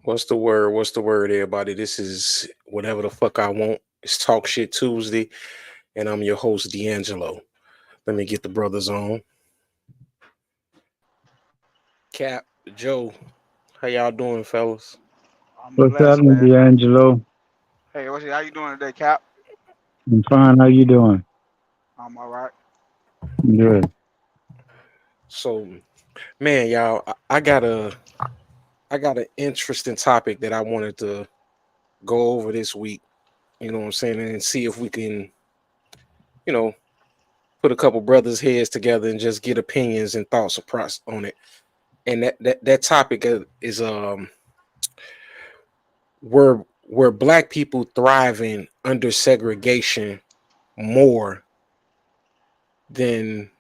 What's the word? What's the word, everybody? This is whatever the fuck I want. It's Talk Shit Tuesday, and I'm your host, D'Angelo. Let me get the brothers on. Cap, Joe, how y'all doing, fellas? I'm What's blessed, happening, man. D'Angelo? Hey, how you doing today, Cap? I'm fine. How you doing? I'm all right. Good. So, man, y'all, I got an interesting topic that I wanted to go over this week. You know what I'm saying, and see if we can, you know, put a couple brothers' heads together and just get opinions and thoughts across on it. And that topic is were black people thriving under segregation more than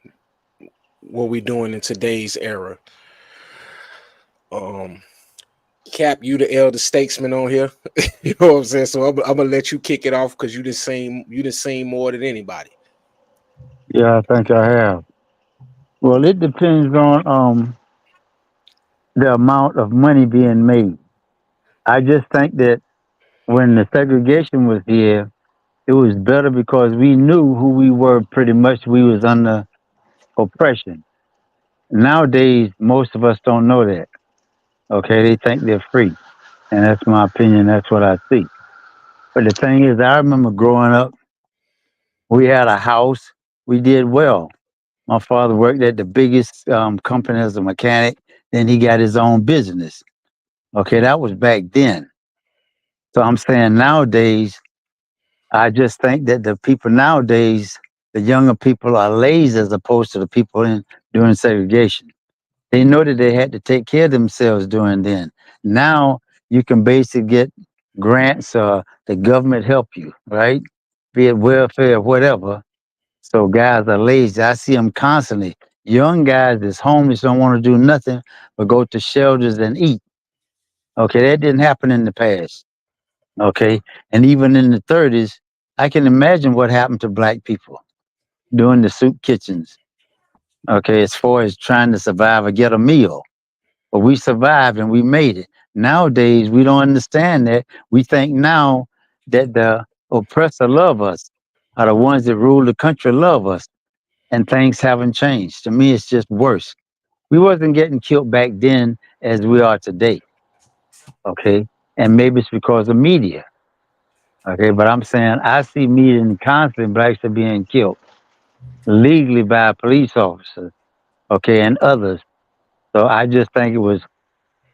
what we're doing in today's era. Um, Cap, you the elder statesman on here. You know what I'm saying? So I'm gonna let you kick it off because you the same more than anybody. Yeah, I think I have. Well, it depends on the amount of money being made. I just think that when the segregation was here, it was better because we knew who we were. Pretty much, we was under oppression. Nowadays, most of us don't know that. Okay, they think they're free, and that's my opinion. That's what I see. But the thing is, I remember growing up. We had a house. We did well. My father worked at the biggest company as a mechanic. Then he got his own business. Okay, that was back then. So I'm saying nowadays, I just think that the people nowadays, the younger people are lazy as opposed to the people in during segregation. They know that they had to take care of themselves during then. Now you can basically get grants or the government help you, right? Be it welfare, whatever. So guys are lazy. I see them constantly. Young guys that's homeless don't want to do nothing but go to shelters and eat. Okay, that didn't happen in the past. Okay, and even in the 30s, I can imagine what happened to black people doing the soup kitchens. Okay, as far as trying to survive or get a meal, but we survived and we made it. Nowadays, we don't understand that. We think now that the oppressor love us, are the ones that rule the country love us, and things haven't changed. To me, it's just worse. We wasn't getting killed back then as we are today. Okay, and maybe it's because of media. Okay, but I'm saying I see media and constantly blacks are being killed legally by police officers. Okay, and others. So I just think it was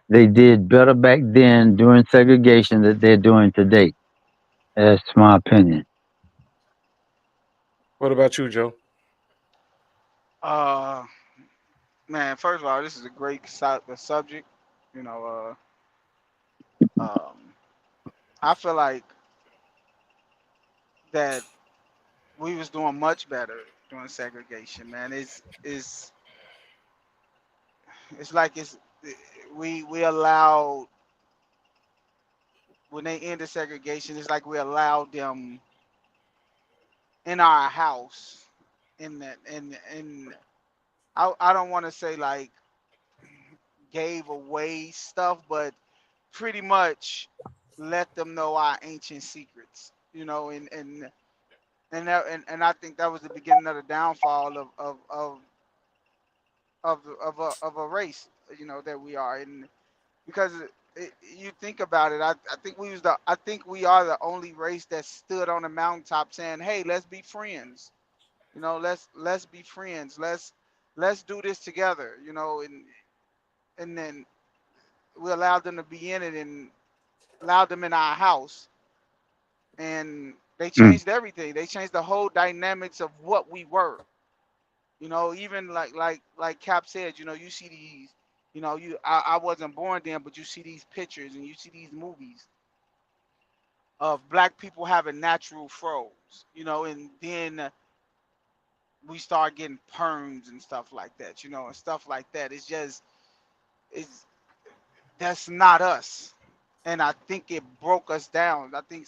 they did better back then during segregation that they're doing today. That's my opinion. What about you, Joe? Uh, Man, first of all, this is a great subject. You know, I feel like that we was doing much better during segregation. Man, it's like we allowed when they ended segregation. It's like we allowed them in our house. In that, and I don't want to say like gave away stuff, but pretty much let them know our ancient secrets, and I think that was the beginning of the downfall of a race, that we are, and because you think about it, I think we are the only race that stood on the mountaintop saying, "Hey, let's be friends," let's be friends, let's do this together, and then we allowed them to be in it and allowed them in our house, and they Mm. changed everything. They changed the whole dynamics of what we were. Even like Cap said, you see these, I wasn't born then, but you see these pictures and you see these movies of black people having natural froze, and then we start getting perms and stuff like that, and stuff like that. It's That's not us, and I think it broke us down. I think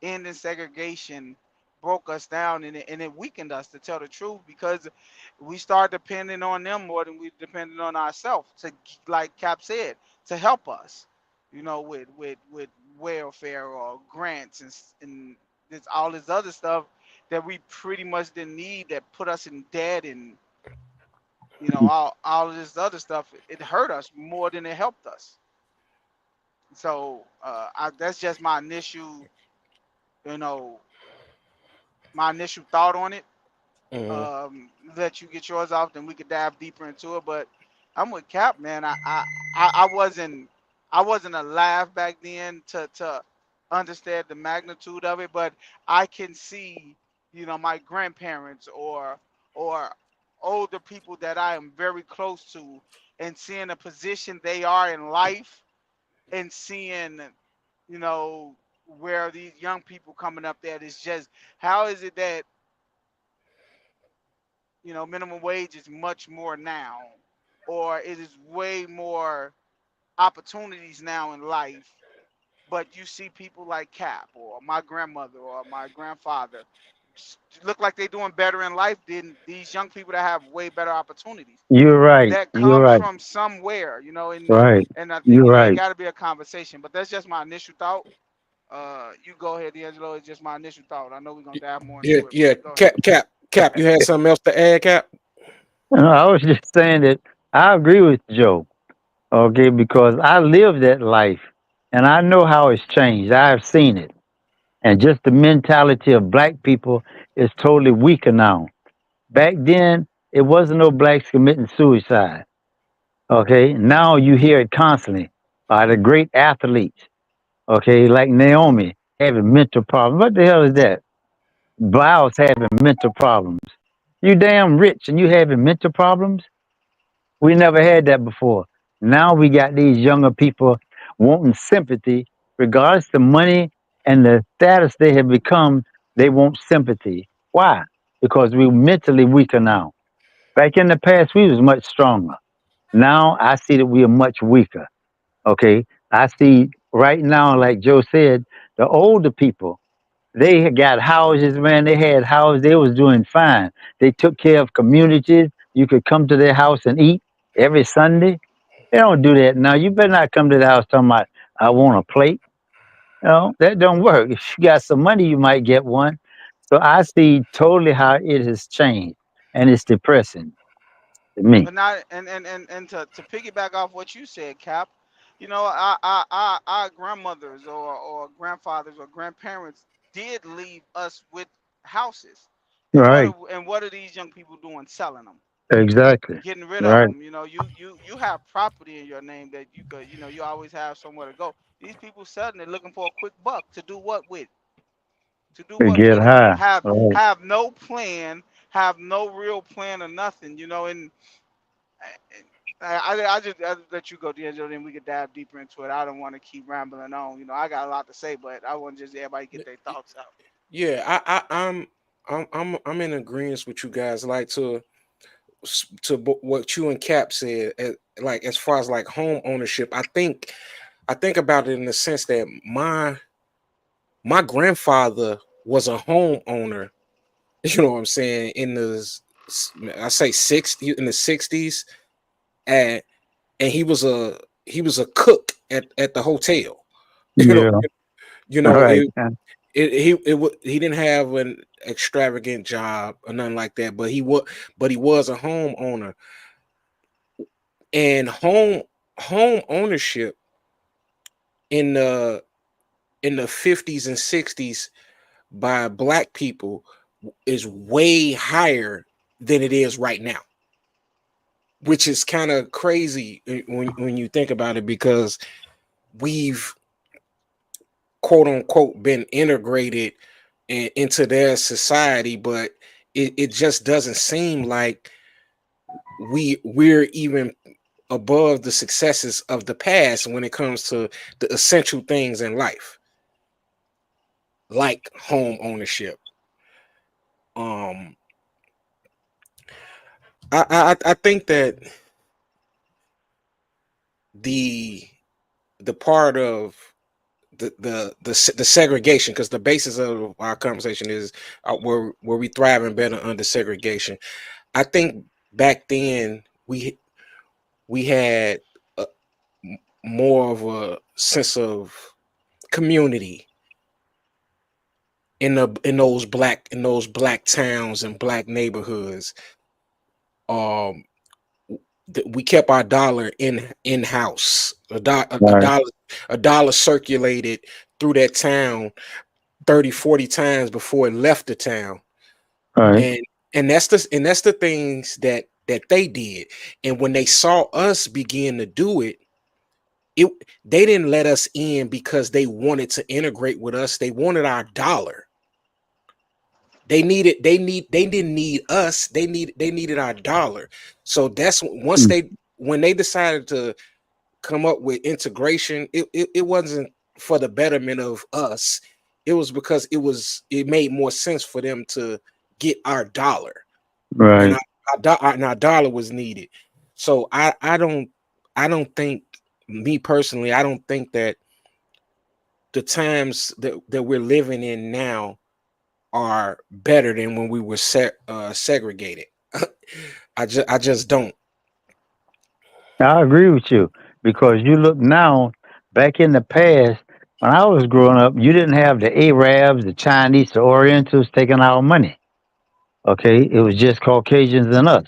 ending segregation broke us down, and it weakened us, to tell the truth, because we started depending on them more than we depended on ourselves, to, like Cap said, to help us. with welfare or grants and this all this other stuff that we pretty much didn't need that put us in debt and all of this other stuff. It hurt us more than it helped us. So that's just you know my initial thought on it. Hmm. Let you get yours off, then we could dive deeper into it. But I'm with Cap, man. I wasn't alive back then to understand the magnitude of it, but I can see, my grandparents or older people that I am very close to, and seeing the position they are in life, and seeing, you know, where these young people coming up at is just how is it that minimum wage is much more now, or it is way more opportunities now in life. But you see people like Cap or my grandmother or my grandfather look like they're doing better in life than these young people that have way better opportunities. You're right. That You're comes right. from somewhere, Right. and I think You're it right. got to be a conversation. But that's just my initial thought. You go ahead, D'Angelo. It's just my initial thought. I know we're gonna dive more Yeah, into it, but yeah. go ahead. Cap. You had something else to add, Cap? I was just saying that I agree with Joe. Okay, because I lived that life and I know how it's changed. I've seen it. And just the mentality of black people is totally weaker now. Back then, it wasn't no blacks committing suicide. Okay, now you hear it constantly by the great athletes. Okay, like Naomi having mental problems. What the hell is that? Biles having mental problems. You damn rich and you having mental problems? We never had that before. Now we got these younger people wanting sympathy, regardless the money and the status they have become. They want sympathy. Why? Because we're mentally weaker now. Back in the past, we was much stronger. Now I see that we are much weaker. Okay, I see right now, like Joe said, the older people they had got houses, man. They had houses. They was doing fine. They took care of communities. You could come to their house and eat every Sunday. They don't do that now. You better not come to the house talking about I want a plate. That don't work. If you got some money, you might get one. So I see totally how it has changed, and it's depressing to me. But not and to piggyback off what you said, Cap, our grandmothers or grandfathers or grandparents did leave us with houses, and Right. what are these young people doing? Selling them, Exactly. getting rid of Right. them. You have property in your name that you could, you always have somewhere to go. These people selling it, looking for a quick buck to do what with? To do To what get with it? high. Have Right. have no plan, have no real plan or nothing. And I just let you go, D'Angelo, then we could dive deeper into it. I don't want to keep rambling on. I got a lot to say, but I want just everybody get their thoughts out. Yeah, I'm in agreement with you guys. Like what you and Cap said, like as far as like home ownership, I think about it in the sense that my grandfather was a homeowner. You know what I'm saying? I say 60 in the 60s, and he was a cook at the hotel. You know, Yeah. you All know right. he didn't have an extravagant job or nothing like that, but he was a homeowner. And home ownership in the 50s and 60s by black people is way higher than it is right now, which is kind of crazy when you think about it, because we've quote unquote been integrated into their society, but it just doesn't seem like we're even above the successes of the past when it comes to the essential things in life, like home ownership. um I think that the the part of the segregation, because the basis of our conversation is where we thriving better under segregation. I think back then we had uh, more of a sense of community in those black towns and black neighborhoods. Um, we kept our dollar in house. A Right, dollar circulated through that town 30, 40 times before it left the town. right, And that's the things that they did. And when they saw us begin to do it, it they didn't let us in because they wanted to integrate with us. They wanted our dollar. They didn't need us. They needed our dollar. So once mm, when they decided to come up with integration, it wasn't for the betterment of us. It was because it made more sense for them to get our dollar, and right. our dollar was needed. So I don't think, me personally, I don't think that the times that we're living in now are better than when we were segregated. I just don't. I agree with you because you look now, back in the past, when I was growing up, you didn't have the Arabs, the Chinese, the Orientals taking our money. Okay, it was just Caucasians and us.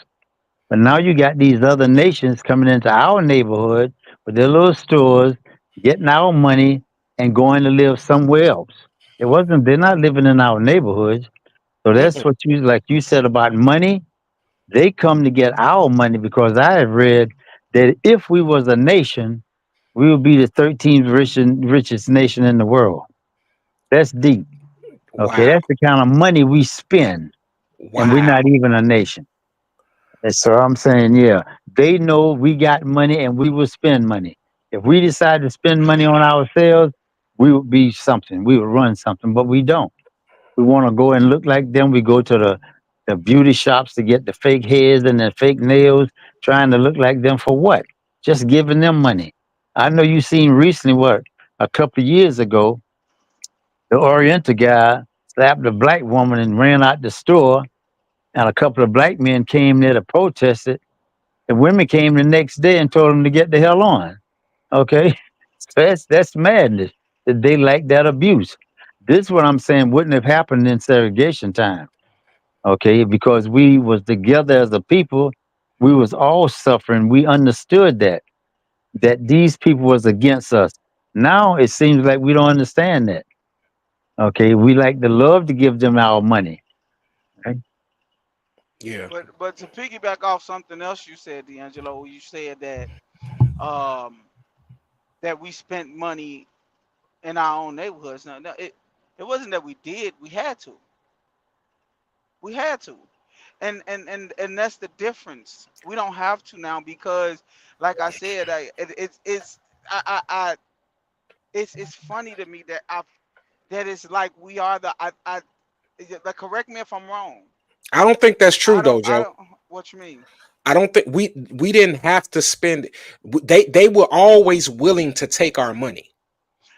But now you got these other nations coming into our neighborhood with their little stores, getting our money and going to live somewhere else. It wasn't they're not living in our neighborhoods. So that's Mm-mm. what you like you said about money. They come to get our money because I have read that if we was a nation, we would be the 13th richest nation in the world. That's deep. Okay, Wow. that's the kind of money we spend, and we're Wow. not even a nation. And so I'm saying, yeah, they know we got money and we will spend money. If we decide to spend money on ourselves, we would be something. We would run something, but we don't. We want to go and look like them. We go to the beauty shops to get the fake hairs and the fake nails, trying to look like them for what? Just giving them money. I know you seen recently what a couple of years ago, the Oriental guy slapped a black woman and ran out the store, and a couple of black men came there to protest it. The women came the next day and told him to get the hell on. Okay, so that's madness. That they like that abuse. This is what I'm saying wouldn't have happened in segregation time. Okay, because we was together as a people, we was all suffering. We understood that these people was against us. Now it seems like we don't understand that. Okay, we like to love to give them our money. Right? Yeah. But to piggyback off something else you said, D'Angelo, you said um that we spent money in our own neighborhoods. No, it wasn't that we did. We had to. We had to. And that's the difference. We don't have to now because, like I said, it's I it's funny to me that that it's like we are I like, correct me if I'm wrong. I don't think that's true though, I Joe. don't what you mean. I don't think we didn't have to spend. They were always willing to take our money.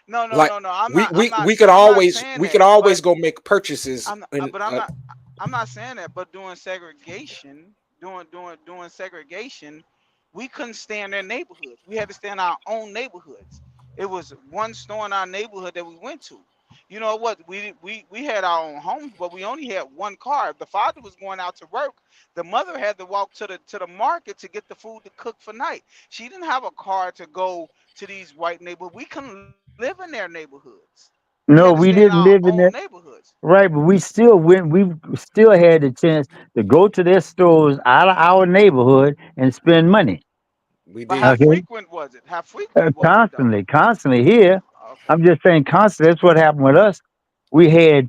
No, no, Like no, no. I'm not saying we could that, always but go make purchases I'm and but I'm not saying that, but doing segregation, doing segregation, we couldn't stay in their neighborhoods. We had to stay in our own neighborhoods. It was one store in our neighborhood that we went to. You know what? We had our own homes, but we only had one car. If the father was going out to work, the mother had to walk to the market to get the food to cook for night. She didn't have a car to go to these white neighborhoods. We couldn't live in their neighborhoods. We had to stay No, in we our didn't own live in that. neighborhoods. Right, but we still went. We still had the chance to go to their stores out of our neighborhood and spend money. we But how did. Okay, frequent was it? How frequent was it though? constantly here. Okay. I'm just saying, constantly. That's what happened with us. We had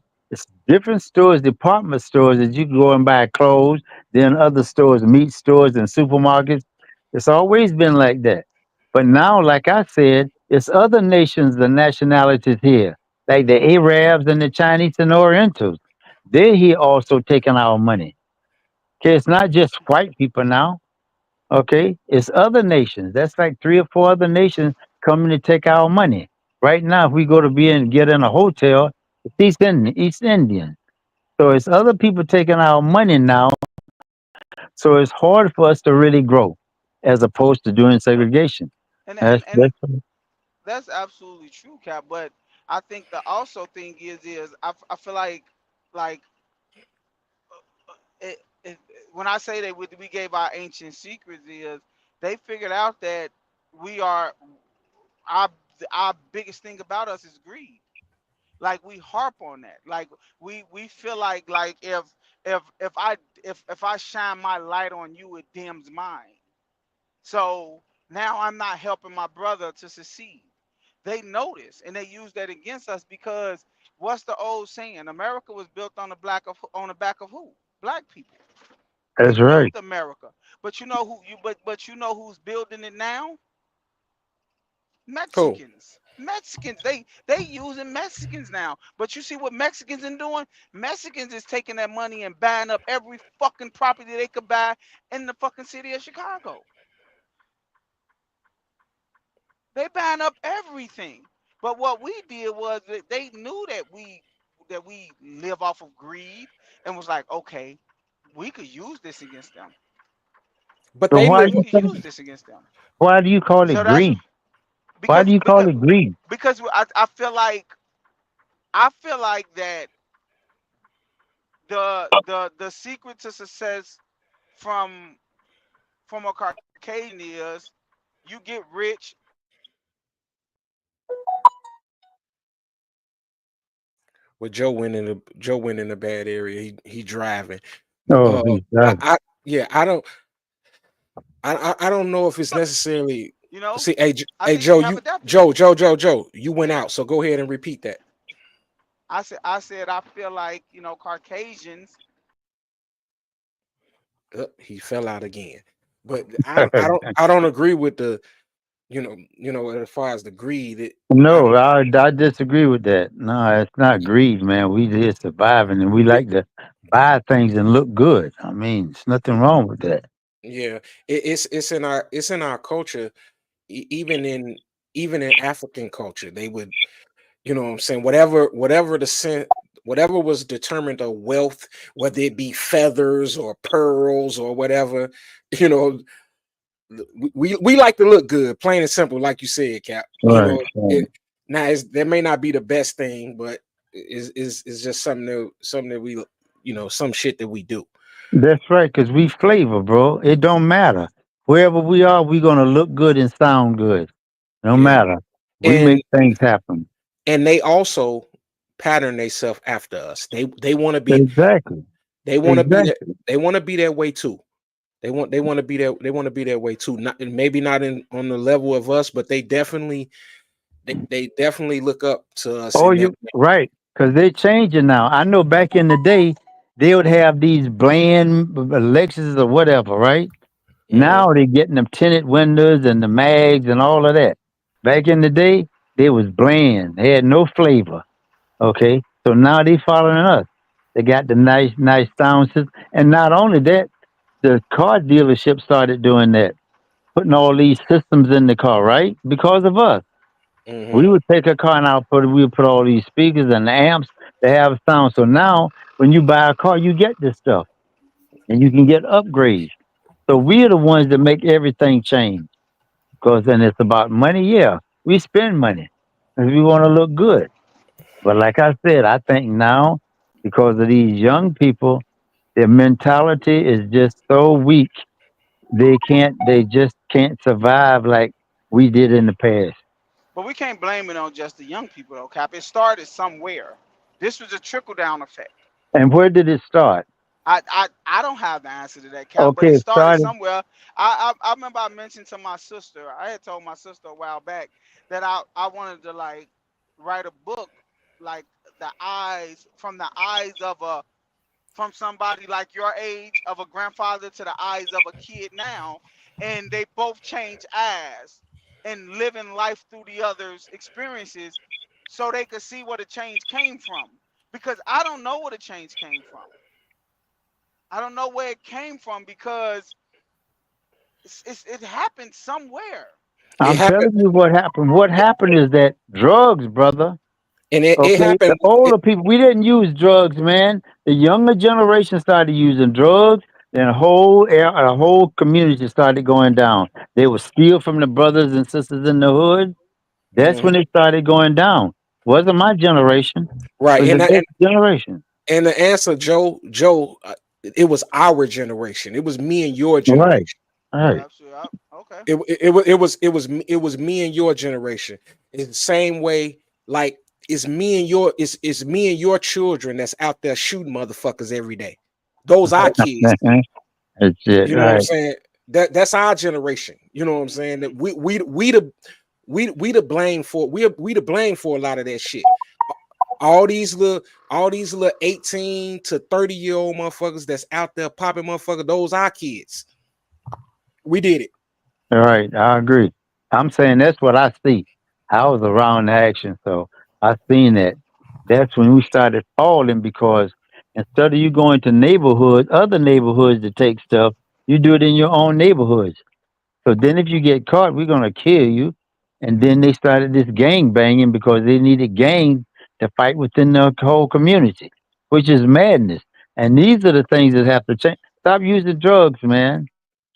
different stores, department stores that you could go and buy clothes. Then other stores, meat stores, and supermarkets. It's always been like that. But now, like I said, it's other nations, the nationalities here, like the Arabs and the Chinese and Orientals. They're here also taking our money. Okay, it's not just white people now. Okay, it's other nations. That's like three or four other nations coming to take our money. Right now, if we go to be and get in a hotel, it's East Indian. So it's other people taking our money now. So it's hard for us to really grow as opposed to doing segregation. And That's that's absolutely true, Cap. But I think the also thing is I feel like it, when I say that we gave our ancient secrets is they figured out that we are our our biggest thing about us is greed. Like we harp on that. Like we feel like if I shine my light on you, it dims mine. So now I'm not helping my brother to succeed. They notice and they use that against us because what's the old saying? America was built on the back of who? Black people. We that's built right. America. But you know who's building it now? Cool. Mexicans. They using Mexicans now. But you see what Mexicans are doing? Mexicans is taking that money and buying up every fucking property they could buy in the fucking city of Chicago. They buying up everything. But what we did was that they knew that we live off of greed and was like, okay, we could use this against them. But So they why live. We could use this against them. do you call it So that's greed? Why because do you call because it greed? because I feel like that the secret to success from a Caucasian is you get rich. Well, Joe went in a bad area. He driving. Oh, Uh, he's but done. yeah, I don't know if it's necessarily. You know, See, I Hey think we Joe, have adapted to it. Joe, you went out. So go ahead and repeat that. I said I feel like Caucasians. He fell out again. But I don't agree with the as far as the greed. I No, don't. I disagree with that. No, it's not greed, man. We just surviving, and we It, like to buy things and look good. I mean, there's nothing wrong with that. yeah, it's in our culture. Even in African culture, they would what I'm saying, whatever was determined of wealth, whether it be feathers or pearls or whatever, you know, we like to look good, plain and simple, like you said, Cap. Right. Right. Now that may not be the best thing, but is just something that we some shit that we do. That's right, cause we flavor, bro. It don't matter. Wherever we are, we gonna look good and sound good. No Yeah, matter. We and make things happen. they also pattern themselves after us. They want to be Exactly. they want to be that Exactly. they want to be that way too. They want to be that way too. Not maybe not in on the level of us, but they definitely look up to us Oh, in that. you right, cause they changing now. I know back in the day, they would have these bland Lexus or whatever, right? Hmm. Now they getting them tinted windows and the mags and all of that. Back in the day, they was bland. They had no flavor. Okay, so now they following us. They got the nice sound system, and not only that, the car dealership started doing that, putting all these systems in the car, right? Because of us, we Hmm. would take a car and we would put all these speakers and the amps to have sound. So now, when you buy a car, you get this stuff, and you can get upgrades. So we are the ones that make everything change. Because then it's about money. Yeah, we spend money because we want to look good. But like I said, I think now because of these young people, their mentality is just so weak. They just can't survive like we did in the past. But we can't blame it on just the young people though, Cap. It started somewhere. This was a trickle down effect. And where did it start? I don't have the answer to that, Cap, but Okay, it it started started. somewhere. I remember I mentioned to my sister. I had told my sister a while back that I wanted to like write a book like the eyes of a from somebody like your age of a grandfather to the eyes of a kid now, and they both change eyes and living life through the other's experiences so they could see where the change came from. Because I don't know where the change came from. I don't know where it came from because it happened somewhere. It I'm happened, telling you what happened. What it, happened is that drugs, brother. it Okay, the happened. older people, we didn't use drugs, man. The younger generation started using drugs. then a whole community started going down. They would steal from the brothers and sisters in the hood. That's when Mhm. they started going down. Wasn't my generation. It Right, was the and next generation. and the answer, Joe, it was our generation. It was me and your Right. generation. Right. Absolutely. Okay. It was me and your generation. It's the same way. Like it's me and your children that's out there shooting motherfuckers every day. Those our kids. That's it. You know what I'm Right. saying? That's our generation. You know what I'm saying? That we the blame for we the blame for a lot of that shit. All these little all these little 18 to 30-year-old motherfuckers that's out there popping motherfucker, those our kids. We did it. Right. I agree. I'm saying that's what I see. I was around the action, so I seen that. That's when we started falling because instead of you going to neighborhoods, other neighborhoods to take stuff, you do it in your own neighborhoods. So then if you get caught, we're gonna kill you. And then they started this gang banging because they needed gangs to fight within the whole community, which is madness. And these are the things that have to change. Stop using drugs, man.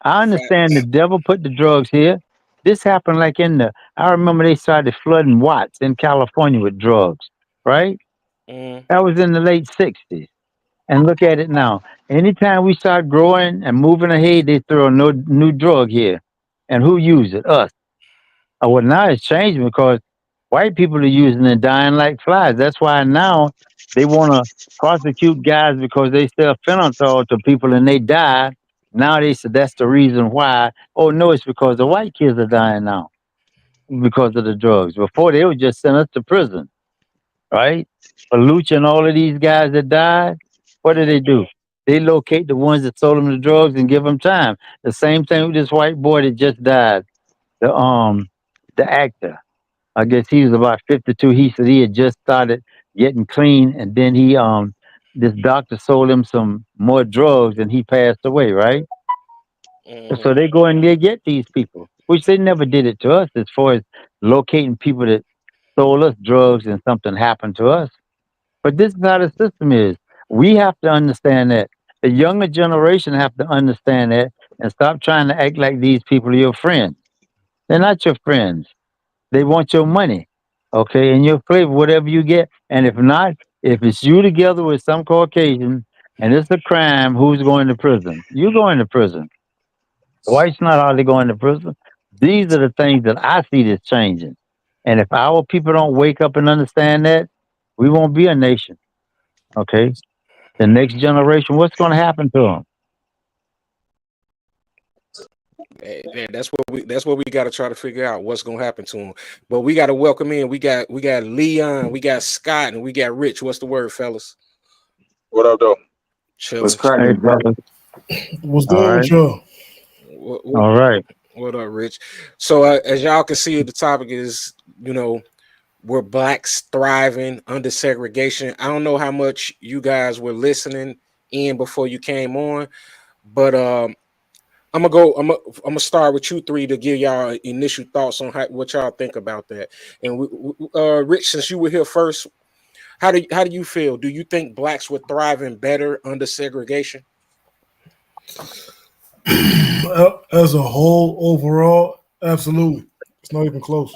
I understand the Facts. devil put the drugs here. This happened like I remember they started flooding Watts in California with drugs, right? Mm, That was in the late 60s. And look at it now. Anytime we start growing and moving ahead, they throw a no, new drug here. And who use it? Us. Well, now it's changing because white people are using it, dying like flies. That's why now they want to prosecute guys because they sell fentanyl to people and they die. Now they said that's the reason why. Oh no, it's because the white kids are dying now because of the drugs. Before they would just send us to prison, right? Lucha and all of these guys that died, what mm, do? They locate the ones that sold them the drugs and give them time. The same thing with this white boy that just died. The the actor. I guess he was about 52. He said he had just started getting clean, and then this doctor sold him some more drugs, and he passed away. Right. So mhm. they go and they get these people, which they never did it to us, as far as locating people that sold us drugs and something happened to us. But this is how the system is. We have to understand that. The younger generation have to understand that and stop trying to act like these people are your friends. They're not your friends. They want your money, okay, and your flavor, whatever you get. And if not, if it's you together with some Caucasian and it's a crime, who's going to prison? You going to prison. White's not hardly going to prison. These are the things that I see that's changing. And if our people don't wake up and understand that, we won't be a nation, okay? The next generation, what's going to happen to them? That's what we got to try to figure out what's gonna happen to them. But we got to welcome in. We got Leon, we got Scott, and we got Rich. What's the word, fellas? What up, though? What's Chilling, Hey, chilling. cracking, brother? fellas. What's All good with right. y'all? What, what, All right. what up, Rich? So as y'all can see, the topic is were blacks thriving under segregation. I don't know how much you guys were listening in before you came on, but I'm gonna go. I'm gonna start with you three to give y'all initial thoughts on what y'all think about that. And Rich, since you were here first, how do you feel? Do you think blacks were thriving better under segregation? As a whole, overall, absolutely. It's not even close.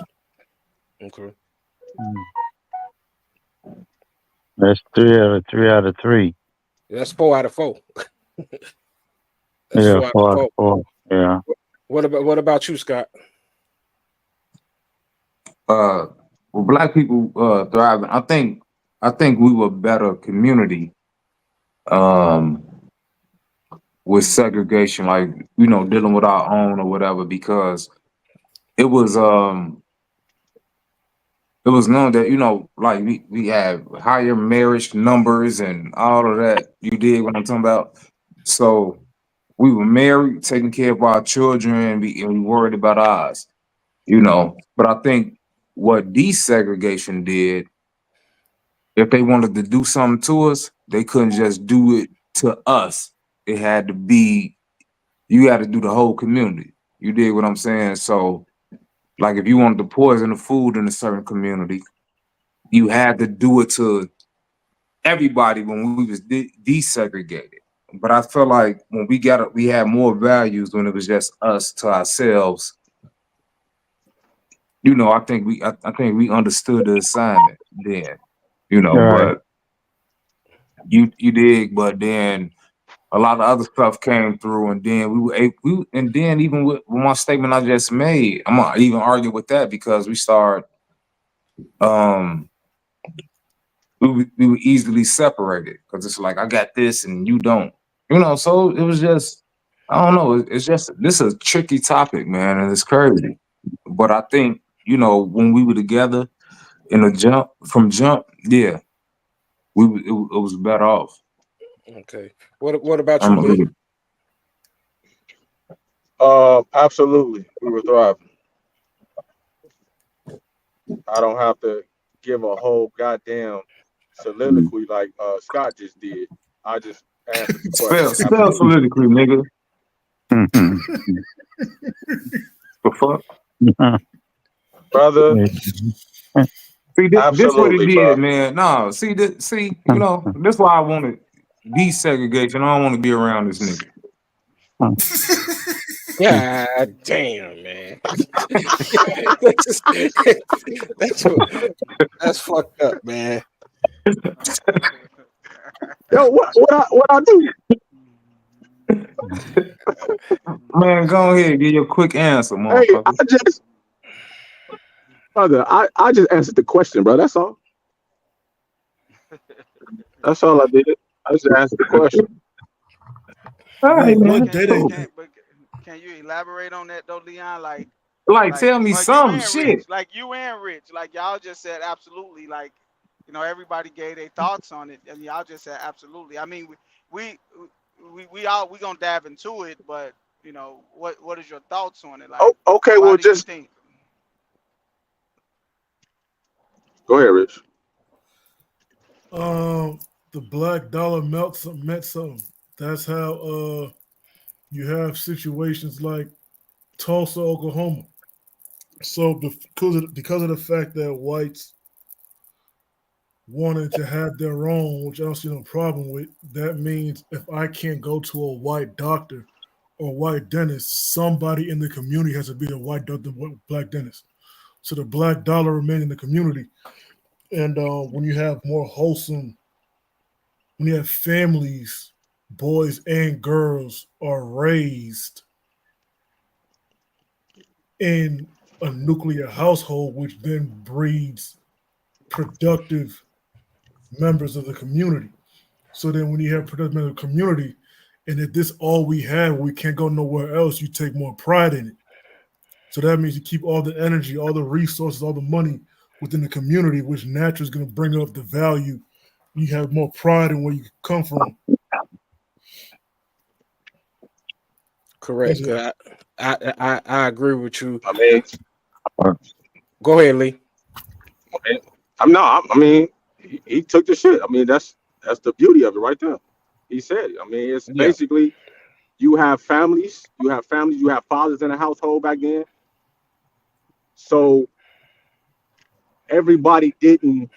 Okay, Mm. That's three out of three. that's 4 out of 4. That's Yeah, 4 out of 4. 4. Yeah. What about you, Scott? Uh, well, black people thriving. I think we were better community um with segregation, like dealing with our own or whatever, because it was um it was known that like we have higher marriage numbers and all of that. You dig what I'm talking about? So we were married, taking care of our children, and we worried about ours. But I think what desegregation did, if they wanted to do something to us, they couldn't just do it to us. It had to be, you had to do the whole community. You dig what I'm saying? So, like, if you wanted to poison the food in a certain community, you had to do it to everybody when we was desegregated. but I feel like when we had more values when it was just us to ourselves. I think we understood the assignment then. All right. But you dig. But then a lot of other stuff came through, and then and then even with my statement I just made, I'm gonna even argue with that because um we were easily separated because it's like I got this and you don't. So it was just I don't know. It's just this is a tricky topic, man, and it's crazy. But I think when we were together in a jump, yeah, it was better off. Okay. What about you, I'm Lee? agree. Absolutely, we were thriving. I don't have to give a whole goddamn soliloquy like Scott just did. I just answered the question. Spell Absolutely, politically, nigga. The fuck? brother. See, this what it Absolutely, bro. did, man. No, this why I want to desegregation. I don't want to be around this nigga. God damn, man. that's, that's that's fucked up, man. Yo, what I do? Man, go ahead, give your quick answer, Hey, motherfucker. I just answered the question, bro. That's all. That's all I did. I just answered the question. All But right, Well, but man. what can did it? Cool. can you elaborate on that though, Leon? Like, tell me Well, you some and Rich, shit. like y'all just said absolutely, like everybody gave their thoughts on it, and y'all just said absolutely. I mean, we we gonna dive into it, but what is your thoughts on it? Like, Oh, okay. why Well, do you just think? go ahead, Rich. The black dollar meant something. That's how you have situations like Tulsa, Oklahoma. So because of the fact that whites wanted to have their own, which I don't see no problem with, that means if I can't go to a white doctor or white dentist, somebody in the community has to be a white doctor, black dentist. So the black dollar remained in the community. And when you have families, boys and girls are raised in a nuclear household, which then breeds productive members of the community. So then when you have productive members of the community, and if this all we have, we can't go nowhere else, you take more pride in it. So that means you keep all the energy, all the resources, all the money within the community, which naturally is going to bring up the value. You have more pride in where you come from. That's Correct. it. I agree with you. I mean, Go ahead, Lee. I'm not. I mean, he took the shit. I mean, that's the beauty of it right there. He said it. I mean, it's Yeah. basically you have families, you have fathers in the household back then. So everybody didn't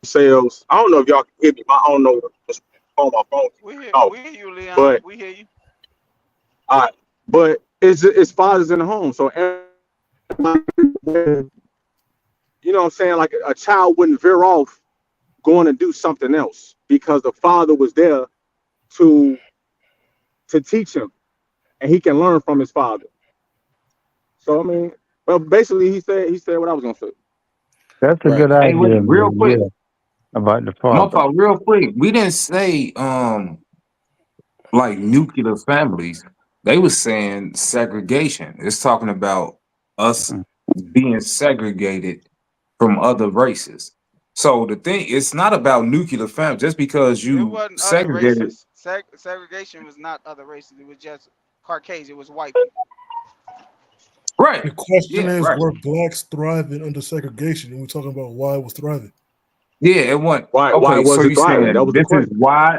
themselves. I don't know if y'all can hear me. I don't know what's on my phone. Oh, We hear you, Leon. but We hear you. I but it's fathers in the home. So everybody, you know what I'm saying? Like a child wouldn't veer off going to do something else because the father was there to teach him and he can learn from his father. So I mean, well, basically he said what I was gonna say. That's a Right. good Hey, wait, idea, real man. quick, Yeah, about the my father. fault, real quick. We didn't say like nuclear families. They was saying segregation. It's talking about us being segregated from other races. So the thing, it's not about nuclear family. Just because It you wasn't other segregated, races. Segregation was not other races. It was just Caucasian. It was white people. right? The question Yeah, is, right. were blacks thriving under segregation? And we're talking about why it was thriving. Yeah, it went Why okay. So was it you thriving? That saying was the question.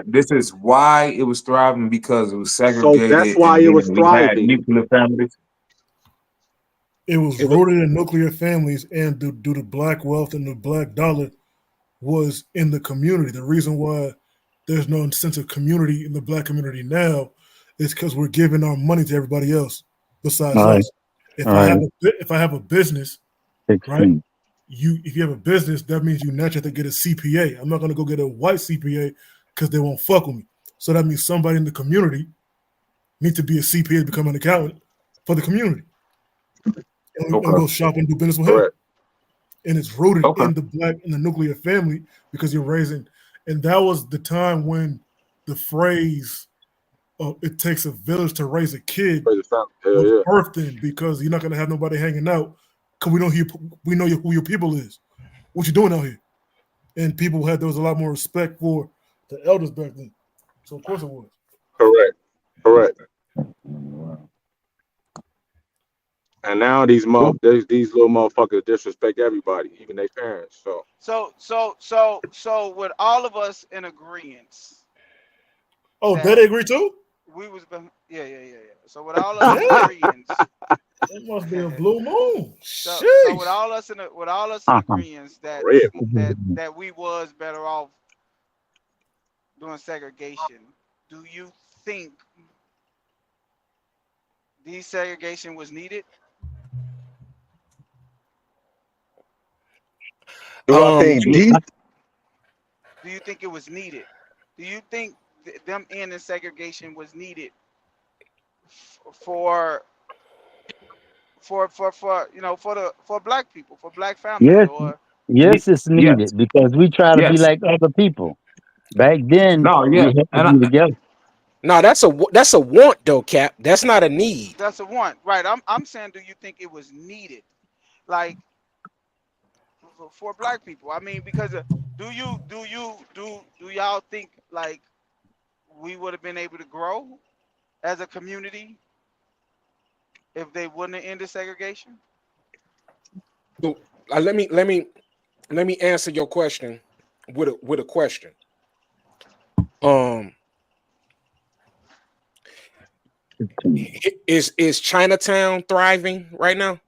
this is why it was thriving because it was So that's segregated, why and it was then we had thriving. nuclear families. It was It was rooted in nuclear families, and due to black wealth and the black dollar was in the community. The reason why there's no sense of community in the black community now, it's because we're giving our money to everybody else besides All right, us. If all I have right. if I have a business, right? 16. If you have a business, that means you naturally have to get a CPA. I'm not gonna go get a white CPA because they won't fuck with me. So that means somebody in the community needs to be a CPA to become an accountant for the community. And we Okay. go shop and do business with him. Correct. And it's rooted Okay. in the nuclear family because you're raising. And that was the time when the phrase "it takes a village to raise a kid" Praise the family. Hell was yeah. birthed in because you're not gonna have nobody hanging out because we know who your people is. What you doing out here? And people had there was a lot more respect for the elders back then. So of course it was. Correct. Correct. And now these little motherfuckers disrespect everybody, even their parents. So So with all of us in agreement Oh, that Daddy agree too? we was yeah. So with all us in Damn, agreement, it must be a blue moon. so with Sheesh. all us with all us in agreement red. that we was better off doing segregation. Do you think desegregation was needed? Do I Um, think these? Do you think it was needed? Do you think them ending segregation was needed for for black people, for black families, Yes, or Ye- yes, it's Yes. needed because we try to be Yes. like other people. Back then, No. we Yeah. had to And be together. no, that's a want though, Cap. That's not a need. that's a one, right? I'm saying, do you think it was needed, like for black people? I mean, because do y'all think like we would have been able to grow as a community if they wouldn't have ended segregation? So, let me answer your question with a question. Um, is Chinatown thriving right now?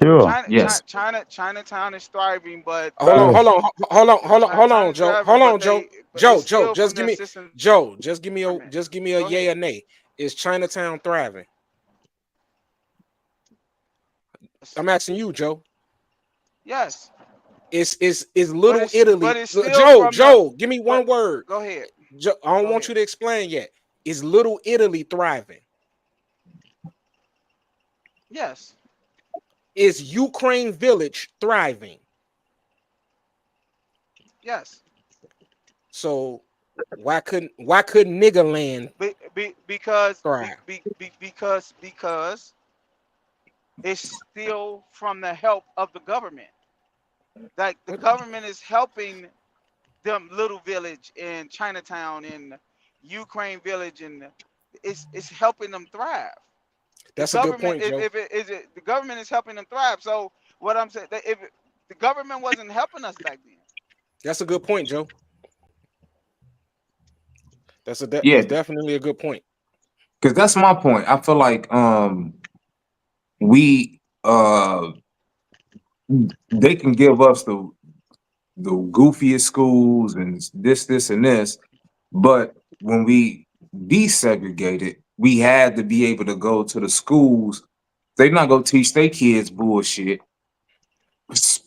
Sure. yes. Chinatown is thriving, but Hold on, Sure. hold on, hold Chinatown on, is Joe. thriving, Hold on, Joe. but it's still Just from give the me assistance Joe. government. Just give me a Go yay ahead. or nay. Is Chinatown thriving? Yes. I'm asking you, Joe. Yes. Is But Little Italy? it's still Joe, from the Joe, give me but one word. go ahead. I don't Go want ahead. you to explain yet. Is Little Italy thriving? Yes. Is Ukraine Village thriving? Yes. So why couldn't nigger land thrive? Because it's still from the help of the government. Like the What? government is helping them little village in Chinatown in Ukraine village, and it's helping them thrive. The That's a good government, point, Joe. if it is it the government is helping them thrive. So what I'm saying, that if the government wasn't helping us back then. That's a good point, Joe. Yeah. That's definitely a good point. Because that's my point. I feel like we they can give us the goofiest schools and this and this, but when we desegregated, we had to be able to go to the schools. They're not gonna teach their kids bullshit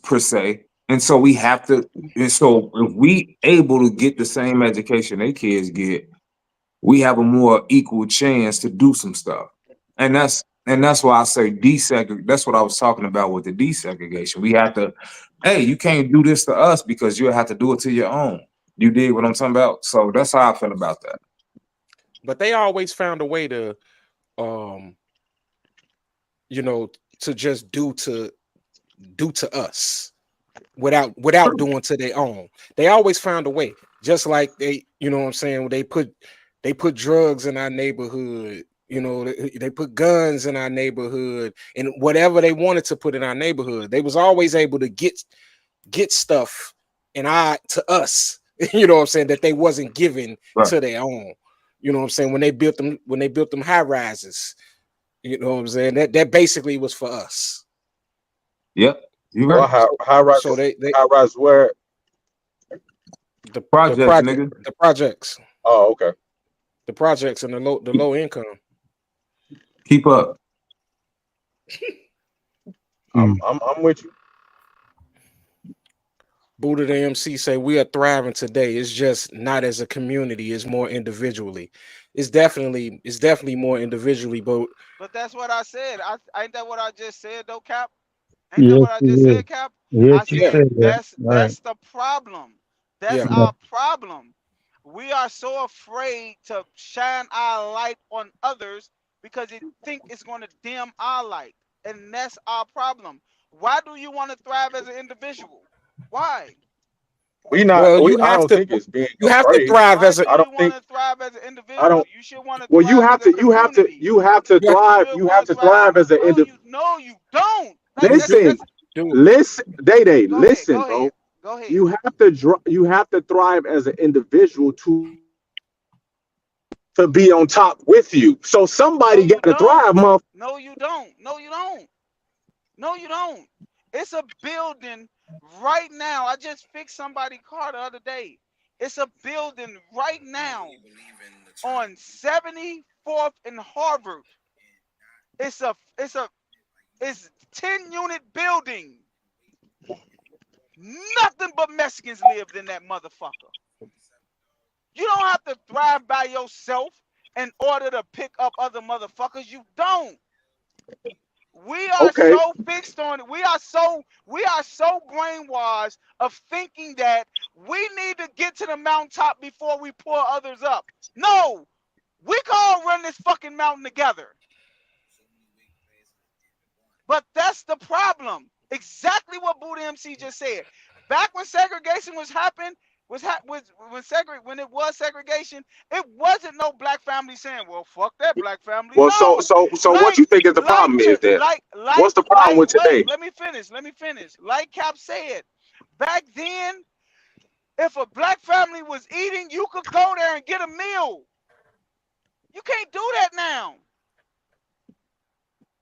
per se, and so we have to. And so if we able to get the same education they kids get, we have a more equal chance to do some stuff. And that's why I say desegregate. That's what I was talking about with the desegregation. We have to, hey, you can't do this to us because you'll have to do it to your own. You dig what I'm talking about? So that's how I feel about that. But they always found a way to um, you know, to just do to us without True. doing to their own. They always found a way. Just like what I'm saying, they put drugs in our neighborhood. They put guns in our neighborhood and whatever they wanted to put in our neighborhood. They was always able to get stuff and to us. You know what I'm saying, that they wasn't giving Right. to their own. You know what I'm saying, when they built them high rises. You know what I'm saying, that basically was for us. Yep. You Well, right. high So rise, they high rise where? the Projects, project, nigga. the projects, Oh, okay. the projects, and the low income. Keep up. Mm. I'm with you. Buddha the MC say we are thriving today. It's just not as a community. It's more individually. It's definitely more individually. But But that's what I said. Ain't that what I just said though, Cap? Ain't that Yes, what I just you is. said, Cap? Yes, I you yeah, said said that. Right. that's the problem. That's yeah, Yeah. our problem. We are so afraid to shine our light on others because it think it's going to dim our light, and that's our problem. Why do you want to thrive as an individual? Why? We not. well, We. I don't think it's being you have to afraid. thrive Why as a do I you don't want think. to thrive as an I individual? don't. You should want to Well, you thrive have as a to. You have to. community. You have to you have, thrive. You You want have to to thrive, thrive as an bro. individual. You no, you don't. Like you do Listen. that's do. Listen. Day. go ahead, Listen, go bro. ahead, go ahead. You have to. You have to thrive as an individual to be on top with you. So No, somebody you got to don't. thrive, motherfucker. No, you don't. No, you don't. No, you don't. It's a building right now. I just fixed somebody's car the other day. It's a building right now on 74th and Harvard. It's 10-unit building. Nothing but Mexicans lived in that motherfucker. You don't have to thrive by yourself in order to pick up other motherfuckers. You don't. We are Okay. so fixed on it. We are so brainwashed of thinking that we need to get to the mountaintop before we pull others up. No, we can all run this fucking mountain together. But that's the problem. Exactly what Buddha MC just said. Back when segregation was happening, when it was segregation, it wasn't no black family saying, "Well, fuck that black family." Well, so No, so so what like you think is the like problem is to then? like What's like the problem like with wait, today? let me finish. Let me finish. Like Cap said, back then, if a black family was eating, you could go there and get a meal. You can't do that now.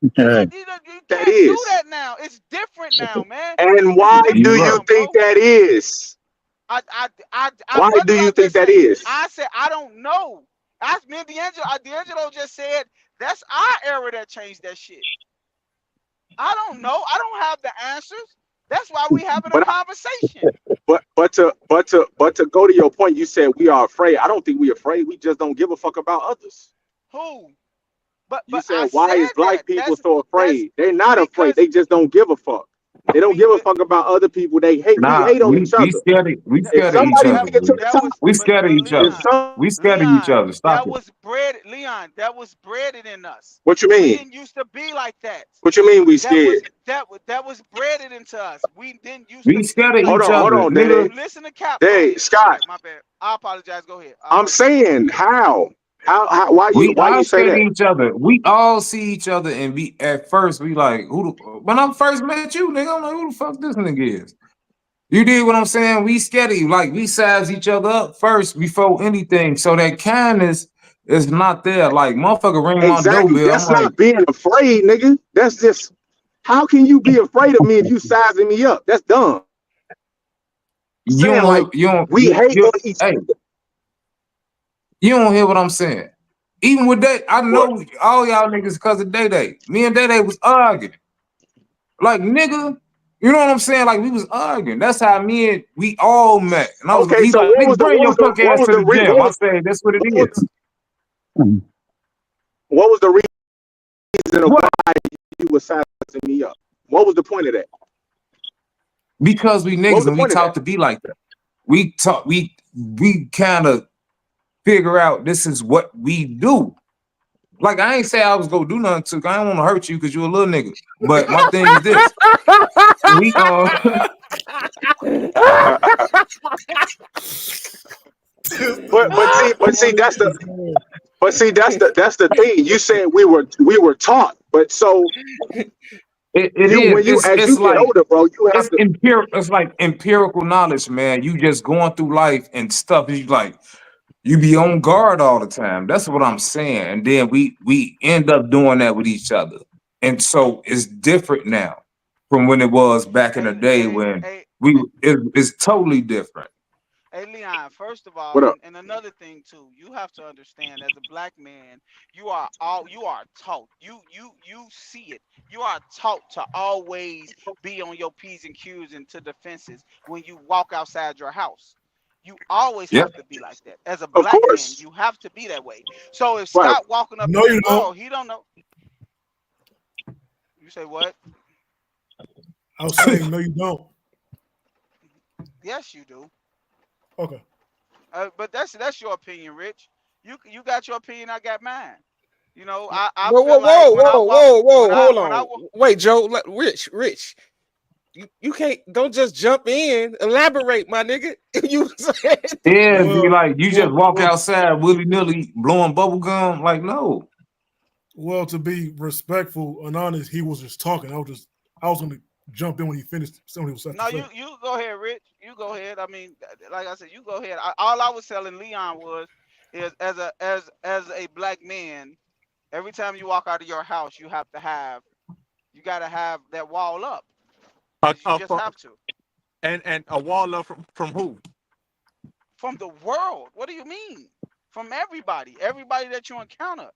You Right. can't you, you That can't do is. that now. It's different now, man. And It's why do different You you right. now, think bro. that is? I Why what do did I you think just that say? is? I said I don't know. Ask me and D'Angelo just said that's our era that changed that shit. I don't know. I don't have the answers. That's why we having a But conversation. but to go to your point, you said we are afraid. I don't think we're afraid. We just don't give a fuck about others. Who? But You I said why said is that. black people That's so that's afraid? They're not afraid. because They just don't give a fuck. They don't we give a fuck about other people. They hate. We Nah, hate on each we other. scared of, we that If scared of each somebody that other, make it to bro. the that top, was We but scared of but each if other. Leon, some, We scared of each Leon, other. Stop that it. was bred Leon, that was bred in us. what you We mean? didn't used to be like that. What you mean we That was scared? that was bred into us. We didn't used to We think scared of like each that. Hold other, on, Day nigga. Day. You listen to Cap. Go Day ahead. Go Scott. ahead. My bad. I apologize. Go ahead. I I'm apologize. Go ahead. saying how? Why you We why you all say scared of that? each other. We all see each other and be at first we like who the, when I first met you, nigga, I'm like, who the fuck this nigga is? You did what I'm saying? We scared of you. Like we size each other up first before anything. So that kindness is not there. Like motherfucker ring my Exactly. doorbell. I'm That's like, not being afraid, nigga. That's just how can you be afraid of me if you sizing me up? That's dumb. I'm you saying don't like hear you don't we hate you on each hey, you don't hear what I'm saying. Even with that, I other. know all y'all niggas because of Day Day. Me and Day Day was arguing. Like nigga, you know what I'm saying? Like we was arguing. That's how me and we all met. And I was Okay, he so like, nigga, bring your punk ass to the gym. I said, that's what it what was is. Mm. the reason of why What? you were sizing me up? What was the point of that? Because we What was niggas the and we point of that? taught to be like that. We kind of figure out this is what we do. Like I ain't say I was gonna do nothing to. I don't want to hurt you because you're a little nigga. But my thing is this: we But see that's the thing. You said we were taught, but so it you is. when you as you It's get like older, bro, you have it's to. empirical. It's like empirical knowledge, man. You just going through life and stuff. You like you be on guard all the time. That's what I'm saying. And then we end up doing that with each other. And so it's different now from when it was back in the Hey, day hey, when hey, it's totally different. Hey Leon, first of all, What up? and another thing too, you have to understand as a black man, you are taught. You see it. You are taught to always be on your P's and Q's and to defenses when you walk outside your house. You always Yep. have to be like that. As a Of black man, course. you have to be that way. So if Right. Scott walking up No, in the you don't. mall, he don't know. You say what? I was saying no, you don't. Yes, you do. Okay. But that's your opinion, Rich. You got your opinion, I got mine. You know, I Whoa, whoa, feel like whoa, whoa, whoa, whoa! Hold when I on, wait, Joe, Rich. You can't don't just jump in. Elaborate, my nigga. You said Yeah, be Well, like you just well, walk well, outside willy nilly blowing bubble gum. Like, no. well. To be respectful and honest, he was just talking. I was going to jump in when he finished saying what he was about to no, say. you go ahead, Rich. You go ahead. I mean, like I said, you go ahead. All I was telling Leon was is as a black man, every time you walk out of your house, you got to have that wall up because you just From, have to and a wall up from who? from the world. What do you mean? From everybody that you encounter.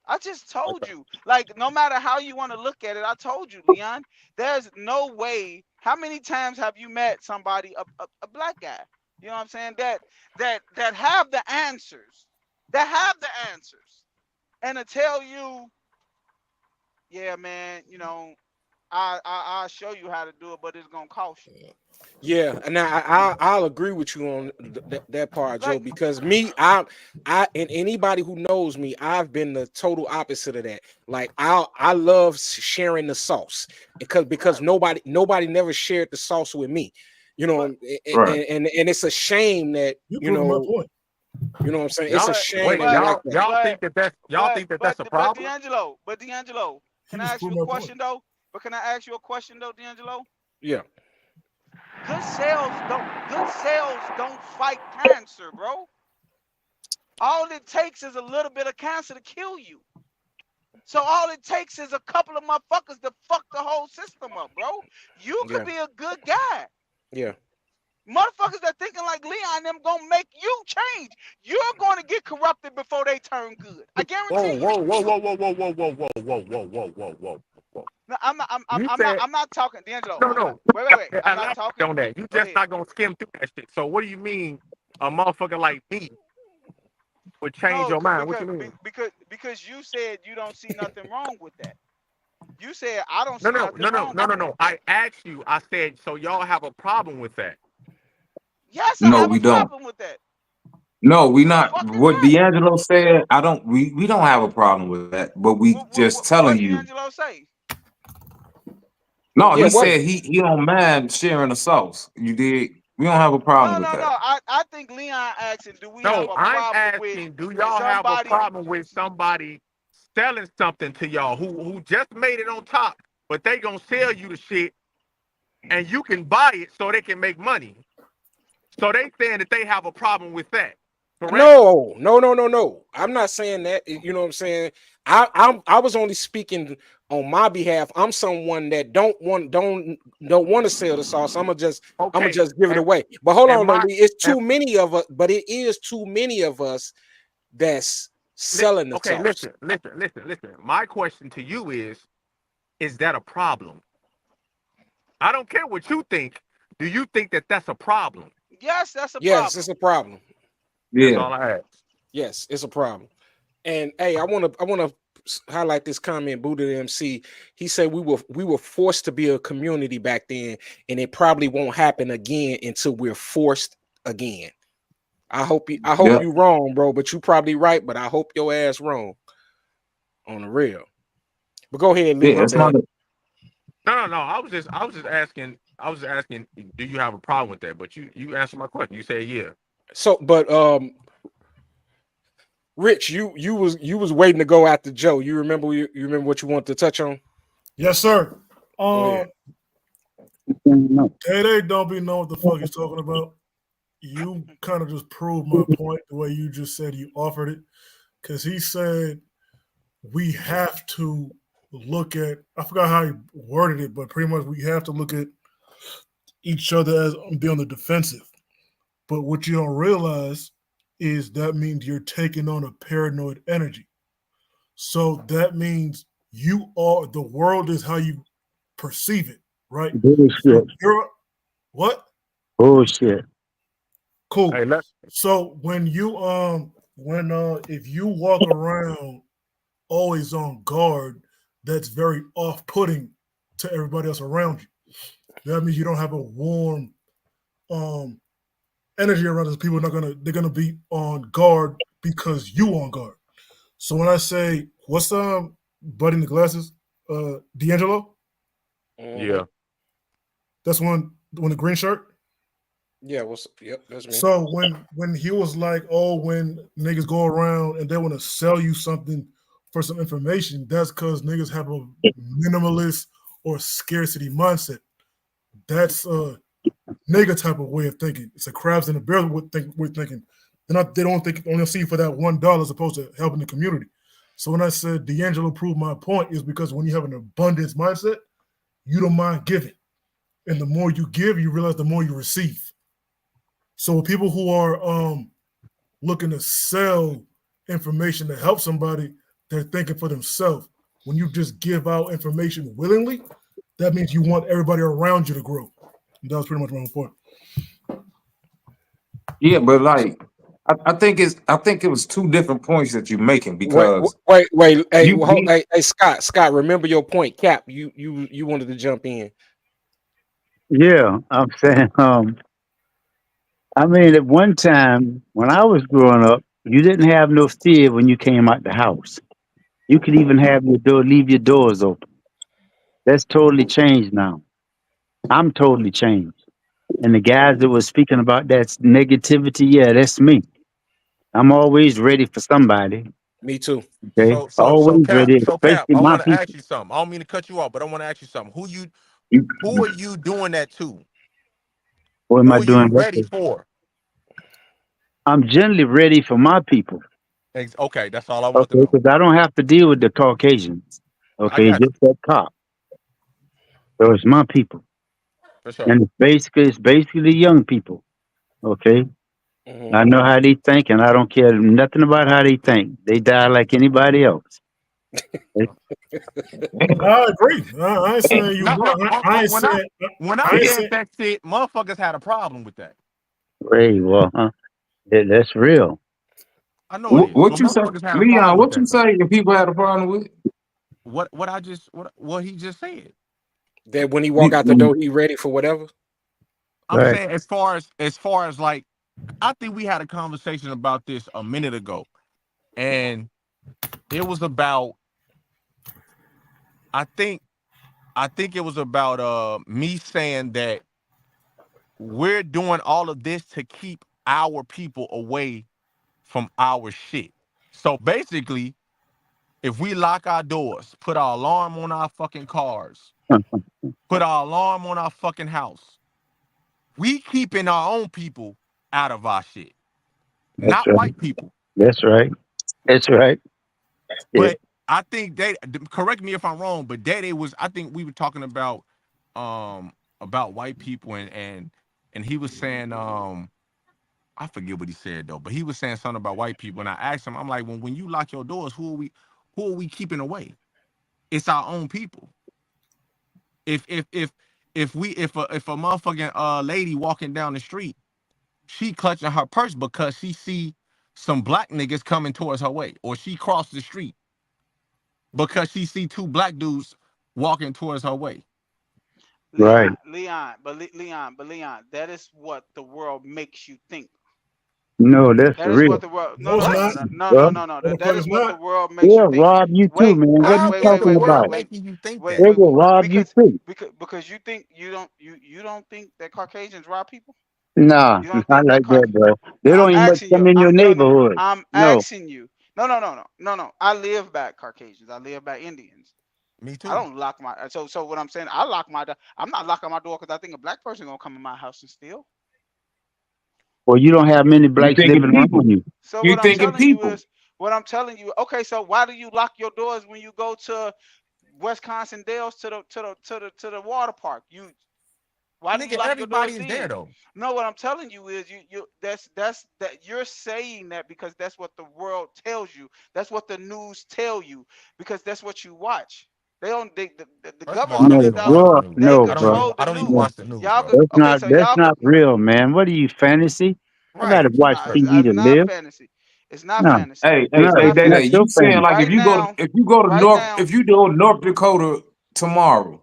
I just told Okay. you. Like, no matter how you want to look at it, I told you, Leon. There's no way. How many times have you met somebody, a black guy? You know what I'm saying? That have the answers. That have the answers. And to tell you, yeah, man, you know, I'll show you how to do it, but it's gonna cost you. yeah. And I'll agree with you on that part, Joe. Like, Because me, I and anybody who knows me, I've been the total opposite of that. Like I love sharing the sauce because right. nobody never shared the sauce with me. You know, But and Right. it's a shame that You're proving my point. you know what I'm saying. It's Y'all a but shame wait, that we but like that. y'all think that that's a but problem? D'Angelo, He can I just ask you proved a my point. question though? But can I ask you a question though, D'Angelo? Yeah. Good sales don't fight cancer, bro. All it takes is a little bit of cancer to kill you. So all it takes is a couple of motherfuckers to fuck the whole system up, bro. You could Yeah. be a good guy. Yeah. Motherfuckers that thinking like Leon them gonna make you change. You're gonna get corrupted before they turn good. I Whoa, guarantee you. whoa, whoa, whoa, whoa, whoa, whoa, whoa, whoa, whoa, whoa, whoa, whoa, whoa, whoa. No, I'm not. You said I'm not talking, D'Angelo. no, no. Wait. I'm not Elaborate talking. on that. You Go just ahead. not gonna skim through that shit. So what do you mean a motherfucker like me would change No, your mind? What you mean? because you said you don't see nothing wrong with that. You said I don't No, see no, nothing no, no, wrong no, with no, that. no. I asked you. I said so. Y'all have a problem with that? Yes, I No, have a we don't. problem with that. No, we not. Fucking What right. D'Angelo said, I don't. We don't have a problem with that. But we just telling What you. D'Angelo say? No, Yeah. he What? said he don't mind sharing the sauce. You did. We don't have a problem No, with no, no. that. I think Leon asking, do we have No, a I'm problem with asking, do y'all have a somebody? problem with somebody selling something to y'all who just made it on top, but they gonna sell you the shit and you can buy it so they can make money. So they saying that they have a problem with that. Correct? No. I'm not saying that. You know what I'm saying? I was only speaking on my behalf. I'm someone that don't want to sell the sauce. I'm gonna Okay. just give it And away. But hold and on, though, my Lee. It's and too many of us. But it is too many of us that's selling the okay, sauce. listen. My question to you is that a problem? I don't care what you think. Do you think that that's a problem? Yes, that's a Yes, problem. it's a problem. That's Yeah. all I ask. Yes, it's a problem. And hey, I want to highlight this comment. Buddha MC. He said we were forced to be a community back then, and it probably won't happen again until we're forced again. I hope Yep. you wrong, bro. But you probably right. But I hope your ass wrong on the real. But go ahead, Lee. Yeah. My It's not. bad. No. I was just asking, do you have a problem with that? But you answered my question. You said yeah. So, but Rich, you was waiting to go after Joe. You remember what you wanted to touch on? Yes, sir. Go ahead. Tay don't be knowing what the fuck he's talking about. You kind of just proved my point the way you just said you offered it. Because he said we have to look at, I forgot how he worded it, but pretty much we have to look at each other as be on the defensive. But what you don't realize is that means you're taking on a paranoid energy. So that means you are the world is how you perceive it, right? So Bullshit. you're what? Bullshit. Cool. Hey, let So when if you walk around always on guard, that's very off-putting to everybody else around you. That means you don't have a warm um energy around us. People are not gonna they're gonna be on guard because you on guard. So when I say what's buddy in the glasses, D'Angelo, Hmm. yeah. that's one the green shirt. Yeah, yep, that's me. So when he was like, oh, when niggas go around and they want to sell you something for some information, that's because niggas have a minimalist or scarcity mindset. That's a nigga type of way of thinking. It's a crabs in a barrel way of thinking. They don't think only see you for that $1 as opposed to helping the community. So when I said D'Angelo proved my point is because when you have an abundance mindset, you don't mind giving. And the more you give, you realize the more you receive. So people who are looking to sell information to help somebody, they're thinking for themselves. When you just give out information willingly, that means you want everybody around you to grow. And that was pretty much my point. Yeah, but like I think it was two different points that you're making Wait, because wait. Hey, you hey, Scott, remember your point. Cap, you wanted to jump in. Yeah, I'm saying. I mean, at one time when I was growing up, you didn't have no fear when you came out the house. You could even have leave your doors open. That's totally changed now. I'm totally changed. And the guys that was speaking about that negativity, yeah, that's me. I'm always ready for somebody. Me too. Okay, So always Cap, ready, Cap, especially I my want to people. ask you something. I don't mean to cut you off, but I want to ask you something. you Who are you doing that to? What am I Who are you doing? ready for? I'm generally ready for my people. Okay, that's all I want to Okay, know. because I don't have to deal with the Caucasians. I Okay, got you just that cop. So it's my people, for sure. and it's basically the young people. Okay, Hmm. I know how they think, and I don't care nothing about how they think. They die like anybody else. Okay? I agree. I ain't saying you. No, I ain't when I saying. when I I ain't said saying. that shit, motherfuckers had a problem with that. Hey, well, that's real. I know it is, what but you say, motherfuckers had a Leon? problem with What you that though. say? If people had a problem with it? What I just what he just said. That when he walk out the You- door, he ready for whatever. I'm Right, saying as far as like I think we had a conversation about this a minute ago, and it was about I think I think it was about me saying that we're doing all of this to keep our people away from our shit. So basically, if we lock our doors, put our alarm on our fucking cars, put our alarm on our fucking house, we keeping our own people out of our shit, that's not right. white people. That's right. That's right. Yeah, But I think they correct me if I'm wrong, but Daddy was I think we were talking about white people and he was saying I forget what he said though, but he was saying something about white people and I asked him I'm like when you lock your doors who are we keeping away? It's our own people. If a motherfucking lady walking down the street, she clutching her purse because she see some black niggas coming towards her way, or she crossed the street because she see two black dudes walking towards her way. right. Leon, that is what the world makes you think. No, that's That is what real. the world. No, No, it's no, no, not. What? no, no, no, Well, no, no. That Motherfuckers is what the not. world makes you they'll think. rob you too, Wait, man. What are wait, you How wait, is wait, the talking wait, wait, about? world wait, making you think wait, They that? wait, will wait. rob you too. Because you don't think that Caucasians rob people. Nah, You don't not think that like that, bro. They I'm don't even much asking you. come in your No, no. neighborhood. I'm No. asking you. No, no, no, no, no, no. I live by Caucasians. I live by Indians. Me I too. don't lock my. So what I'm saying, I lock my door. I'm not locking my door because I think a black person gonna come in my house and steal. Well, you don't have many You blacks thinking living people? around you. So You thinking people? what I'm telling you. Okay, so why do you lock your doors when you go to Wisconsin Dells to the water park? Why do you Nigga, lock your everybody doors is there then? though. No, what I'm telling you is that's that you're saying that because that's what the world tells you. That's what the news tell you because that's what you watch. They don't the First of all, I government don't No, even stuff, watch the bro. news. they No, I don't bro. even control I the don't even news. No. watch the news, Y'all bro. could That's okay, not so that's y'all could not real, man. What are you, fantasy? I Right. gotta watch nah, TV it's to not live. fantasy. It's not No, fantasy. Hey, no, hey, It's hey, it's not Day not Day, fantasy. your you saying fantasy. like Right now, right now, if you go to North Dakota tomorrow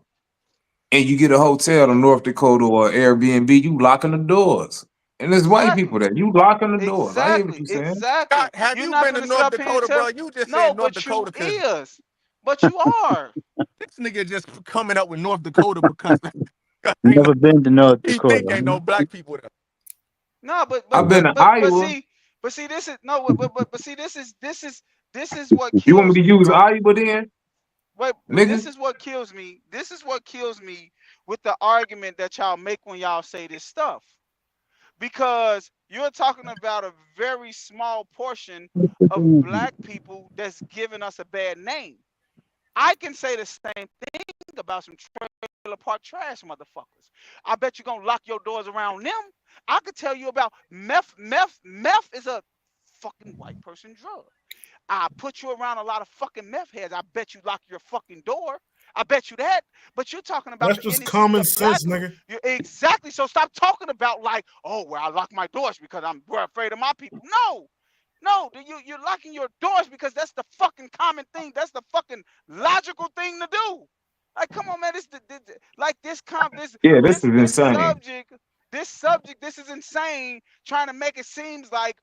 and you get a hotel in North Dakota or Airbnb, you locking the doors. And there's white people exactly. there. You locking the doors. I hear what Exactly, you're saying. exactly. Scott, have You're you not been to finna sit North up here and Dakota, tell bro? You just no, said North but you Dakota because is. But you are. this nigga just coming up with North Dakota because ain't no Never been to North he think Dakota. ain't Huh? no black people there. No, but I've but been but to but but Iowa. see, but see, this is no, but see, this is what You want kills me to me, use bro. Iowa then, Wait, but this nigga? is what kills me. This is what kills me with the argument that y'all make when y'all say this stuff. Because you're talking about a very small portion of black people that's giving us a bad name. I can say the same thing about some trailer park trash motherfuckers. I bet you're gonna lock your doors around them. I could tell you about meth. Meth is a fucking white person drug. I put you around a lot of fucking meth heads. I bet you lock your fucking door. I bet you that. But you're talking about That's the just innocence common of black sense, people. nigga. You exactly. So stop talking about like, oh, well, I lock my doors because we're afraid of my people. No, no, you're locking your doors because that's the fucking common thing. That's the fucking logical thing to do. Like, come on, man. Like this Yeah, this this is this insane. subject. This subject. This is insane. Trying to make it seems like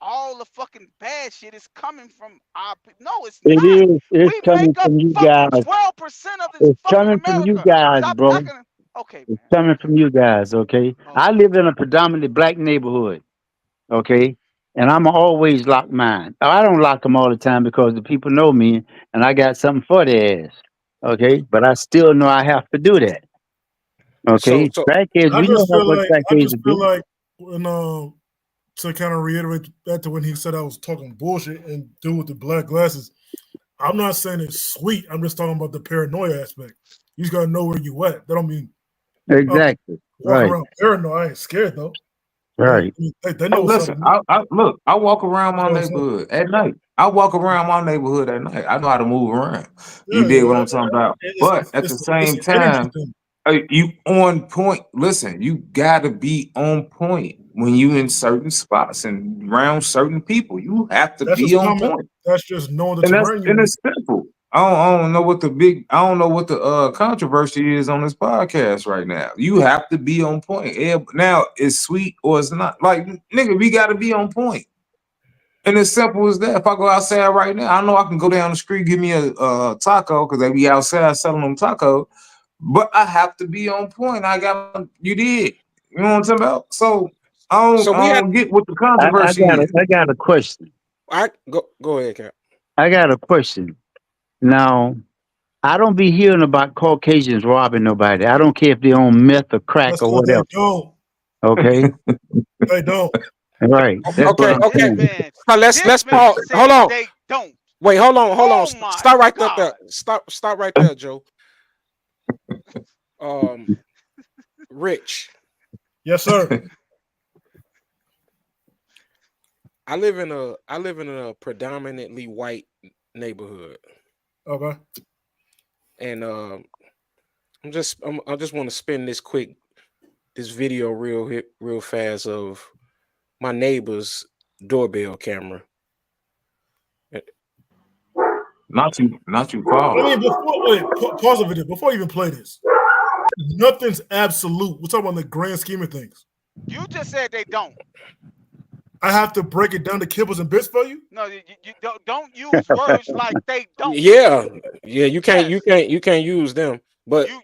all the fucking bad shit is coming from our people. No, it's It not. is. It's We coming make up from you fucking guys. 12% of this It's fucking coming from you America. guys, Stop bro. acting. Okay, It's man. coming from you guys. Okay. I Okay. live in a predominantly black neighborhood. Okay. And I'm always lock mine. Now, I don't lock them all the time because the people know me and I got something for their ass. Okay. But I still know I have to do that. So Okay. so Crackheads, I we know just feel what like crackheads do. when to kind of reiterate that to when he said I was talking bullshit and do with the black glasses. I'm not saying it's sweet. I'm just talking about the paranoia aspect. You just gotta know where you at. That don't mean I'm Exactly. walking Right. around paranoid. I ain't scared though. You know, Right. I mean, they Oh, know listen, something. I look. I walk around You my know what I'm saying? neighborhood at night. I walk around my neighborhood at night. I know how to move around. You Yeah, dig you what know, I'm talking about? it's But it's at the it's, it's same an energy time, thing. you on point. Listen, you gotta be on point when you in certain spots and around certain people. You have to That's be just on common. point. That's just knowing the And that's terrain and you're in. it's simple. I don't know what I don't know what the controversy is on this podcast right now. You have to be on point. Yeah, now it's sweet or it's not. Like nigga, we gotta be on point. And it's simple as that. If I go outside right now, I know I can go down the street, give me a taco because they be outside selling them tacos. But I have to be on point. I got you did. You know what I'm talking about? So so we I had don't get what the I controversy got a is. I got a question. I go ahead, Cap. I got a question. Now I don't be hearing about Caucasians robbing nobody. I don't care if they own meth or crack That's or because they whatever. don't. Okay, They don't. right. That's what Okay, I'm okay. This saying. man, Now this let's man pause. Hold said on. they don't. Wait, hold on. Oh my Stop right there. God. Stop right there, Joe. Um, Rich. Yes, sir. I live in a predominantly white neighborhood, Okay. and I just want to spin this video real fast of my neighbor's doorbell camera. Not you I follow. mean, pause the video before you even play this. Nothing's absolute. We're talking about the grand scheme of things. You just said they don't. I have to break it down to kibbles and bits for you. No, you don't use words like they don't. Yeah, yeah. Yes. You can't use them. But You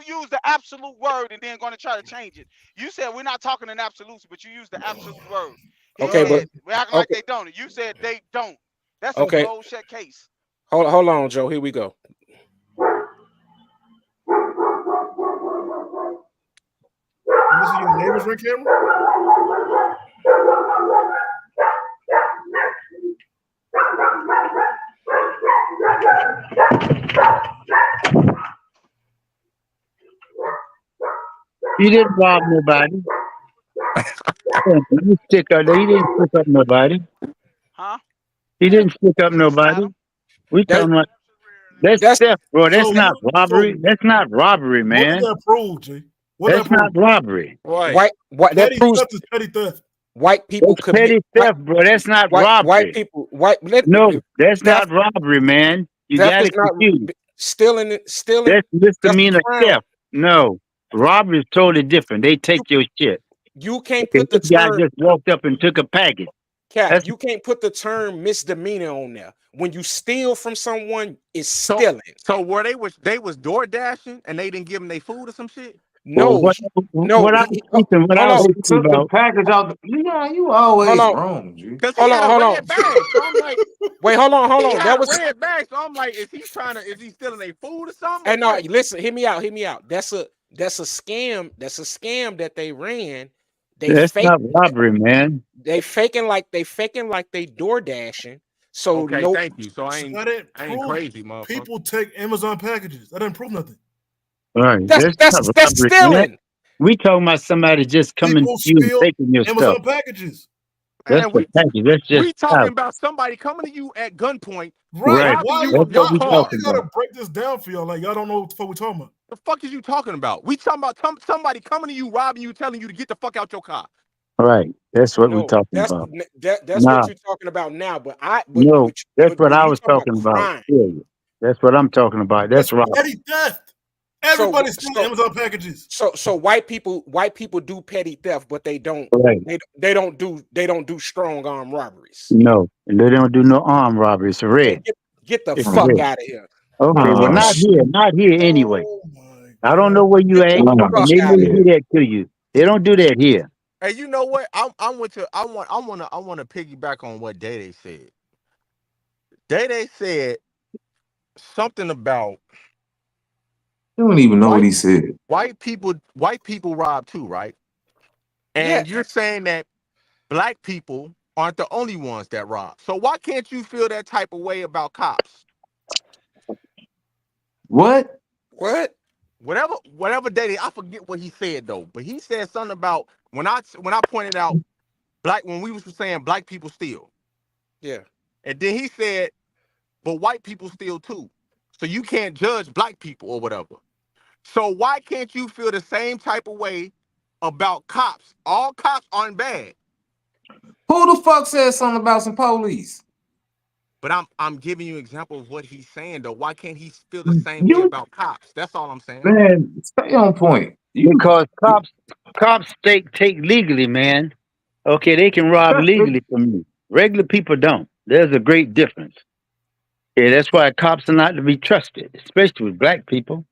use the absolute word and then going to try to change it. You said we're not talking in absolutes, but you use the absolute word. He okay, Uh, but said we're acting like okay, they don't. You said they don't. That's a okay. closed shut case. Hold on, Joe. Here we go. and this is your neighbor's ring camera. He didn't rob nobody. He stick up. He didn't stick up nobody. Huh? He didn't stick up Adam? nobody. We That talking about that's that's theft, bro. That's So, not so robbery. That's not robbery, what did man. that prove, G? What did That's that not prove? robbery. Right. white that Petty proves theft is petty theft. white people That's commit petty theft, bro. That's not white robbery. people white No, that's theft not robbery, man. You theft got is it not confused. stealing. That's That's a misdemeanor crime. theft. No, robbery is totally different. They You take your shit. you can't Okay, put the this guy term just walked up and took a package. cap. That's You can't put the term misdemeanor on there. When you steal from someone, it's So stealing. so where they was door dashing and they didn't give them their food or some shit. well, No, what I was teaching. What I hold was on, They teaching took the about. package out. You hold always on, wrong, G. Cause he had a hold on. red bag. So I'm like, Wait, hold he on. had That a was red bag. So I'm like, is he stealing their food or something or and no. what? Listen, hear me out. That's a scam. That's a scam that they ran. They That's fake. not robbery, man. They faking like they door dashing. So Okay, no, thank you. So So that didn't I ain't prove crazy, motherfucker. people take Amazon packages. That didn't prove nothing. All right, that's that's that's not that's robbery, man. stealing. We talking about somebody just coming to People you and steal taking your stuff. Amazon packages. That's Man, the package. That's just we talking stuff. about somebody coming to you at gunpoint, Right. Right. robbing Why you you That's of what your we why car. talking you about. gotta break this down for y'all? Like y'all don't know what the fuck we talking about. The fuck is you talking about? We talking about somebody coming to you, robbing you, telling you to get the fuck out your car. Right. That's what we No, talking about. that's Nah, what you're talking about now. But I no, that's but what when I you was talking about talking about. crime, Period. That's what I'm talking about. That's That's robbery. petty theft. so Everybody stealing so Amazon packages. so white people do petty theft, but they don't Right. they don't do strong arm robberies. No, and they don't do no armed robbery. It's Man, red. get the It's fuck Mm. red. out of here. Okay, well, Oh, not Fuck, here. shit. Not here anyway. Oh my I don't god. know where you get at, the Oh, and fuck they out may of do here. shit. that to you. They don't do that here. Hey, you know what? I want to piggyback on what Day said. Day said something about You don't even know what white he said. white people rob too, right? Yeah. And you're saying that black people aren't the only ones that rob. So why can't you feel that type of way about cops? What? What? Whatever Day, I forget what he said though, but he said something about when I pointed out when we was saying black people steal, Yeah. and then he said, but white people steal too. So you can't judge black people or whatever. So why can't you feel the same type of way about cops? All cops aren't bad. Who the fuck said something about some police? But I'm giving you an example of what he's saying though. Why can't he feel the same way You, about cops? That's all I'm saying. man, stay on point. You, Because cops take legally, man. Okay, they can rob legally from you. Regular people don't. There's a great difference. Yeah, that's why cops are not to be trusted, especially with black people.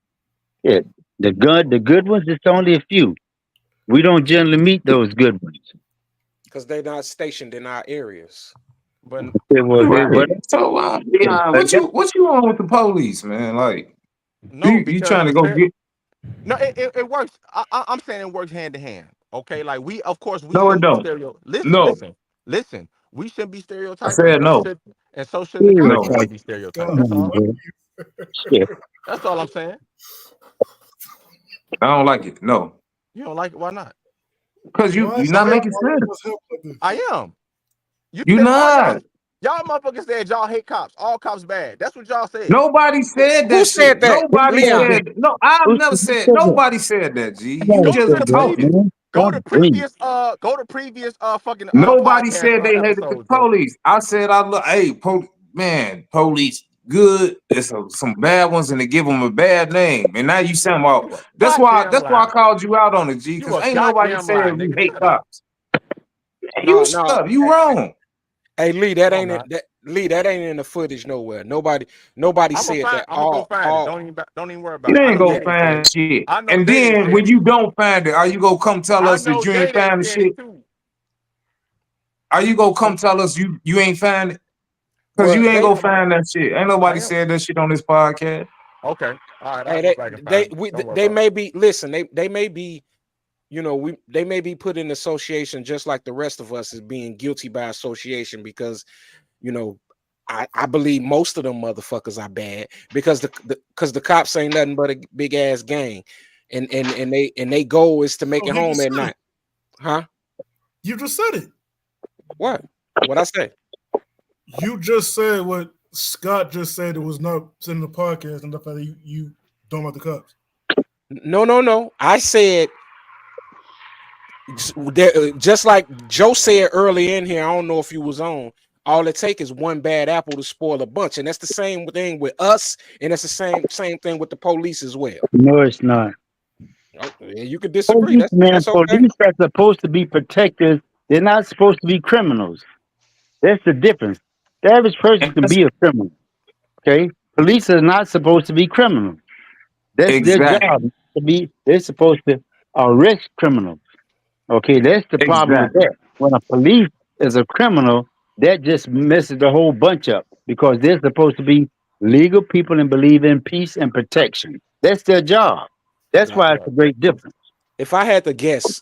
Yeah, the good ones, it's only a few. We don't generally meet those good ones. Because they're not stationed in our areas. But Okay, well, right. what? So, Dion, But what you on with the police, man? Like, no, you because trying to go get? no, it works. I'm saying it works hand to hand. Okay, like of course, we No, it shouldn't be don't. stereo. Listen, No, listen, listen. We shouldn't be I stereotyping, said no. and so shouldn't the cops No, always stereotype. be stereotyped. God, Come That's on, all. bro. Shit. That's all I'm saying. I don't like it. No, You don't like it? Why not? because why you're is not that making why you sense. must help like this? I am. You You said all not. y'all motherfuckers said y'all hate cops. All cops bad. That's what y'all said. Nobody said Who that said shit. that, Who Nobody said Leon? that? said no. I've never Who said. said that? Nobody said that. G, you Nobody Go to just said the that, talking. previous man. go to Stop bringing. previous fucking Nobody podcast said they hated the episodes, bro. police. I said I look. Hey, man, police good. There's some bad ones, and they give them a bad name. And now you saying, well, You a that's why. goddamn That's why I lie. call you out on it, G. You Because a ain't nobody goddamn lie, said we nigga. hate Shut up. cops. You No, shut no. up. You wrong. Hey Lee, that No, I'm ain't it. not. That ain't in the footage nowhere. Nobody said that. I'm gonna go find it. All. Don't even worry about You it. I ain't know go Daddy said find it. shit. I know And Daddy then said when it. you don't find it, are you gonna come tell I us that know you ain't Daddy find the said it shit? too. Are you gonna come tell us you ain't find it? Cause Well, you ain't they gonna No, man. find that shit. Ain't I nobody am. said that shit on this podcast. Okay. All right, I'll hey go back and find it. Don't worry they about it. may be listen. They may be they may be put in association just like the rest of us is being guilty by association because you know I believe most of them motherfuckers are bad because the cops ain't nothing but a big ass gang. and they goal is to make Oh, it he home just at said night. it. Huh? You just said it. What? What I say? You just said what Scott just said. It was not said in the podcast, and the fact that you don't like the cops. No. I said just like Joe said earlier in here. I don't know if you was on. All it take is one bad apple to spoil a bunch, and that's the same thing with us, and that's the same thing with the police as well. No, it's not. Oh, yeah, you could disagree. Police, man, That's okay. police are supposed to be protectors. They're not supposed to be criminals. That's the difference. The average person can That's be a criminal. Okay, police are not supposed to be criminals. That's their exactly, job. To be, they're supposed to arrest criminals. Okay, that's the problem with exactly, that. When a police is a criminal, that just messes the whole bunch up because they're supposed to be legal people and believe in peace and protection. That's their job. That's Now, why it's a great difference. if I had to guess,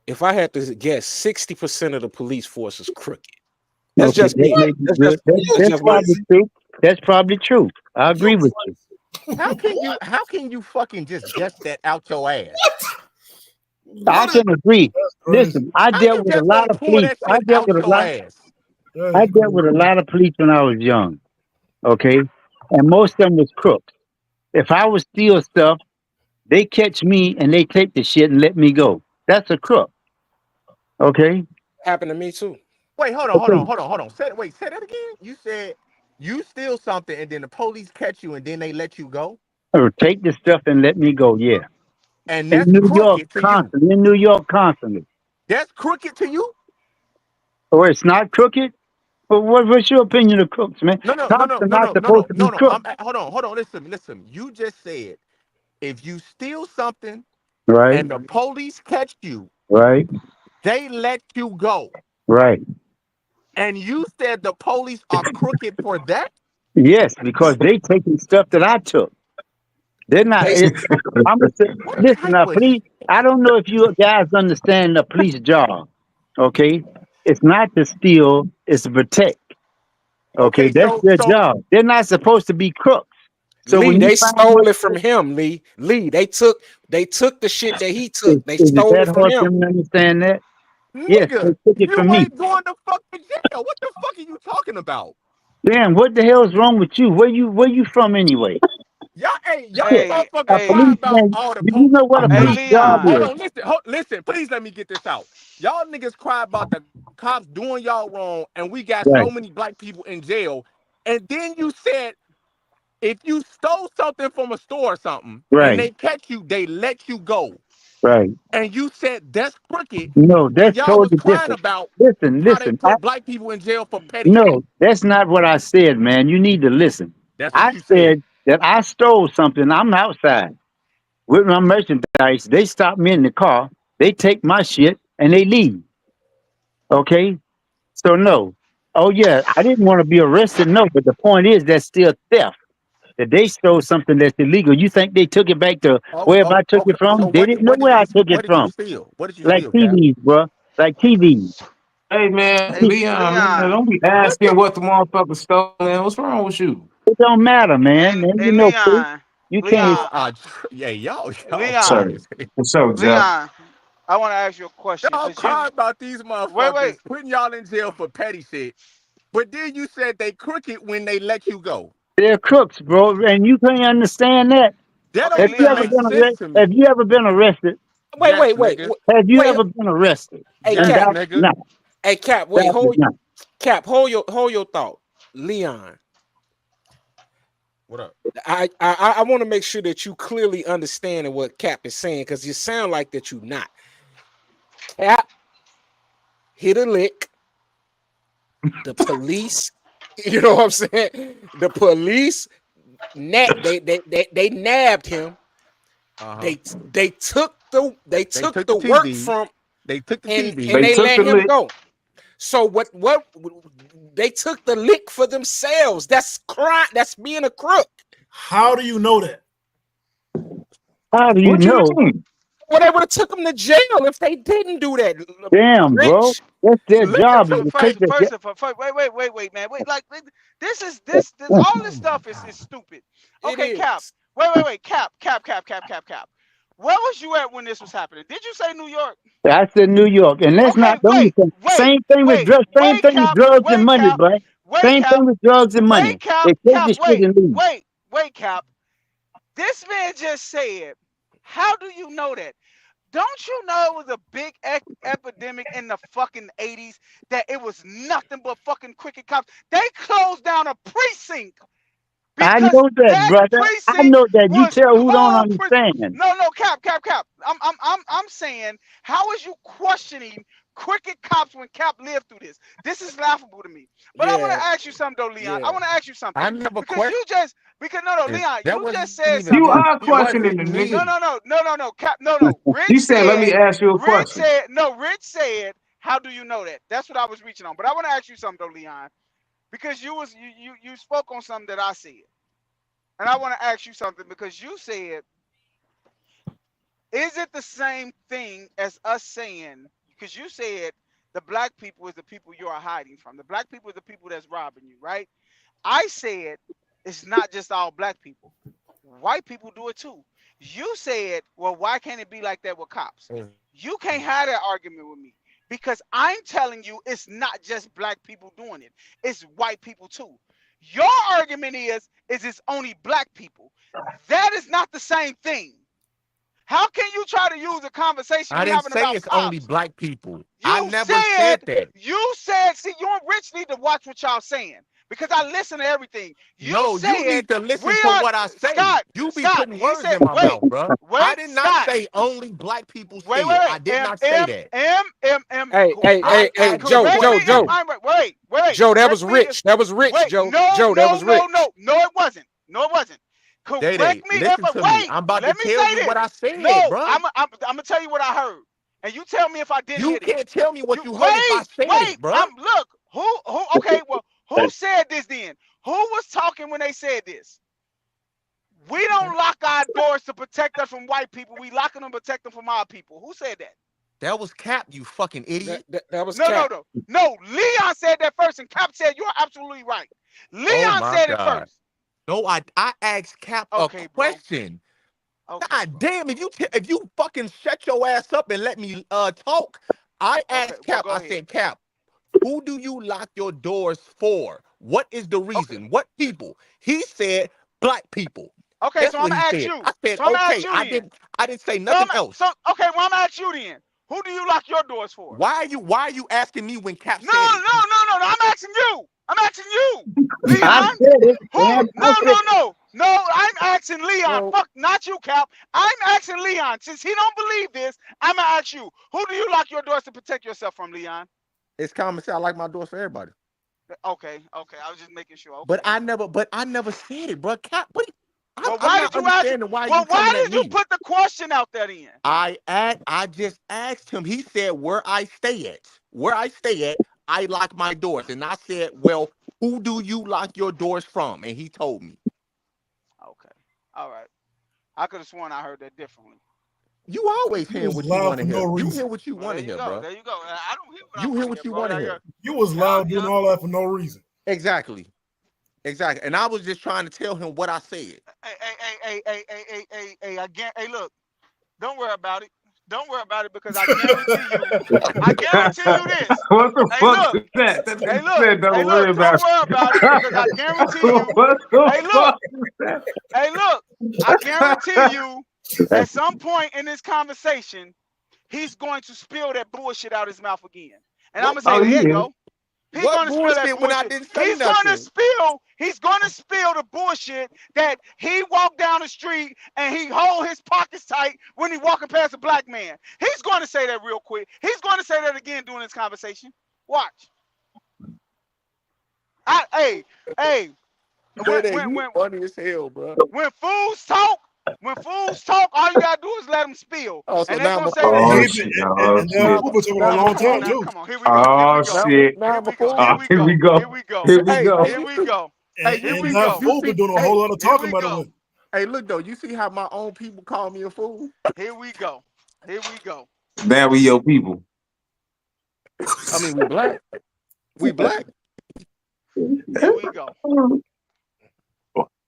60% of the police force is crooked. That's Okay, just that me. may be That's good. just that's You're That's just me. probably crazy. true. That's probably true. I You're agree with you. How can you fucking just guess that out your ass? I what is can agree. that's crazy. Listen, I How dealt you with a just lot gonna of pull police. that shit out your ass? I That's dealt with crazy. a lot of police when I was young. Okay, and most of them was crooks. If I was steal stuff, they catch me and they take the shit and let me go. That's a crook. Okay. Happened to me too. Wait, Okay. hold on. Say that again. You said you steal something and then the police catch you and then they let you go, Or take the stuff and let me go. Yeah. and In that's New York, crooked to you. constantly. In New York, constantly. That's crooked to you. Or it's not crooked. But what's your opinion of crooks, man? No, no, no, Cops no, are no, not no, no, supposed no, to be no, no. crooks, Hold on. Listen. You just said if you steal something right? and the police catch you, Right. they let you go. Right. And you said the police are crooked for that? Yes, because they taking stuff that I took. They're not. They I'm gonna say, What listen, type now, of police. I don't know if you guys understand the police job. Okay, it's not to steal; it's to protect. Okay, okay, that's so their so job. They're not supposed to be crooks. So Lee, when you they find what stole it from him, Lee. They took the shit that he took. They is it stole that it from hard for him. them to understand that? Yes, they nigga, took it you from me. ain't going to fucking jail. What the fuck are you talking about? Damn, what the hell is wrong with you? Where you from anyway? Y'all Shit, Hey, a motherfuckers cry hey, about policeman. all the Do you know what a hey, police job Leon. hold is? on, listen, please let me get this out. Y'all niggas cry about the cops doing y'all wrong, and we got Right, so many black people in jail. And then you said if you stole something from a store or something and right, they catch you, they let you go. right. And you said that's crooked, No, and that's y'all was totally crying different. about Listen, how they listen. put black people in jail for petty No, shit. that's not what I said, man. You need to listen. That's I what you said. said that I stole something. I'm outside with my merchandise. They stop me in the car. They take my shit and they leave. Okay? So, no. Oh, yeah, I didn't want to be arrested. No, but the point is that's still theft. That they stole something that's illegal. You think they took it back to wherever I took Okay. it from? So They didn't know where I took it what did you from. steal? What did you Like steal, Cap? TVs, bro. Like TVs. Hey man, Hey, Leon, man, Leon. don't be What asking the what the motherfucker stole, man. What's wrong with you? It don't matter, man. Hey, Man, hey, you know, Chris, Leon. you can't. Leon. y'all are yeah, y'all So, Leon. crazy. what's up, Jeff? Leon. I want to ask you a question Y'all because you. cry about these Wait. motherfuckers putting y'all in jail for petty shit. But then you said they crooked when they let you go. They're crooks, bro, and you can't understand that. That Okay, don't Have you even ever make Leon. been sense arrested? to Have me. you ever been arrested? Wait, Yes, wait, wait, nigga. Have you wait. ever been arrested? Hey, And Yes, Cap. that nigga. no, Hey, Cap. Wait, that is not. hold your thought, Leon. What up? I want to make sure that you clearly understand what Cap is saying because you sound like that you not. Cap hit a lick. The police, you know what I'm saying? The police, they nabbed him. Uh-huh. They They took took the the work TVs. from They took the and They TVs. they took let the him lick. go. So what they took the lick for themselves. That's crime. That's being a crook. How do you know that? How do you What you know? mean? Well, they would have took him to jail if they didn't do that. Damn, bro, Rich. that's their Listen job is to to take First, the. first, wait, man. Wait, like this. All this stuff is stupid. It Okay, Cap. is. Wait. Cap. Where was you at when this was happening? Did you say New York? I said New York, and that's Okay, not the only thing. Same thing with drugs and wait, money, Cap, bro. wait, Same Cap, thing with drugs and money. wait, Cap, They take Cap, the shit and leave. wait, Cap. This man just said, how do you know that? Don't you know it was a big epidemic in the fucking 80s that it was nothing but fucking cricket cops? They closed down a precinct I because know that, that brother. I precinct know that. You was tell who don't cold. understand. No, Cap. I'm saying, how is you questioning cricket cops when Cap lived through this? This is laughable to me. But I want Yeah, to ask you something though, Leon. I yeah. want to ask you something I never because questioned. you just no, Leon, That you just wasn't said even You something. me. are It questioning wasn't the No, nigga. me. Cap. No. You said, let me ask you a question. Rich said, how do you know that? That's what I was reaching on. But I want to ask you something though, Leon, because you spoke on something that I said. And I want to ask you something because you said, is it the same thing as us saying, because you said the black people is the people you are hiding from. The black people is the people that's robbing you, right? I said it's not just all black people. White people do it too. You said, well, why can't it be like that with cops? You can't have that argument with me because I'm telling you it's not just black people doing it. It's white people too. Your argument is it's only black people. That is not the same thing. How can you try to use a conversation I we didn't having say about it's only cops? black people. I You never said, said that. see, you and Rich need to watch what y'all saying because I listen to everything. You No, you said need to we listen to are what I say. Scott. You be Scott. putting He words said, in my mouth, bro. I did not Scott. say only black people steal. Wait. I did not say that. Hey, hey, I hey, hey, asked a Joe, Correct me Joe, if Joe, question. I'm right. Wait. Joe. That Correct was me if rich. That was rich, Joe. Joe, that was rich. No, it wasn't. No, it wasn't. Day, Correct me if listen to me. wait. I'm about to Let me tell say you this. what I said, No, bro. I'm gonna tell you what I heard, and you tell me if I didn't You hear this. can't tell me what You you heard if I said wait. it, bro. I'm look. Who? Okay. Well, who said this then? Who was talking when they said this? We don't lock our doors to protect us from white people. We locking them to protect them from our people. Who said that? That was Cap, you fucking That idiot. that, that was No, no, Cap. no, no. Leon said that first, and Cap said you're absolutely right. Oh Leon my said it God. first. No, I asked Cap a Okay, bro. question. Okay, God bro. damn, if you fucking shut your ass up and let me talk, I Okay, asked well, Cap, go I ahead. said, Cap, who do you lock your doors for? What is the Okay, reason? What people? He said black people. okay. That's So I'm what gonna he ask said. you. I said, So I'm gonna ask okay, you then. I didn't say So nothing else. okay. Well, I'm gonna ask you then. Who do you lock your doors for? Why are you asking me when Cap No, said it? no. I'm asking you. I'm asking you, I Leon. said it, Who? and I said, No. I'm asking Leon. Well, Fuck, not you, Cap. I'm asking Leon. Since he don't believe this, I'm gonna ask you. Who do you lock your doors to protect yourself from, Leon? it's common sense. I like my doors for everybody. Okay. I was just making sure. But Okay. I never said it, bro. Cap, Well, I'm why not did you ask? understanding why you Well, why coming at did you me. put the question out there then? I just asked him. He said where I stay at. Where I stay at, I lock my doors. And I said, well, who do you lock your doors from? And he told me. Okay. All right. I could have sworn I heard that differently. You always You hearing was what you loud want to for no hear. You hear reason. what you Well, want there to you hear, go. bro. There you go. I don't hear what I You want hear to hear, what you bro. want to hear. You was loud doing all that for no reason. Exactly. Exactly. And I was just trying to tell him what I said. Again, hey, look, don't worry about it. Don't worry about it because I guarantee you this. What the Hey, fuck look, is that? That nigga said, don't worry don't about worry about it because I guarantee it. you. What the Hey, look, fuck is that? hey, look, I guarantee you at some point in this conversation, he's going to spill that bullshit out his mouth again. And I'm What gonna say, Oh, there he you is. go. He's what gonna spill that bullshit when I bullshit. didn't say nothing? He's gonna spill the bullshit that he walked down the street and he hold his pockets tight when he walking past a black man. He's gonna say that real quick. He's gonna say that again during this conversation. Watch. Hey, when That when you when funny as hell, bro. when fools talk, all you gotta do is let them spill. Oh, so And they're now I'm gonna a say fool. this. Oh, And he shit. been, Oh, and Now that shit. I'm fool a, been talking a now I'm a long Come on time now, fool. too. come on. Oh, shit. Now I'm a Here fool. we Here we go. go. Here we go. Here we Hey, go. you Here we see, go. hey, Here you And we see, that go. you fool been see, doing a whole hey, lot of Here talking we by the go. way. hey, look though, you see how my own people call me a fool? Here we go. Here we go. Now we your people. I mean, we black. We black. Here we go.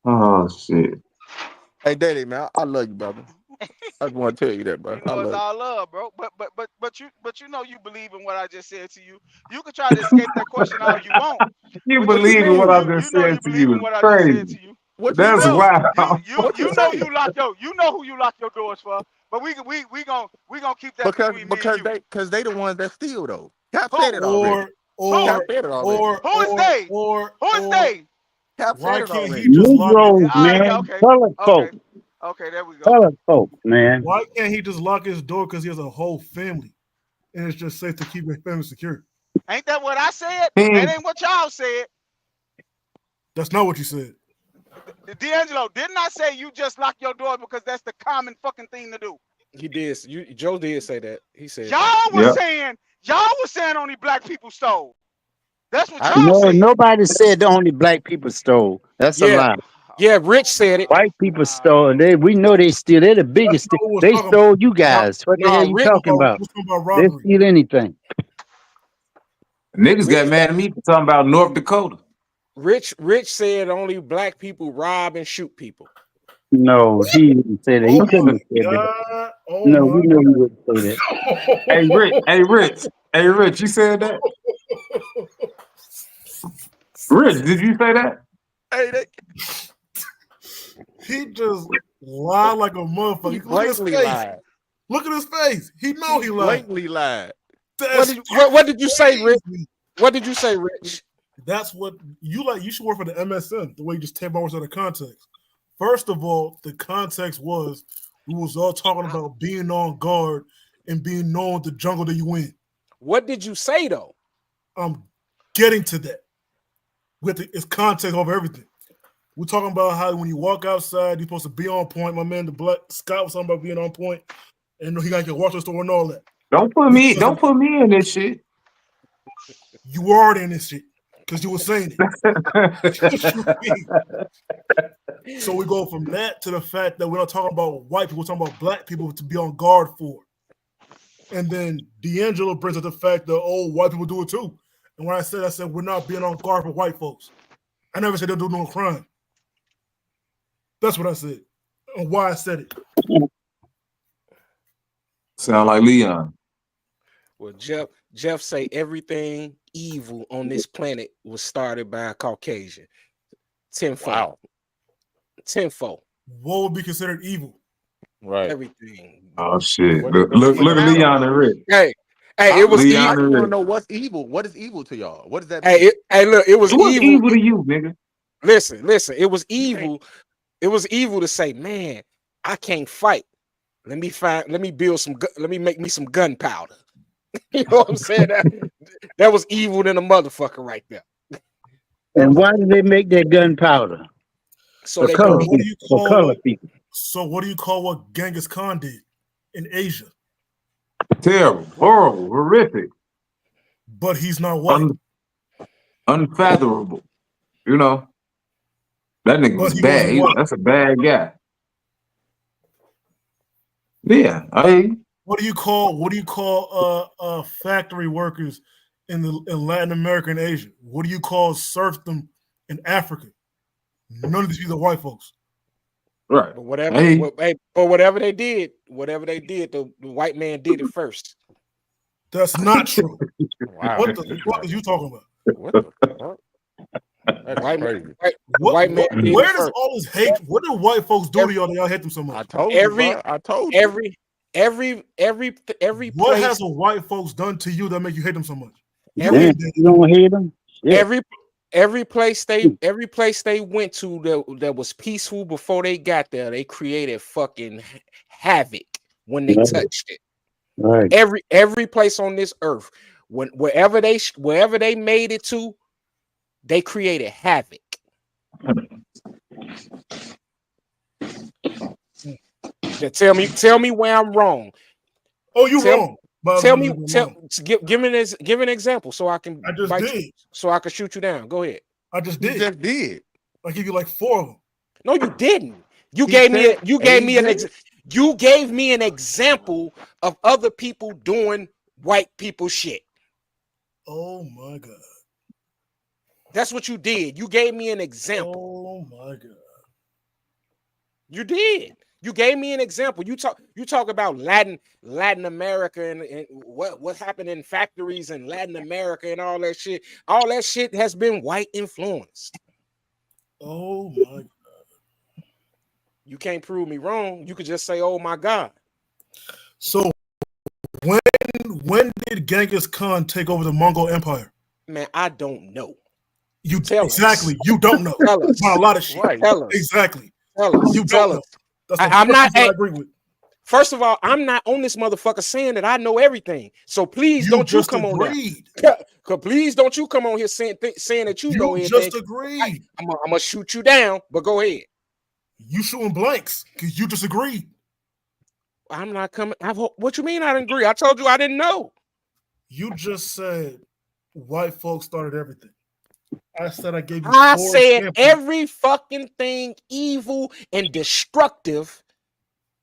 Oh, shit. Hey, Daddy, man, I love you, brother. I just want to tell you that, bro. You I know it's love you. all love, bro. But you know you believe in what I just said to you. You can try to escape that question all you want, You but What you believe in what I mean? just you know said you to believe you. in It's what I just said crazy. to you. What you That's say? You wild. What you you know say? you know who you lock your doors for. But we gonna keep that between me and you. Because they the ones that steal though. Cap said Who? it already. Or Who? Cap or said it already. or Who is or they? or Who is or they? Cap said why it can't he already. just lock his Negroes, All right, man. okay, Colored okay, folk. okay. There we go. Colored folk, man. why can't he just lock his door because he has a whole family and it's just safe to keep his family secure? Ain't that what I said? He That ain't- ain't what y'all said. That's not what you said. D'Angelo, didn't I say you just lock your door because that's the common fucking thing to do? He did. Joe did say that. He said that. Y'all was Yep. saying only black people stole. That's what I y'all No, said. nobody said only black people stole. That's a Yeah, lie. yeah. Rich Oh said it. my White people stole. God. We know they steal. They're the That's biggest. not what They we're talking stole you No, guys. What the hell no. you Rich. talking about. about? We're talking about They robbery. steal anything. Niggas got Rich. mad at me for talking about North Dakota. Rich said only black people rob and shoot people. No, he didn't say that. He Oh couldn't my have said that. God. Oh No, we my know he wouldn't say that. Hey, Rich. God. Hey, Rich. Hey, Rich. You said that. Rich, did you say that? hey, they, He just lied like a he motherfucker. Look at his blatantly face. lied. Look at his face. He know He he lied. blatantly lied. That's What did you say, Rich? crazy. What did you say, Rich? That's what you like. You should work for the MSN. The way you just take hours out of context. First of all, the context was we was all talking about being on guard and being known the jungle that you in. What did you say though? I'm getting to that. It's context over everything. We're talking about how when you walk outside, you're supposed to be on point. My man, the Black Scott, was talking about being on point, and he got to watch the store and all that. Don't put me. Don't put me in this shit. You were already in this shit because you were saying it. So we go from that to the fact that we're not talking about white people, we're talking about black people to be on guard for. And then D'Angelo brings up the fact that, white people do it too. And when I said we're not being on guard for white folks. I never said they'll do no crime. That's what I said. And why I said it. Sound like Leon. Well, Jeff say everything evil on this planet was started by a Caucasian. Tenfold. Wow. Tenfold. What would be considered evil? Right. Everything. Oh shit! What, Look at Animal. Leon and Rich. Hey, I, it was Leon I evil. and just want to Rich. know what's evil. What is evil to y'all? What does that Hey, mean? look, it was What's evil. evil to you, nigga? Listen. It was You can't. evil. It was evil to say, man, I can't fight. Let me build some. Let me make me some gunpowder. You know what I'm saying? That was evil than a motherfucker right there. And why did they make that gunpowder? So For they can color be. What do people. you For call color what? people. So what do you call what Genghis Khan did in Asia? Terrible, horrible, horrific, But he's not white. unfathomable. You know that nigga But was he bad. wasn't white. That's a bad guy. Yeah, What do you call factory workers in Latin America and Asia? What do you call serfdom in Africa? None of these people are white folks. right. But whatever, Hey, but whatever they did, the white man did it first. That's not true. Wow. What the fuck is you talking about? What the fuck? The That's crazy. white man did it Where does first. all this hate? What do white folks do to y'all that y'all hate them so I much? told you, Every bro. I told you. every What place, has the white folks done to you that make you hate them so much? You every Damn, hate that. you don't hear them? Shit. every place they went to that was peaceful before they got there, they created fucking havoc when they Right. touched it. Right. Every place on this earth, wherever they made it to, they created havoc. Now tell me where I'm wrong. Oh, you Tell wrong. But tell me mine. give an example so I can I just did. so I can shoot you down. Go ahead. I just He did. just did. I give you like 4 of them. No, you didn't. You He gave me said AJ. you gave me an example of other people doing white people shit. Oh my god. That's what you did. You gave me an example. Oh my god. You did. You gave me an example. You talk about Latin America and what happened in factories in Latin America and all that shit. All that shit has been white influenced. Oh my! You can't prove me wrong. You could just say, "Oh my God." So when did Genghis Khan take over the Mongol Empire? Man, I don't know. You Tell exactly. us. You don't know. Tell us. About a lot of shit. Right. Tell us. Exactly. Tell us. You Tell don't know. us. That's the I'm first not. thing I Hey, agree with. first of all, I'm not on this motherfucker saying that I know everything. So please You don't you just come on agreed. there. Please don't you come on here saying that you know You everything. just agreed. I'm gonna shoot you down, but go ahead. You shooting blanks because you just agreed. I'm not coming. What you mean I didn't agree? I told you I didn't know. You just said white folks started everything. I said I gave you I 4 said examples. every fucking thing evil and destructive,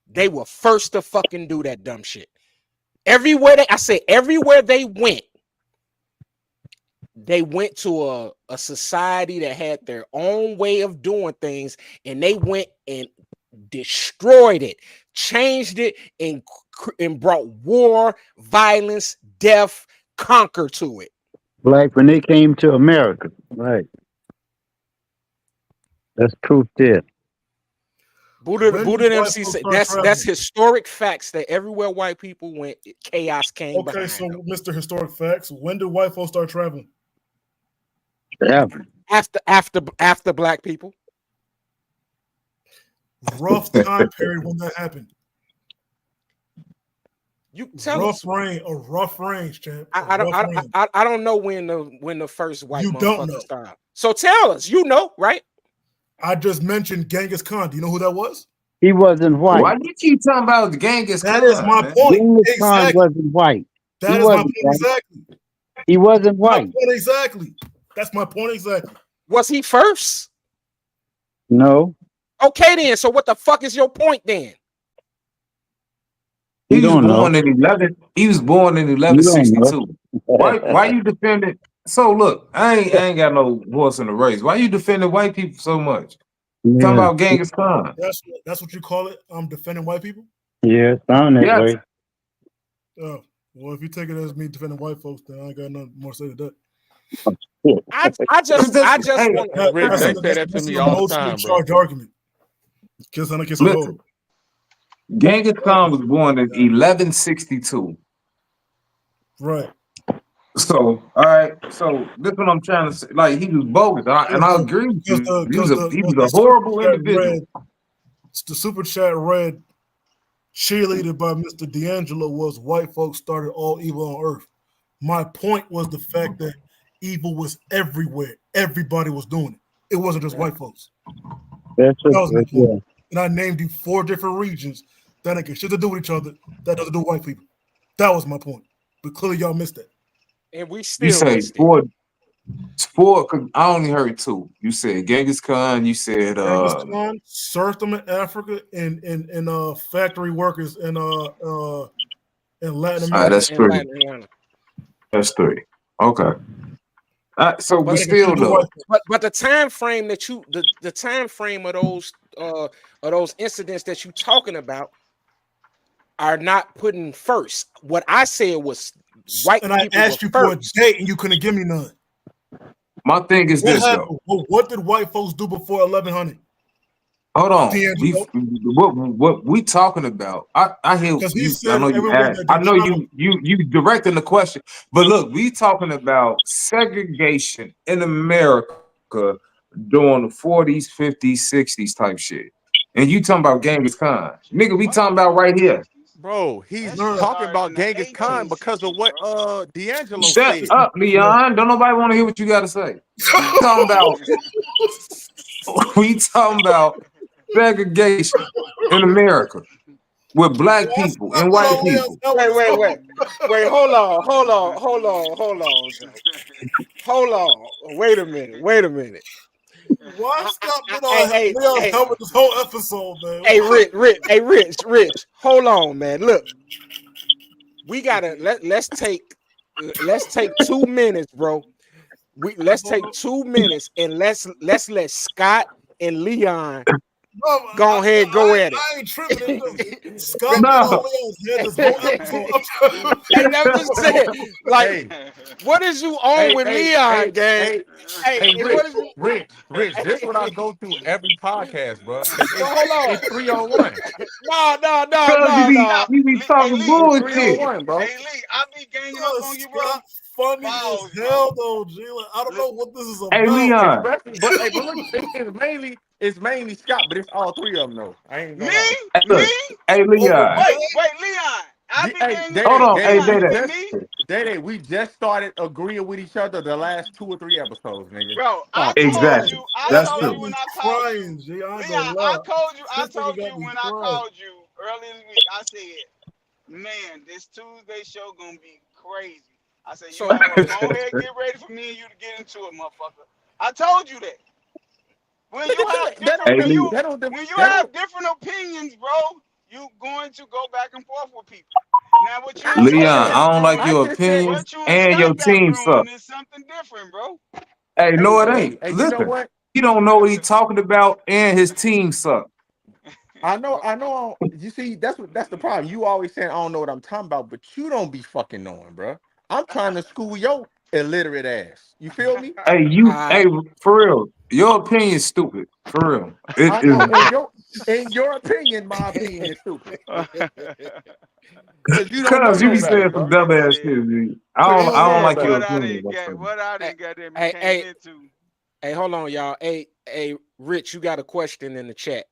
they were first to fucking do that dumb shit. Everywhere they went to a society that had their own way of doing things, and they went and destroyed it, changed it, and brought war, violence, death, conquer to it. Like when they came to America. Right. That's truth there. Buddha When did and white MC folks said start that's traveling? historic facts that everywhere white people went, chaos came Okay, behind so them. Mr. Historic Facts, when did white folks start traveling? Ever. After black people. Rough time period when that happened. You tell us. A rough range, champ. I don't know when the first white You don't motherfucker know. started. So tell us. You know, right? I just mentioned Genghis Khan. Do you know who that was? He wasn't white. Why you keep talking about the Genghis That Khan, is my man? point. Genghis Khan Exactly. wasn't white. That He is my wasn't point white. exactly. He wasn't My white. point exactly. That's my point exactly. Was he first? No. Okay, then. So what the fuck is your point then? You He was don't know. born in 11. He was born in You don't know. 1162. Why you defending? So look, I ain't got no horse in the race. Why you defending white people so much? Talking Yeah. about Genghis Khan. That's what you call it? I'm defending white people? Yeah, sound that Yes. way. Oh, well, if you take it as me defending white folks, then I ain't got nothing more to say to that. I just Hey, want Rick, they say that to me all the time, bro. Charged argument. listen, Genghis Khan was born in 1162. Right. So, all right. So this is what I'm trying to say. Like he was bogus, and I agree with you. He was a horrible individual. The super chat read, cheerleaded by Mr. D'Angelo was white folks started all evil on earth. My point was the fact that evil was everywhere. Everybody was doing it. It wasn't just white folks. That's That was my point. yeah. And I named you 4 different regions that ain't got shit to do with each other. That doesn't do with white people. That was my point. But clearly y'all missed that. and we You still say missed it. four. Cause I only heard 2. You said Genghis Khan. You said Genghis Khan, serfdom in Africa, and factory workers in Latin America. that's 3. That's 3. Okay. So But, we still know. but the time frame that the time frame of those incidents that you talking about are not putting first. What I said was white and I people asked you for a date and you couldn't give me none. My thing is this happened? though. What did white folks do before 1100? Hold on. What we talking about? I hear you. I know you asked. I know you directing the question. But look, we talking about segregation in America during the 40s, 50s, 60s type shit. And you talking about Genghis Khan. Nigga, we talking about right here. Bro, he's talking about Genghis Khan because of what D'Angelo Shut said. up, Leon. Don't nobody want to hear what you got to say. We talking about segregation in America with black people and white people. Wait, hold on, Joe. Hold on. Wait a minute. Why stop Leon's helping this whole episode, man? Hey, Rich. Hold on, man. Look, we gotta let's take 2 minutes, bro. Let's take 2 minutes and let's let Scott and Leon No, Go ahead, go at it. I ain't tripping. Scott been on No. Leon's head this whole episode. I'm trying Hey, that's what I'm saying. Like, Hey, what is you on with Leon, gang? hey, What Rich, is you? Rich. This is what I go through every podcast, bro. It's So hold on. it's 3-on-1. No, no, no, Cause no, no. you be Hey talking Lee, It's bullshit. Lee, 3-on-1, bro. hey Lee, I be ganging up on you, bro. Scott funny as Pause, hell bro. though, G. Like, I don't know what this is Hey about. Leon. Especially, but look, it's mainly Scott, but it's all three of them though. I ain't Me? gonna lie. Hey, Me? look. Hey Oh my Leon. God. Wait, Leon. I be Hey, ganging. Hold on. Hey, Leon, We you Dede. with just me? we just started agreeing with each other the last 2 or 3 episodes, nigga. Bro, I Stop it, Hey, told man. Exactly. you, I That's Scott told got you true. when me I called you. crying, G. I ain't Leon, gonna I lie. I This told nigga you got me when I crying. called you earlier this week, I said, man, this Tuesday show gonna be crazy. I said, you So know what? Go ahead, get ready for me and you to get into it, motherfucker. I told you that. When you have That different don't Hey when Leon. you that don't when you that have don't. different opinions, bro, you going to go back and forth with people. Now what you I and know Scott Leon, that. got I don't like I brewing, your just said, opinions what you and and your Scott got team suck. brewing is something different, bro. Hey, no, it ain't. hey, you know Listen, what? he don't know what he talking about, and his team suck. uh, I know. You see, that's the problem. You always saying I don't know what I'm talking about, but you don't be fucking knowing, bro. I'm trying to school your illiterate ass. You feel me? I For real, your opinion's stupid. For real, it I know. is. In your opinion, my opinion is stupid because you don't know Cause you no be Crazy, better, saying some bro. dumb ass man. shit. G. Because you I don't know don't no Man, like your better. opinion about something. what I hey, didn't get them hey, came hey, into. hey, hold on, y'all. Hey, Rich, you got a question in the chat.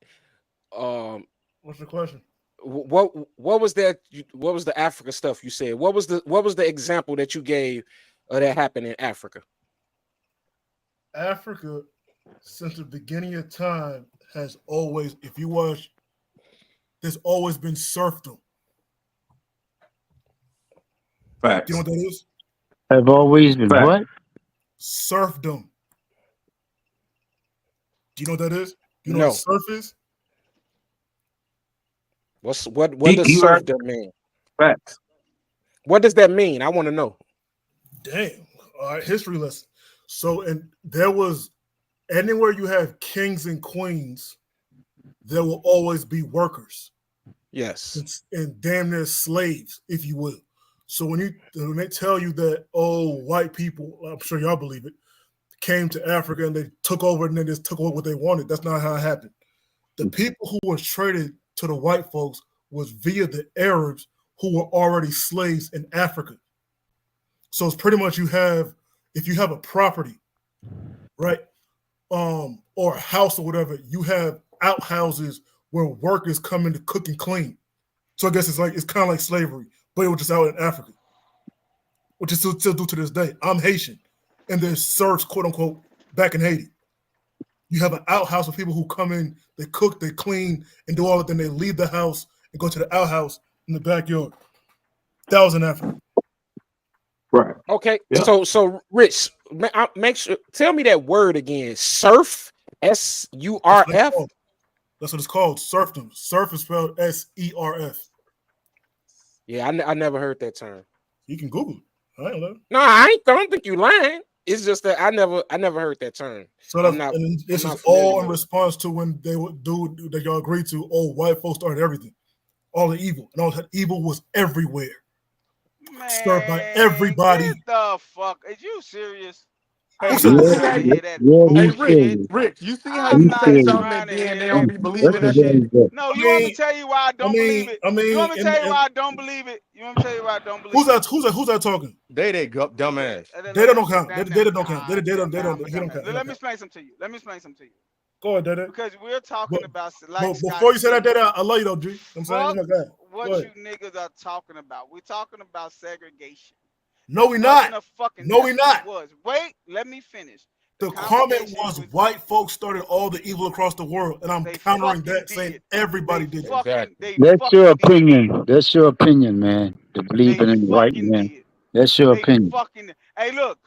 Um, What's your question? what was that? What was the Africa stuff you said? What was the example that you gave that happened in Africa? Africa, since the beginning of time, has always, if you watch, there's always been serfdom. Do you know Facts. what that is? Have always been Facts. what? Serfdom. Do you know what that is? Do you know what a No. serf is? What does He right. serfdom mean? Facts. What does that mean? I want to know. Damn. All right, history lesson. So, and there was anywhere you have kings and queens, there will always be workers Yes. and damn near slaves, if you will. So when they tell you that, oh, white people, I'm sure y'all believe it, came to Africa and they took over and then just took over what they wanted. That's not how it happened. The people who were traded to the white folks was via the Arabs who were already slaves in Africa. So it's pretty much if you have a property, right, or a house or whatever, you have outhouses where workers come in to cook and clean. So I guess it's kind of like slavery, but it was just out in Africa, which is still do to this day. I'm Haitian, and there's serfs, quote unquote, back in Haiti. You have an outhouse of people who come in, they cook, they clean, and do all that. Then they leave the house and go to the outhouse in the backyard. That was in Africa. Right. Okay. Yeah. So Rich, make sure. Tell me that word again. Surf. That's what it's SURF. called. That's what it's called. Serfdom. Serf is spelled SERF. Yeah, I never heard that term. You can Google it. I don't know. No, don't think you lying. It's just that I never heard that term. So I'm not I'm this is not familiar all in with it. response to when they would do that y'all agreed to. Oh, white folks started everything, all the evil, and all that evil was everywhere, started by Man, get everybody. the fuck. Is you serious? Hey, I'm look, not you Yeah, see trying how to yeah, hear that yeah, hey, he's Rich, bullshit. serious. You see how you I'm He's say not serious. something trying and to then hear they don't that be That's believing the that way shit? he's bullshit. at. No, I you want me to mean, tell you why I I don't believe mean, it? I You mean, want me to tell you why I don't believe it? You want me to tell you why I don't who's believe it? that? Who's that talking? They dumbass. Data don't count. Data don't count. Nah, Data, nah, I'm a he don't dumbass. count. He don't Let me count. explain something to you. Let me explain something to you. Go ahead, Data. Because we're But talking about, like but Scott before you say that, said, Data, I love you though, G. I'm saying fuck you're my guy. Go what ahead. you niggas are talking about. We're talking about segregation. No, This we wasn't not. a fucking. No, we Yes, it not. was. Wait, let me finish. The The comment conversation was was white folks started all the evil across the world, and I'm they countering fucking that saying did. everybody did it. Exactly. That's your Fucking did. opinion. That's your opinion, man. To They believing in the white fucking man. did. That's your They opinion. fucking. Hey How look.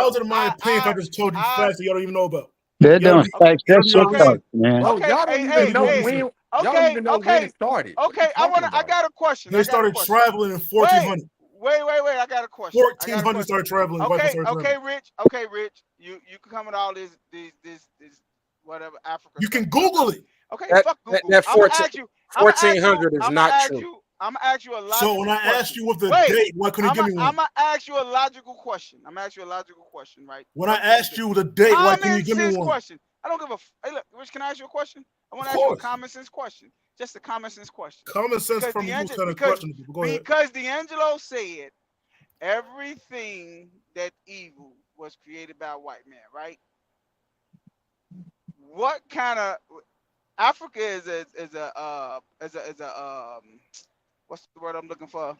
is it my opinion if I just told you I facts that y'all don't even know about? That Y'all don't, don't okay, facts. y'all don't That's do your your okay, thoughts, research. man. Bro, okay. y'all don't Y'all even do your know research. when Okay, it okay, started. What you okay. talking I about? got a question. They I got a started question. traveling in Wait, 1400. wait. I got a question. I got a 1400 question. started traveling. White folks Okay, started traveling. Rich. Okay, Rich. You can come with all this. whatever Africa You can stuff. But Google it. okay, That fuck that, Google. that I'm gonna 14 ask you. I'm gonna ask you. 1400 is I'm gonna not ask true. you. I'm gonna ask you a So when logical I asked question. you with the Wait. date, why couldn't you give me one? I'm gonna ask you a logical question. I'm gonna ask you a logical question, right? When I asked you the date, why couldn't you Common give me sense one? question. I don't give a. Hey, look, Rich, can I ask you a question? I want Of to ask you a course. common sense question. Just a common sense question. Common sense Because from you was D'Angelo, kind of because questionable. But go ahead. because D'Angelo said everything that evil was created by a white man, right? What kind of Africa is a what's the word I'm looking for?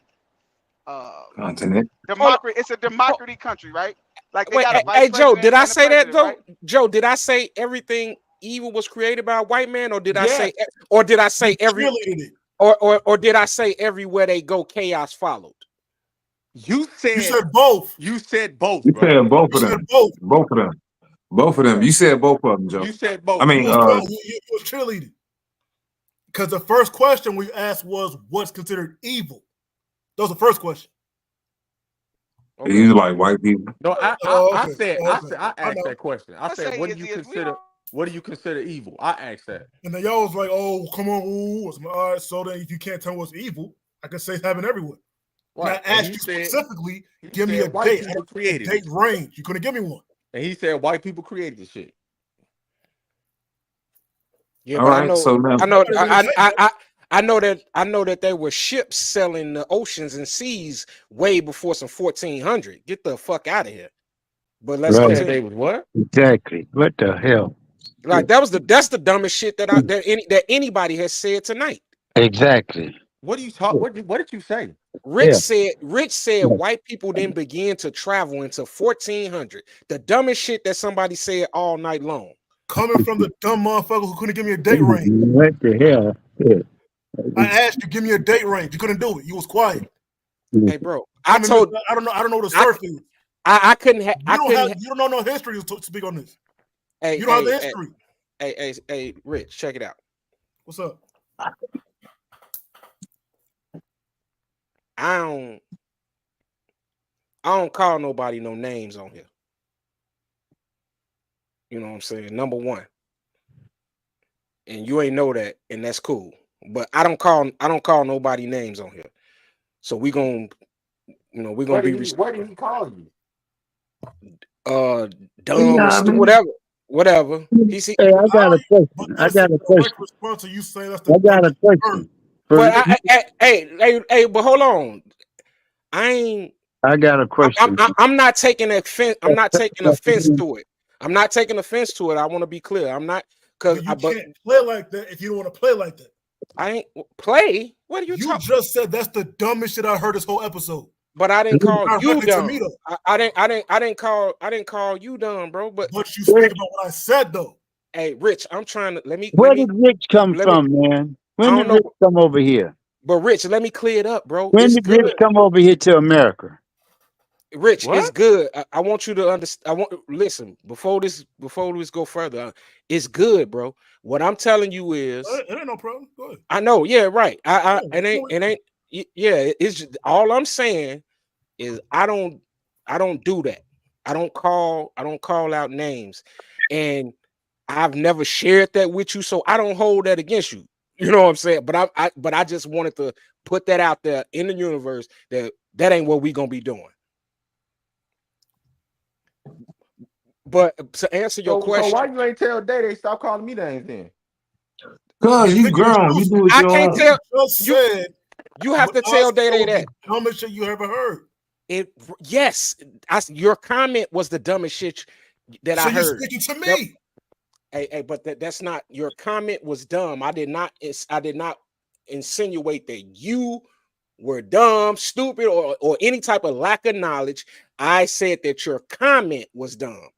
Uh, Continent. Hold on. democracy. It's a Ho- democracy country, right? Like they Wait, got a vice hey Joe, president did I and a say that president, though? right? Joe, did I say everything evil was created by a white man, or did I Yes. say, or did I You say every, cheerleaded it. or did I say everywhere they go, chaos followed? You You said said both. you said both, You bro. said both You of said them. both. Both of them. Both of them. Yeah. You said both of them, Joe. You said I both. You mean, was you was cheerleading. Because the first question we asked was what's considered evil. That was the first question. he Okay. was like white people. No, I Oh, I okay. said Oh, I okay. said I I asked know. that question. I I said, say what do is you is we consider? don't What do you consider evil? I asked that. And then y'all was like, oh, come on, ooh. All right, so then if you can't tell me what's evil, I can say it's happening everywhere. And I Right. And asked you specifically, he give me a said white date. people A created date it. range. You couldn't give me one. And he said white people created the shit. Yeah, All but right. So now, I know, Nobody really said that. I know that there were ships selling the oceans and seas way before some 1400. Get the fuck out of here. But let's You Right. said continue. they was what? Exactly. What the hell? Like that's the dumbest shit that anybody has said tonight. Exactly. What do you talk? What did you say? Yeah. Rich said white people didn't begin to travel until 1400. The dumbest shit that somebody said all night long. Coming from the dumb motherfucker who couldn't give me a date range. What the hell? I asked you, give me a date range. You couldn't do it. You was quiet. Hey, bro, I don't know what a I surf is. I couldn't have You don't know no history to speak on this. hey, You don't have the hey, history. hey, Rich, check it out. What's up? I don't call nobody no names on here. You know what I'm saying? Number one. And you ain't know that, and that's cool. But I don't call nobody names on here. So we're gonna be What did he call you? dumb or whatever. He see, Hey, I got a But question. I that's a got a direct question. response to you saying that's the I got a dumbest thing heard. question. For but hey, but hold on. I ain't. I got a question. I'm not taking offense. I'm not taking offense to it. I'm not taking offense to it. I want to be clear. I'm not But you can't play like that if you don't want to play like that. I ain't play. What are you You talking? just said that's the dumbest shit I heard this whole episode. But I didn't call you Directly to me dumb. though. I didn't call you dumb, bro. But you speak about what I said though. hey, Rich, I'm trying to Where did Rich come let me from, man? I When don't did Rich know, come over here? but Rich, let me clear it up, bro. When It's did Rich good. come over here to America? Rich, it's What? good. I want you to understand. Listen before this go further. It's good, bro. What I'm telling you is, It ain't no problem. Go ahead. I know, yeah, right. Yeah, It's just, all I'm saying is I don't do that. I don't call out names, and I've never shared that with you, so I don't hold that against you. You know what I'm saying? But I just wanted to put that out there in the universe that ain't what we gonna be doing. But to answer your So why question, you ain't tell Day stop calling me names then? cause You you pick and grown, you choose. do what I you can't want. tell Just you. said You have to what I tell said Day was that. the dumbest shit you ever heard. Yes, your comment was the dumbest shit that So I you're heard. speaking to me. But that's not, your comment was dumb. I did not insinuate that you were dumb, stupid, or any type of lack of knowledge. I said that your comment was dumb.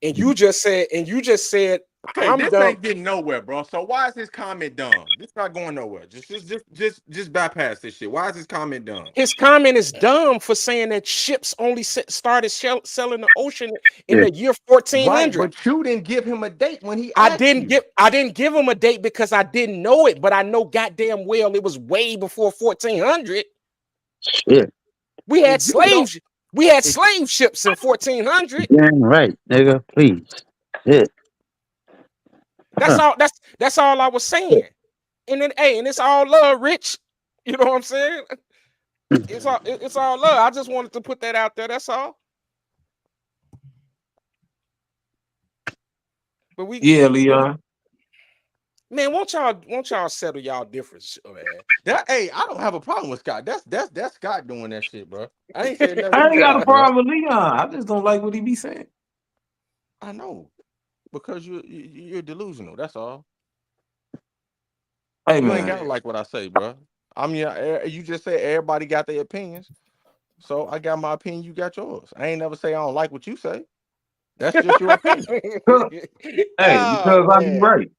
And you just said Okay, I'm this dumb. ain't getting nowhere, bro. So why is his comment dumb? This not going nowhere. Just bypass this shit. Why is his comment dumb? His comment is dumb for saying that ships only started selling the ocean in Yeah. the year Right, 1400. but you didn't give him a date when he I asked didn't you. give him a date because I didn't know it, but I know goddamn well it was way before 1400. Shit. We had If you don't, slave if ships in 1400. Damn right, nigga. Please. it. That's all. That's all I was saying. And then, hey, and it's all love, Rich. You know what I'm saying? It's all love. I just wanted to put that out there. That's all. But Yeah, Leon. man, won't y'all settle y'all difference, man? Hey, I don't have a problem with Scott. That's Scott doing that shit, bro. I ain't saying nothing I to ain't got a Scott, bro. problem with Leon. I just don't like what he be saying. I know because you're delusional. That's all. Hey You ain't man, gotta like what I say, bro. I mean, you just said everybody got their opinions, so I got my opinion. You got yours. I ain't never say I don't like what you say. That's just your opinion. 'Cause- hey, Oh because I be man. right.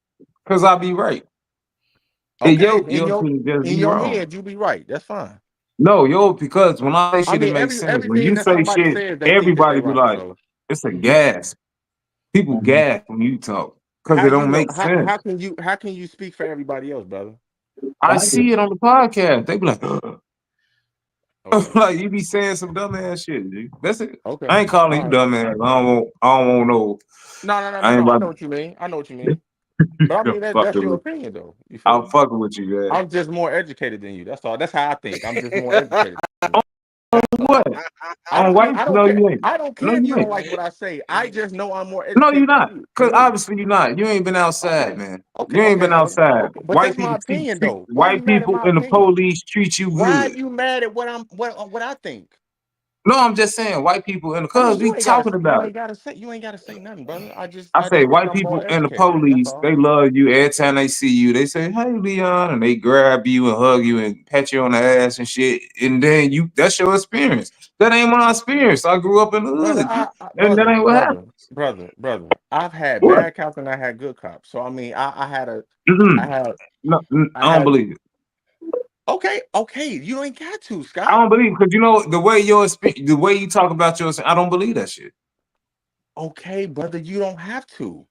Because I be right. And Okay, in your opinion just in be your wrong. head, you be right. That's fine. No, because when I say I shit, it mean, makes sense. When everything you that say somebody shit, says, they think that they everybody be right. like, So it's a gas. People gas when you talk because how it you don't know? make sense. How can you speak for everybody else, brother? I see it on the podcast. They be like, Okay, like you be saying some dumbass shit, G. That's it. okay, I ain't calling all you right. dumbass. I don't want no. I ain't No. I about know what you mean. I know what you mean. But I mean, to that's fucking your with. opinion, though. You feel I'm me? fucking with you, man. I'm just more educated than you. That's all. That's how I think. I'm just more educated than you. What? I On don't care. white? I don't No, care. you ain't. I don't No, care if you you don't ain't. like what I say. I just know I'm more No, you're educated not. than Cause you. obviously you're not. You ain't been outside, Okay. man. Okay. You ain't Okay, been brother. outside. Okay. But that's my opinion, though. Why are you White mad at people my and the opinion? police treat you Why are good. you mad at what I think? No, I'm just saying white people and I mean, cause we talking about it. you ain't gotta say nothing, brother. I I say just think white I'm more people and the educated. That's police, all. they love you every time they see you. They say, "Hey, Leon," and they grab you and hug you and pat you on the ass and shit. And then that's your experience. That ain't my experience. I grew up in the Brother, hood, and that ain't what happens. brother. I've had What? bad cops and I had good cops. So I mean, I Mm-mm. had, No, I I don't had. believe it. Okay. You ain't got to, I Scott. don't believe because you know the way the way you talk about yours. I don't believe that shit. Okay, brother, you don't have to.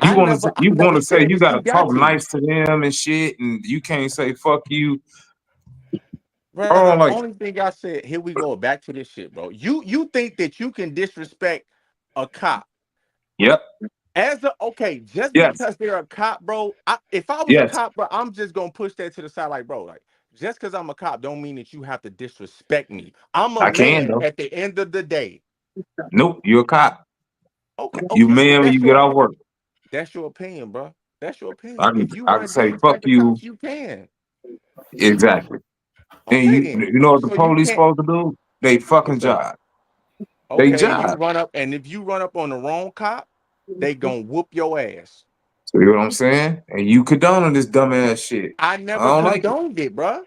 I You want never to say said you that got you to got talk to. nice to them and shit, and you can't say fuck you. I Brother, don't the like only thing I said, here we go back to this shit, bro. You think that you can disrespect a cop it. Yep. as a okay, just Yes. because they're a cop, bro. If I was a Yes. cop, bro, I'm just gonna push that to the side, like, bro, like just because I'm a cop, don't mean that you have to disrespect me. I'm a I can man though. at the end of the day. Nope. You're a cop. You Okay, but man when you get off work. that's your opinion, bro. That's your I opinion. can If you I can want to say fuck disrespect the you. cops, you can. Exactly. And Okay, then. you know what the So you police can't. supposed to do? They fucking What's that? job. They Okay, and job. if you run up on the wrong cop, they gonna whoop your ass. So you know what I'm saying? And you condoning this dumbass shit. I I never don't like it. condoned it, bruh.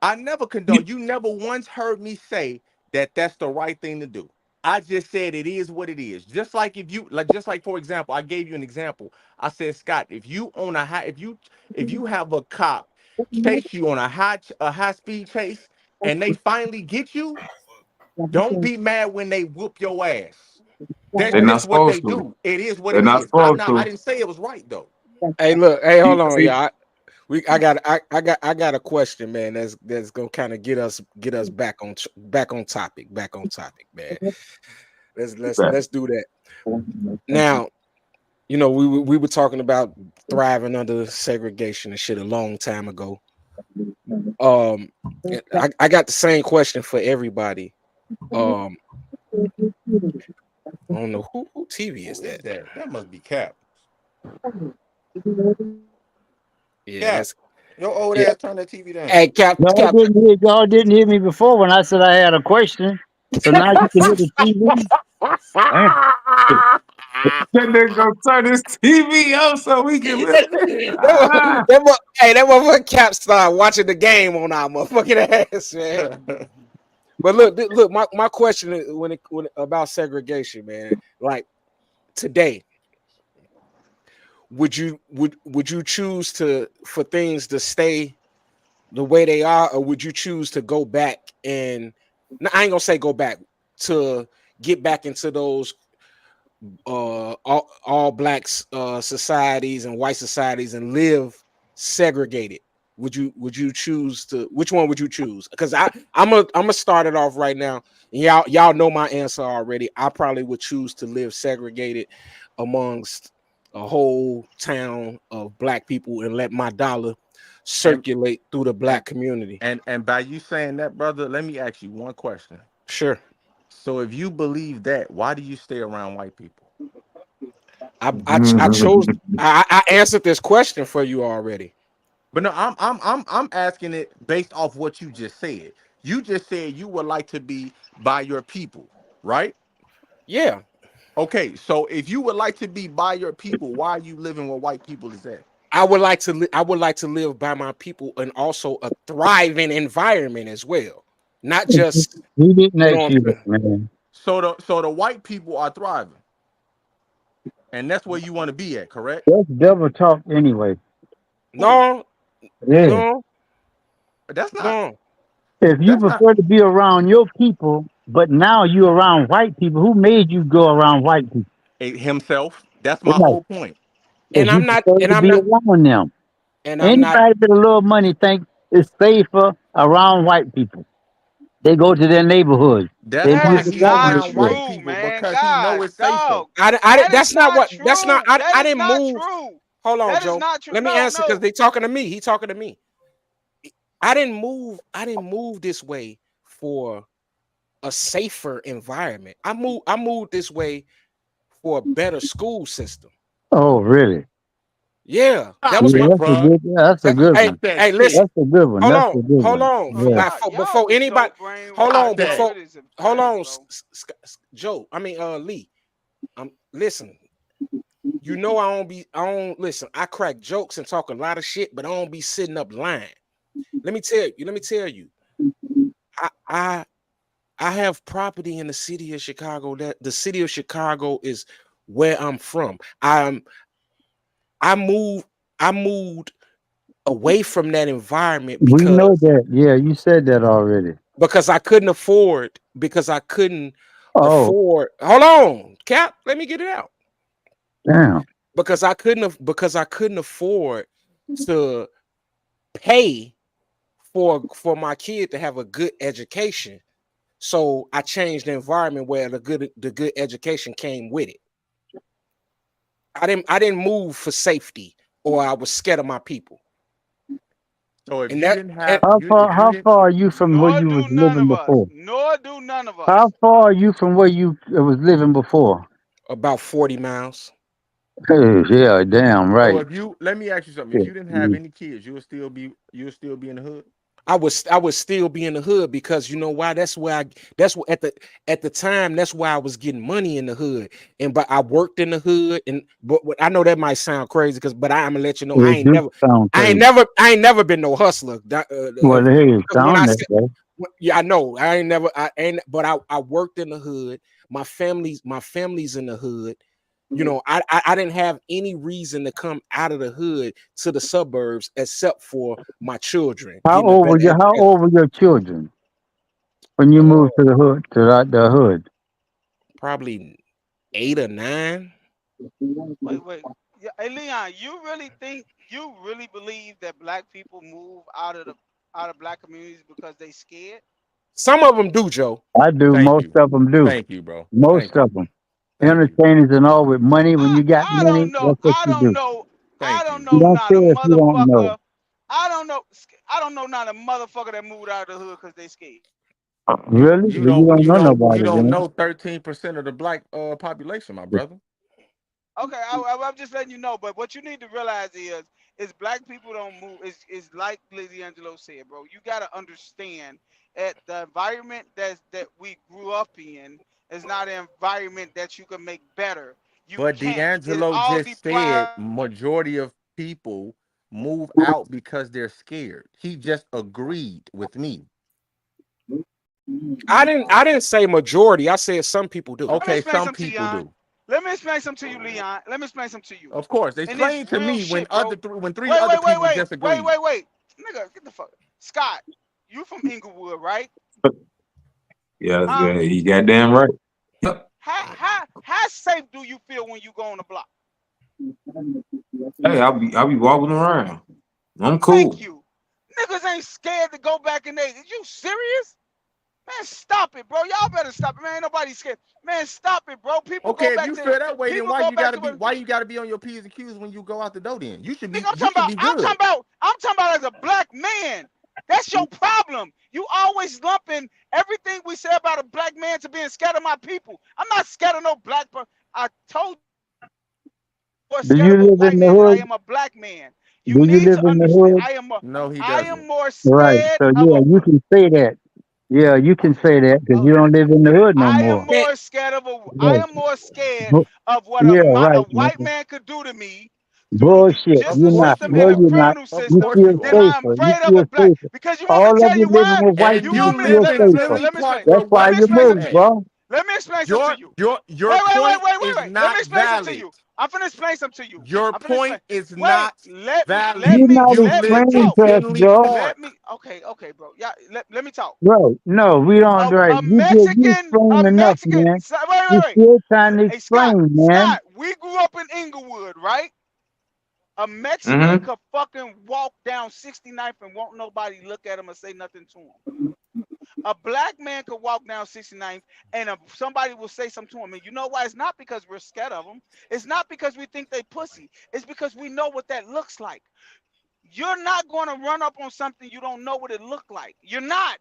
I never You, condoned. You never once heard me say that that's the right thing to do. I just said it is what it is. Just like for example, I gave you an example. I said, Scott, if you on a high, if you have a cop chase you on a high speed chase and they finally get you, don't be mad when they whoop your ass. That's they're not just what they supposed to. do. It is what They're it not is. supposed I to. didn't say it was right though. Hey, look, hey, You hold on, see, y'all. I got a question, man. That's gonna kind of get us back on topic, man. Let's do that now. You know, we were talking about thriving under segregation and shit a long time ago. Um, I got the same question for everybody. Um, I don't know who TV Who is is that? that? That must be Cap. Yeah, Cap, that's your old yeah. ass turn that TV down. Hey, Y'all Cap. didn't hear y'all didn't hear me before when I said I had a question. So now you can hear the TV. Damn. that nigga gonna turn his TV up so we can listen. Ah. That motherfucker Cap started watching the game on our motherfucking ass, man. But look, my question is when about segregation, man. Like today, would you choose for things to stay the way they are, or would you choose to go back and no, I ain't gonna say go back to get back into those all blacks societies and white societies and live segregated? would you choose to, which one would you choose? Because I'm gonna start it off right now. And y'all know my answer already. I probably would choose to live segregated amongst a whole town of black people and let my dollar And circulate through the and black community. and by you saying that, brother, let me ask you one question. Sure. So if you believe that, why do you stay around white people? I chose I answered this question for you already. But no, I'm asking it based off what you just said. You just said you would like to be by your people, right? Yeah. Okay, so if you would like to be by your people, why are you living with white people? Is that I would like to live by my people and also a thriving environment as well. Not just, He didn't you know ask what you I'm that, saying? man. so the white people are thriving, and that's where you want to be at, correct? That's double talk anyway. Who? No, Yeah. no, That's not. no. If you That's not prefer to be around your people, but now you around white people, who made you go around white people? himself. That's my Right. whole point. And If you I'm not prefer and to I'm be not around them. and I'm not Anybody with a little money think it's safer around white people. They go to their neighborhoods. That's They why move That's to he white not around white neighborhoods. true, people man. because he know God, it's safer. dog. That is that's not not what that's not true. That I is didn't not move. true. Hold on, That is Joe. not true. Let me No, answer because no. they talking to me. He talking to me. I didn't move this way for a safer environment. I moved this way for a better school system. Oh, really? Yeah, that Stop was my Yeah, it, that's a bruh. good. That's a good hey Stop one. that hey shit. listen. That's a good one. That's a good Hold one. on. Yeah. Y'all Before be anybody, so Stop brainwashed, that. bro. before It is hold pathetic, on, bro. Joe. I mean Lee. Listen. You know I don't listen. I crack jokes and talk a lot of shit, but I don't be sitting up lying. Let me tell you. I I I have property in the city of Chicago. That the city of Chicago is where I'm from. I moved I moved away from that environment We know that. Yeah, you said that already. because I couldn't afford Oh, hold on, Cap, let me get it out. damn. Because I couldn't afford to pay for my kid to have a good education. So I changed the environment where the good education came with it. I didn't move for safety or I was scared of my people. So if And you that didn't and have you if you How didn't far are you from where Nor you was do none living of us. before? Nor do none of How us. far are you from where you was living before? about 40 miles. Hey, yeah, damn so right. if you let me ask you something. If Yeah. you didn't have any kids, you would still be in the hood. I would still be in the hood because you know why? That's what at the time that's why I was getting money in the hood. And but I worked in the hood and but I know that might sound crazy because but I'm gonna let you know It do sound crazy. I ain't never been no hustler. Well, hey, it Because when I sound that said way. yeah, I know I ain't never I ain't but I worked in the hood. My family's in the hood. You know, I didn't have any reason to come out of the hood to the suburbs except for my children getting a better How education. old were your children when you Uh, moved to the hood the hood? probably 8 or 9. Wait. Yeah, hey, Leon, you really believe that black people move out of black communities because they scared? Some of them do, Joe. I do. Thank Most you. of them do. Thank you, bro. Most Thank you. of them. Thank you. Entertainers and all with money. When you got I money, don't know. that's what you do. I Thank don't you. You know don't not a care if you don't know. motherfucker. I don't know. I don't know not a motherfucker that moved out of the hood because they scared. Really? You You don't don't you know don't you nobody don't then. know 13% of the black population, my brother. Okay, I'm just letting you know. But what you need to realize is black people don't move. Is like Lizzie Angelo said, bro. You gotta understand that the environment that we grew up in is not an environment that you can make better. You But can't. It D'Angelo all just said deprived. majority of people move out because they're scared. He just agreed with me. I didn't say majority. I said some people do. Let me Okay, explain some something to you, people Leon. do. Let me explain something to you, Leon. Let me explain something to you. Of course. And it's Explain to real me when shit, bro. three other people disagreed. Wait. Nigga, get the fuck. Scott, you from Inglewood, right? Yeah, Huh? you goddamn right. Yep. How safe do you feel when you go on the block? Hey, I'll be walking around. I'm Thank cool. you. Niggas ain't scared to go back in there. Is you serious? Man, stop it, bro. Y'all better stop it, man. Ain't nobody scared. Man, stop it, bro. Okay, if you feel that way, then People go back to what why you gotta be on your P's and Q's when you go out the door? Then nigga, you should be good. I'm talking about as a black man. That's your problem. You always lumping everything we say about a black man to being scared of my people. I'm not scared of no black person. I told you more Do scared you of a live white in the man than I hood? am a black man. You Do you need live to in the understand. hood? No, he I am doesn't. more Right. scared So of yeah, a you can say that. Yeah, you can okay. say that because Uh, you don't live in the hood no I am more. Man, more scared of a I Right. am more scared Bu- of what Yeah, a right, white man. man could do to me through the Bullshit. Of You're justice not. course system you No, and the are. you're not. criminal Of You system course feel you than are. I'm safer. You afraid of a feel black. safer. Because you want me to All of tell you you living why? with white And You people, you want you me to feel live let, in safer. Tinley let me Park explain. where That's why Let white me you explain people something move, to you. at. bro. Let me explain something to you. Your point is Let not me explain something to valid. you. I'm finna explain something to you. Your I'm finna explain. point is Wait, not valid. You're not You let me live explaining in talk. to us, Tinley bro. Let Park. me okay, bro. Yeah, let me talk. Bro, no, we don't. Right? You explain enough, man. You Wait. still trying to Hey, Scott, explain, man. we grew up in Inglewood, right? A Mexican Mm-hmm. could fucking walk down 69th and won't nobody look at him or say nothing to him. A black man could walk down 69th and somebody will say something to him. And you know why? It's not because we're scared of them. It's not because we think they pussy. It's because we know what that looks like. You're not going to run up on something you don't know what it looked like. You're not.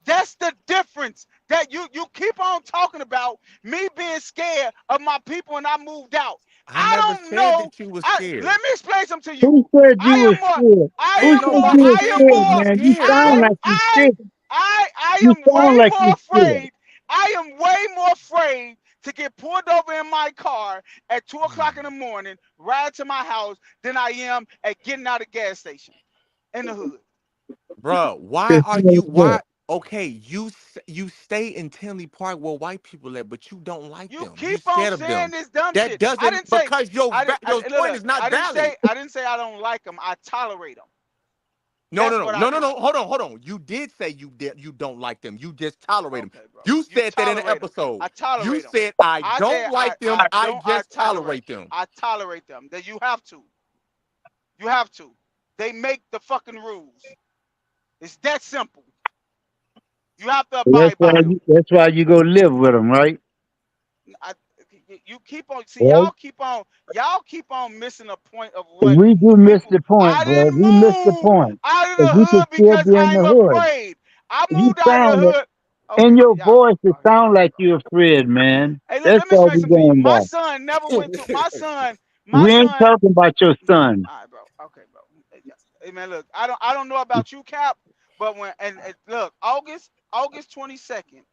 That's the difference that you keep on talking about me being scared of my people and I moved out. I I never don't said know. that you were scared. Let me explain something to Who you. said you I was am more. scared? Ain't nobody Was I am said scared, you more. was man? You scared, sound I bro. like you scared. I You am sound way like more you scared. afraid. I am way more afraid to get pulled over in my car at 2 o'clock in the morning, ride to my house, than I am at getting out of gas station in the hood. Bro, why 'Cause are you know you that. why okay, you stay in Tinley Park where white people at, but you don't like You them. You keep on scared of saying them. this dumb That shit. I doesn't didn't say because your point look, is not valid. I didn't say I don't like them. I tolerate them. No, That's no, no, what I no, no, do. no. Hold on. You did say you don't like them. You just tolerate them. Okay, bro. You You said that in the tolerate them. episode. I You tolerate them. said I I don't said like them. I I just tolerate. tolerate them. I tolerate them. That you have to. You have to. They make the fucking rules. It's that simple. You have to abide by them. That's why you go live with them, right? I, you keep on see Right. y'all keep on missing a point of what We do miss people. the point, I bro. didn't We miss the move point. out of If the we could hood still because be in I'm the hood, afraid. I you moved out of sound the it hood. Okay, in bro. your Y'all got voice. go It ahead. sound like Go ahead. you're afraid, man. Hey, That's let me all explain we something to you. going by. My We ain't son. talking about your son. All right, bro. Okay, bro. Hey, man, look, I don't know about you, Cap, but and look, August 22nd,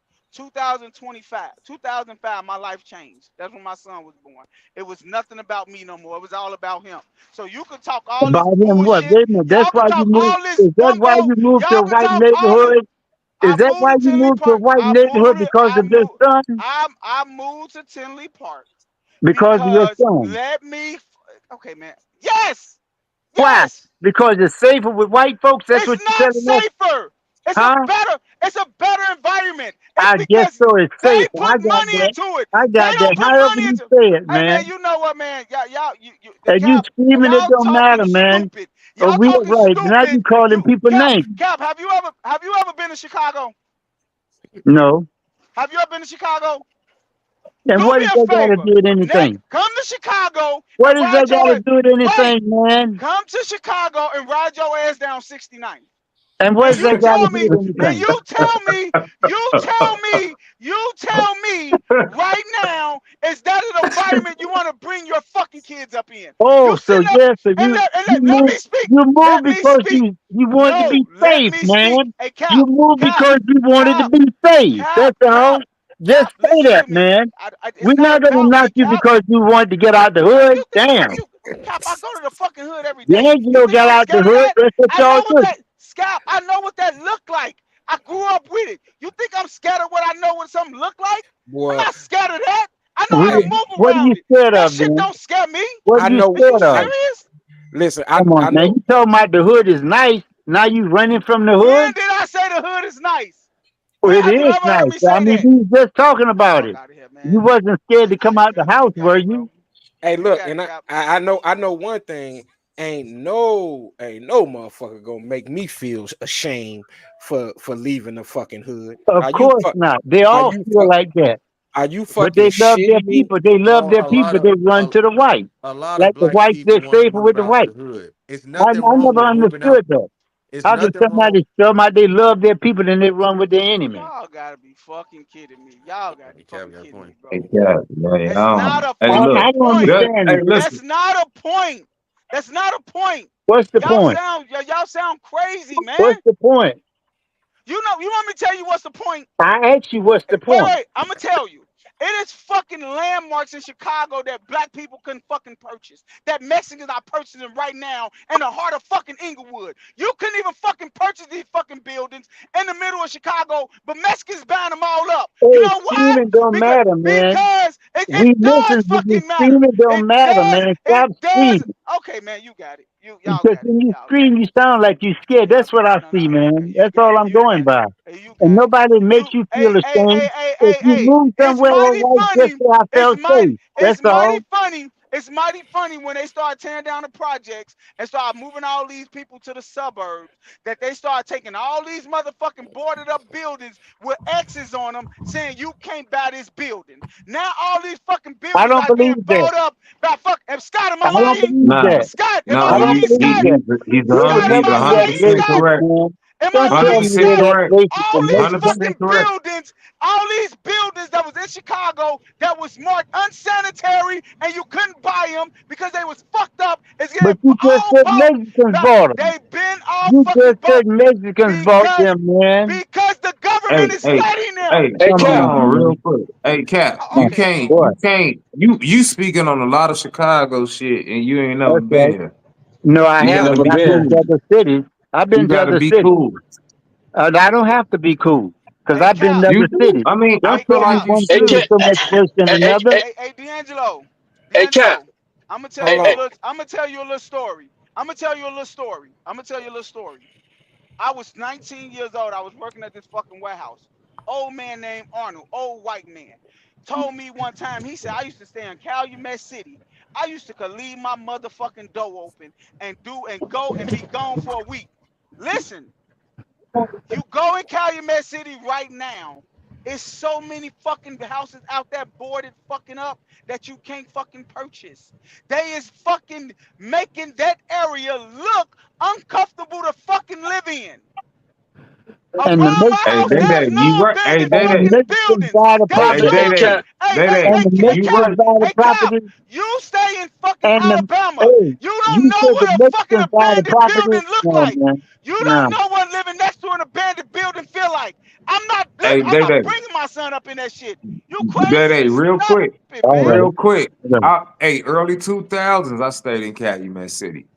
2005, my life changed. That's when my son was born. It was nothing about me no more. It was all about him. So you could talk all this About him, what? bullshit. Wait a minute. That's Y'all why could you talk moved. all this Is that why gumbo. you moved to Y'all a could white talk all this. neighborhood? Is I that moved why to you Tinley moved to a Park. white neighborhood because of your son? I moved to Tinley Park Because of your because son. let me. Okay, man. Yes, Why? yes. Because it's safer with white folks. That's It's what you're not telling us, safer. huh? It's a better environment. It's I guess because so. It's they safer. put money into it. I They got don't that. put However money you into. say it, Hey man, man. you know what, man? The And you cap. screaming, it Y'all don't talking matter, man. stupid. Oh, Y'all we are talking right. Now stupid. you calling You people names. Cap. Have you ever been to Chicago? No. Have you ever been to Chicago? And Do what me does a that got to favor. do with Next, anything? come to Chicago What and does ride that your got to ass. do with Wait, anything, man? come to Chicago and ride your ass down 69. And what And does that got to do with anything? you tell me right now, is that an environment you want to bring your fucking kids up in? Oh, You so sitting up yes, so and let me speak. you moved Let me because speak. you wanted to No, be let safe, me speak. man. Hey, You moved Cap, because you wanted to Cap, be safe. Cap, That's all. Cap, Just Cap. say Listen that, to me. man. It's We're not not gonna about knock me, you Cap. because you wanted to get out the Man, hood. you think Damn. Cap? I go to the fucking hood every The day. You Angelo think got I'm out the scared of hood. that? That's what I y'all know what do. that Scap. I know what that look like. I grew up with it. You think I'm scared of what I know what something look like? I'm boy. not scared of that. I know how to We, Hey, move what are you around it. scared That of, shit then? don't scare me. What are I you know. Is you scared of? I serious? listen. Come on, I man. know. You told me the hood is nice. Now you running from the When hood? did I say the hood is nice? Well, When it have you is ever heard nice. me I say mean, that? we was just talking Man, about fuck it. out of here, You man. wasn't scared to come out the You house, got were it, bro. you? Hey, You look, got and it, Cap. I know one thing. ain't no motherfucker gonna make me feel ashamed for leaving the fucking hood. Of course not. They Are all you feel like that. are you But fucking they love their shitting me? people. They love No, their people. They run to the white. a lot of Like the black whites, people they're want to safer move with the out the white. hood. It's I nothing wrong never with moving out. understood that. It's How does nothing wrong. somebody tell my they love their people and they run with their enemy? Y'all gotta be fucking kidding me. Y'all gotta Hey, be Cap fucking got a kidding me, point. Hey, bro. yeah, man. That's not a Hey, fucking look. I don't point. Hey, understand it. That's listen. not a point. That's not a point. What's the point? Y'all sound crazy, man. What's the point? You want me to tell you what's the point? I asked you what's the Wait, point. wait. I'm gonna tell you. It is fucking landmarks in Chicago that black people couldn't fucking purchase. That Mexicans are purchasing right now in the heart of fucking Inglewood. You couldn't even fucking purchase these fucking buildings in the middle of Chicago, but Mexicans buying them all up. You Hey, know why? screaming don't matter, man. Because it We does listen, but you fucking matter. screaming It don't matter, does. man. It Stop does. screaming. Okay, man, you got it. Y'all Because got it. when you Y'all got scream, it. you sound like you scared. Yeah, That's what I no, see, no. Okay, man. you That's got all it. I'm You going got it. by. Hey, you And got it. nobody makes You, you feel hey, hey, ashamed. hey, hey, If hey, you hey. move It's somewhere, all mighty right, just funny. say I It's felt mighty. safe. It's That's mighty all. funny. It's mighty funny when they start tearing down the projects and start moving all these people to the suburbs. That they start taking all these motherfucking boarded up buildings with X's on them, saying you can't buy this building. Now all these fucking I buildings don't are being believe that. bought up by fuck. Scott, am I I don't lying? believe Nah, that. Scott, am I no, I don't lying, believe Scott? that. You would Scott, am he's never a I be hundred that lying, percent Scott? racist, correct. man. Am I Don't Hundred tell lying, me percent they're Scott? that correct. racist All and these Hundred Mexican. fucking percent correct. buildings, all these buildings that was in Chicago that was marked unsanitary and you couldn't buy them because they was fucked up is But getting you just all said bought. Mexicans bought them. They been all You fucking just bought said Mexicans bought because them, man. the Hey, government is hey, letting them. hey, Hey Come hold Cap, on, on real man. quick. Hey, Cap, Okay, man. What? you speaking on a lot of Chicago shit and you ain't never That's been right. here. No, I You you gotta haven't. never be I've been been. to cool. other cities. I've You been to gotta other be cities. cool. I don't have to be cool because Hey I've been to Cap. You other do. cities. I mean, I Don't Hey feel tell me like Cap. you one Hey city is should. Cap, so much worse than another. Hey D'Angelo. hey Cap, D'Angelo. I'm gonna tell hold you a on. little. I'm gonna tell you a little story. I'm gonna tell you a little story. I'm gonna tell you a little story. I was 19 years old. I was working at this fucking warehouse. Old man named Arnold, old white man, told me one time. He said I used to stay in Calumet City. I used to could leave my motherfucking door open and go and be gone for a week. Listen, you go in Calumet City right now. It's so many fucking houses out there boarded fucking up that you can't fucking purchase. They is fucking making that area look uncomfortable to fucking live in. And the Around my Hey, house, Mexicans, there's Day, you no right. Hey, abandoned and the Day. fucking Mexicans buildings. buy the They Hey, property. hey love it. Cap, And the Hey, Cap, Mexicans buy the hey, Cap, property. you stay in fucking And the Alabama. hey, You don't you know said the what a fucking Mexicans buy the abandoned property. building look No, like. man. You No. don't know what living next to an abandoned building feel like. Hey, I'm Day, not Day. bringing my son up in that shit. You Day, crazy? Day. Real Stop quick. it, All man. right. Real quick. All right. Hey, early 2000s, I stayed in Calumet City.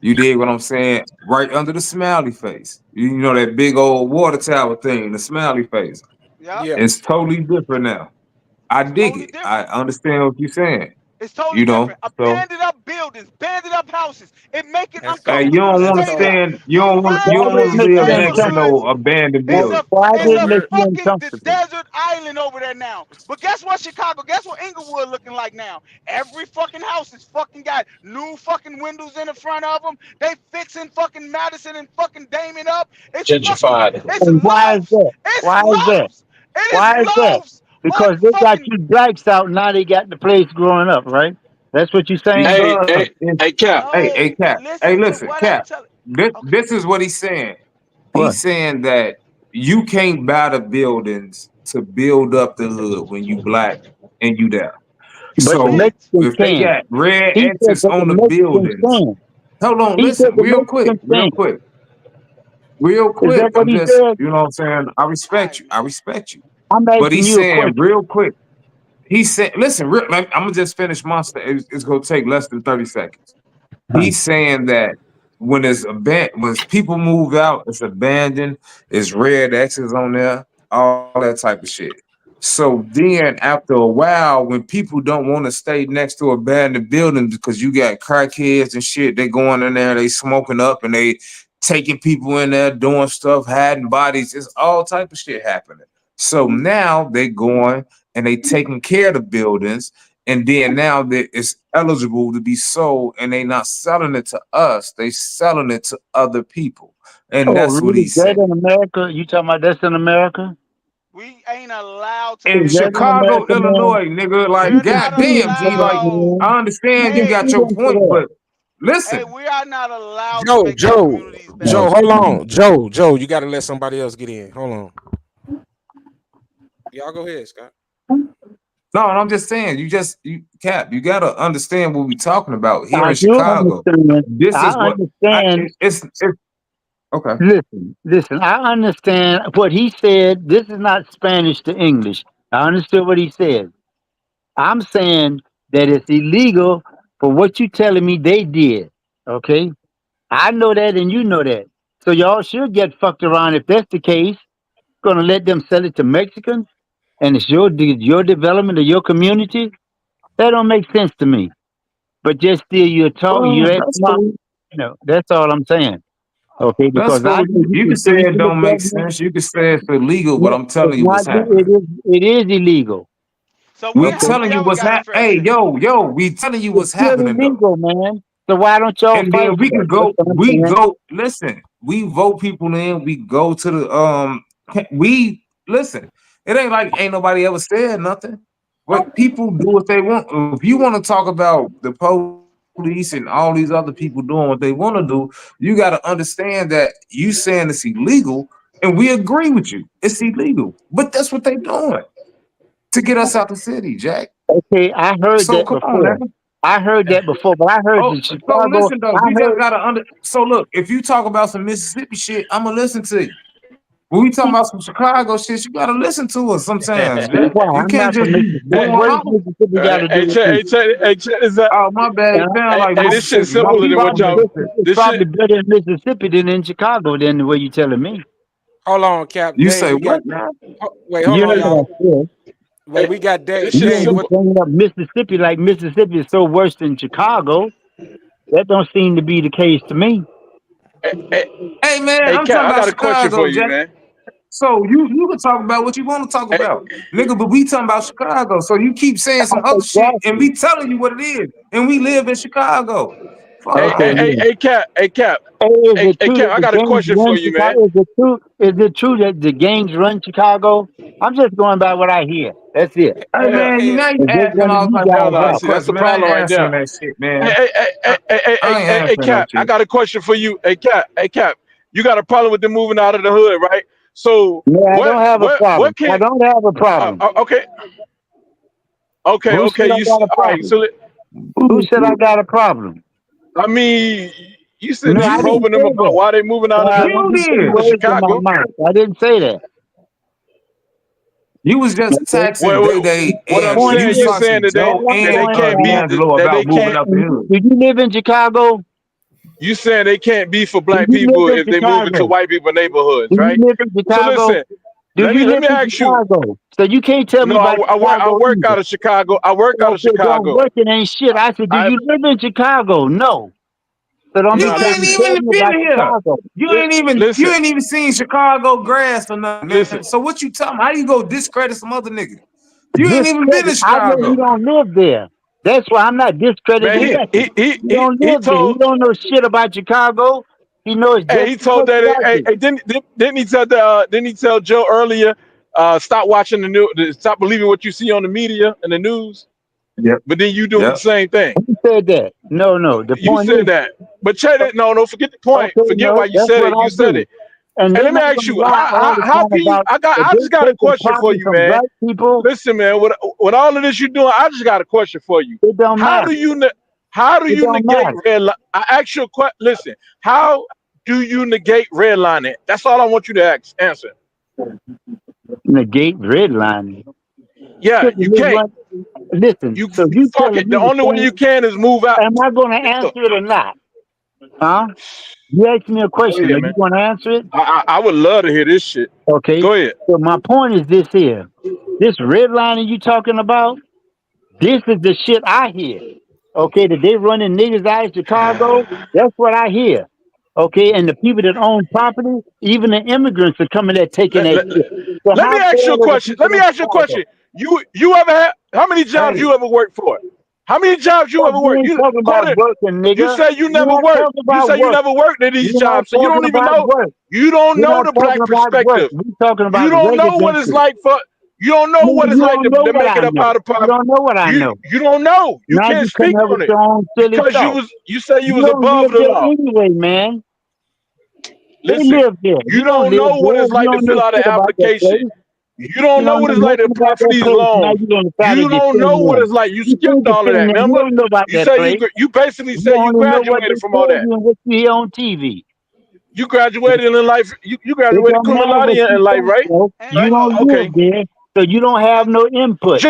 You did what I'm saying? Right under the smiley face. You know that big old water tower thing, the smiley face. Yep. yeah. It's totally different now. I It's dig totally it. I different. understand what you're saying. It's totally You know, different. so Abandoned up buildings, banded up houses. It make it That's hey, you cold. uncomfortable to don't want That's to stay there. cold. stand. You Why You run don't did through it want to these make live you next to uncomfortable? neighborhoods. no abandoned It's building. a Why it's did So it a make here, you fucking uncomfortable? desert island over there now. But guess what, Chicago? Guess what Inglewood looking like now? Every fucking house is fucking got new fucking windows in the front of them. They fixing fucking Madison and fucking Damon up. Gentrified. It's And why is loafs. that? It's Why is that? loafs. It is Why is that? loafs on Because they got fucking you blacks out now. They got the place growing up, right? That's what you're saying. Hey, Because hey, it's hey Cap. hey no. Cap. Hey, Listen to listen, what I'm Cap. telling. This Okay. this is what he's saying. What? He's saying that you can't buy the buildings to build up the hood when you black and you there. You But the So can't. Mexicans if they can. got red He said X's that the on the Mexicans buildings, can. hold on, He said listen, the Mexicans real can. quick, real Is that quick. what I'm he just, said? you know what I'm saying? I All respect right, you. I man. respect you. I'm But asking he's you a saying question. real quick. He said, listen, I'm gonna just finish my it's gonna take less than 30 seconds. Huh. He's saying that when people move out, it's abandoned, it's red X's on there, all that type of shit. So then after a while, when people don't want to stay next to abandoned buildings because you got crackheads and shit, they going in there, they smoking up and they taking people in there, doing stuff, hiding bodies, it's all type of shit happening. So now they going and they taking care of the buildings and then now that it's eligible to be sold, and they not selling it to us, they selling it to other people, and Oh, that's what really? he That said. in America? You talking about that's in America? We ain't allowed to In Is make that in movies. Chicago, America, man? Illinois, nigga, You like We're can not see goddamn, G, that, like allowed. man. I understand You you can Hey, got see your them for point, that. but hey, listen, we are not allowed to Joe, make our Joe, communities Joe, better. hold on. Joe, you gotta let somebody else get in. Hold on. Y'all go ahead, Scott. no, and I'm just saying, Cap, you gotta understand what we talking about here I in do Chicago. understand. This I is what understand. it's okay. Listen. I understand what he said. This is not Spanish to English. I understood what he said. I'm saying that it's illegal for what you telling me they did. Okay, I know that, and you know that. So y'all should get fucked around if that's the case. Gonna let them sell it to Mexicans, and it's your development of your community. That don't make sense to me. But just still, you're talking. Well, You're that's acting up. cool. That's all I'm saying. Okay, That's because I cool. know you You can can say sue it the don't make government. sense. You can say it's illegal, but No, I'm it's telling you not. what's happening. It is illegal. So We where have Okay, telling we you ever what's got a happening. fair Hey, shake? we telling you it's what's still happening though. illegal, man. So why don't y'all And fight then for we that? can That's go, what I'm saying. listen, we vote people in, we go to the listen, it ain't like ain't nobody ever said nothing. But people do what they want. If you want to talk about the police and all these other people doing what they want to do, you got to understand that you saying it's illegal, and we agree with you. It's illegal. But that's what they doing to get us out the city, Jack. Okay, I heard So that come on, before. man. I heard that before, but I heard Oh, in so Chicago. listen though, I you just heard. gotta so look, if you talk about some Mississippi shit, I'ma listen to you. When we talking about some Chicago shit, you gotta listen to us sometimes, Jack. Why? You I'm can't not just from be Mississippi. going What does off. Mississippi got to do Hey, with check, this? hey, check, hey, check this out. Oh, my bad. It sound like This shit Mississippi. My simpler It's than people what from probably y'all. better, Mississippi. it's This probably shit. better in Mississippi than in Chicago. Than the way you telling me. Hold on, Cap. You Dave, say we got what now? wait, hold You on, know what y'all. I said. Wait, we got This Dave. You shit Dave, don't be what simple. bringing up Mississippi like Mississippi is so worse than Chicago. That don't seem to be the case to me. Hey, hey, Hey man, hey, I'm Cat, talking I about got a question for Chicago, you, Jack. man. So you can talk about what you want to talk Hey, about, nigga. But we talking about Chicago. So you keep saying some other shit, and Exactly. we telling you what it is, and we live in Chicago. Fuck hey, Okay. hey, on. hey, Yeah. hey, Cat, hey, Cat, Hey, is hey, it hey, true Cat, that I the got a gangs question for run you, man. Chicago? Is it true? Is it true that the gangs run Chicago? I'm just going by what I hear. That's it. Hey Hell, man, you hell now you Is they asking running all you type of hell guys no. out? See, that's questions, the man. I ain't problem right answering there. that shit, Hey, man. hey, hey, hey, I, hey, hey, I hey, ain't hey, hey, answering that Cap, I shit. got a question for you. Hey, Cap, you got a problem with them moving out of the hood, right? So No, I what, don't have a what problem. I can? don't have a problem. Okay, okay, Who said okay. I got a All right. problem? So Who said I got a problem? I mean, you No, sitting there I You didn't probing them say about that. why they moving out of you Don't be putting did. words in my Chicago. mouth. I didn't say that. You was just Okay. taxing Day Day What The I'm and point you saying, was you is, talking saying to Joe all I'm that they and going can't be by, D'Angelo that they about moving can't. up the hood. do you live in Chicago? You saying they can't be for Do black you live people in if they move into Chicago? white people neighborhoods, Do you right? live in So Chicago? listen, Do you let live me in ask you. Chicago? So you can't tell me No, about I Chicago work either. out of Chicago. I work out of Okay, don't Chicago. work it ain't shit. I said, do I you live in Chicago? No. So don't You be no. supposed ain't to Listen, tell even me been about here. Chicago. You listen, ain't even seen Chicago grass or nothing, man. listen. So what you talking? How you go discredit some other nigga? You ain't even been Discredit. to I know he Chicago. don't live there. That's why I'm not Man, discrediting nothing. He don't he live there. He told. don't know shit about Chicago. He knows Hey, just he as told much that. as I Hey, do. hey, didn't he tell didn't he tell Joe earlier? Stop watching the news. Stop believing what you see on the media and the news. Yep. But then you doing the Yep. same thing. Who said that? No, no. The You point said is, that. But check it. No, forget the point. okay, Forget why no, you that's said what it. I You said do. it. And And they're let me not ask going to you, lie all the how time can you? about if I they just got a taking question for property you, from man. black people. Listen, man. With all of this you doing, I just got a question for you. It don't How do matter. you how do It you don't negate matter. red? I ask you a question. Listen, how do you negate redlining? That's all I want you to answer. Negate redlining. Yeah, Shit, you they can't. run- Listen, You so you fuck telling it. The me the only way same? you can is move out. Am I going to Look, answer it or not? Huh? You asked me a go question. ahead, Are you man. going to answer it? I would love to hear this shit. Okay. Go ahead. So my point is this here. This redlining you talking about, this is the shit I hear. Okay, that they running niggas out of Chicago. That's what I hear. Okay, and the people that own property, even the immigrants are coming there taking Let, that let, shit. let, So let me how bad ask you a are the question. people Let me in ask you a Chicago? question. You ever had how many jobs Hey, you ever worked for? How many jobs you But ever you worked? ain't You talking about quarter. working, You nigga. say you You're never not worked. talking You about say you work. never worked at these You're not jobs, so you talking don't even about know. work. You don't We're know not the talking black about work. perspective. We're talking You about don't know what it's residency. like for. You don't know Nigga, what it's you like don't know to what make I it up know. out of You poverty. don't know what I know. You don't know. You Now can't you come speak up on with it your own silly because thought. you say you You was don't above live the there law. anyway, man. They Listen, live there. you You don't don't live know what there. it's You like to don't know fill out an shit about that application. place. You You don't know don't what know it's like to nothing apply about for that these place. Now loans. you're gonna try to You don't defend know what them. it's like. You You can't skipped all of defend that, them. man. You don't know about You that say place. you basically You say you only know what they graduated from all tell that. you and what you hear on TV. You graduated in life. You It graduated don't cum matter what laude you in life, think, right? though. You Right? don't Angelo, live Okay. there, so you don't have no input.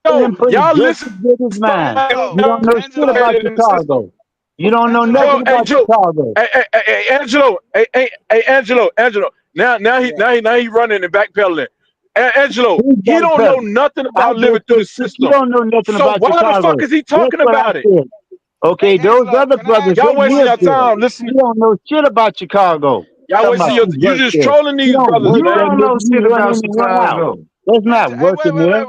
Your Joe, input is y'all just listen as good as to mine. Angelo, You don't know shit Angelo, about in the system. Chicago. You don't know Joe, nothing Angelo. hey about Joe, Chicago. hey Angelo, hey Angelo. Yeah. Now he running and backpedaling. Angelo, Who's he better don't know president? nothing I about living just through said the you system. don't know nothing So about why the fuck Chicago. is he That's talking what I about it? said. Hey, Okay, those Angelo, other can I brothers, ask they you Y'all a wasting live your there. question? time listening. You don't know shit about Chicago. Y'all Talking about wasting Angelo, your. you You work just there. trolling You these don't brothers, work you there, man. don't know nigga. You shit run about in and run out. Chicago. That's not Hey, wait, working there.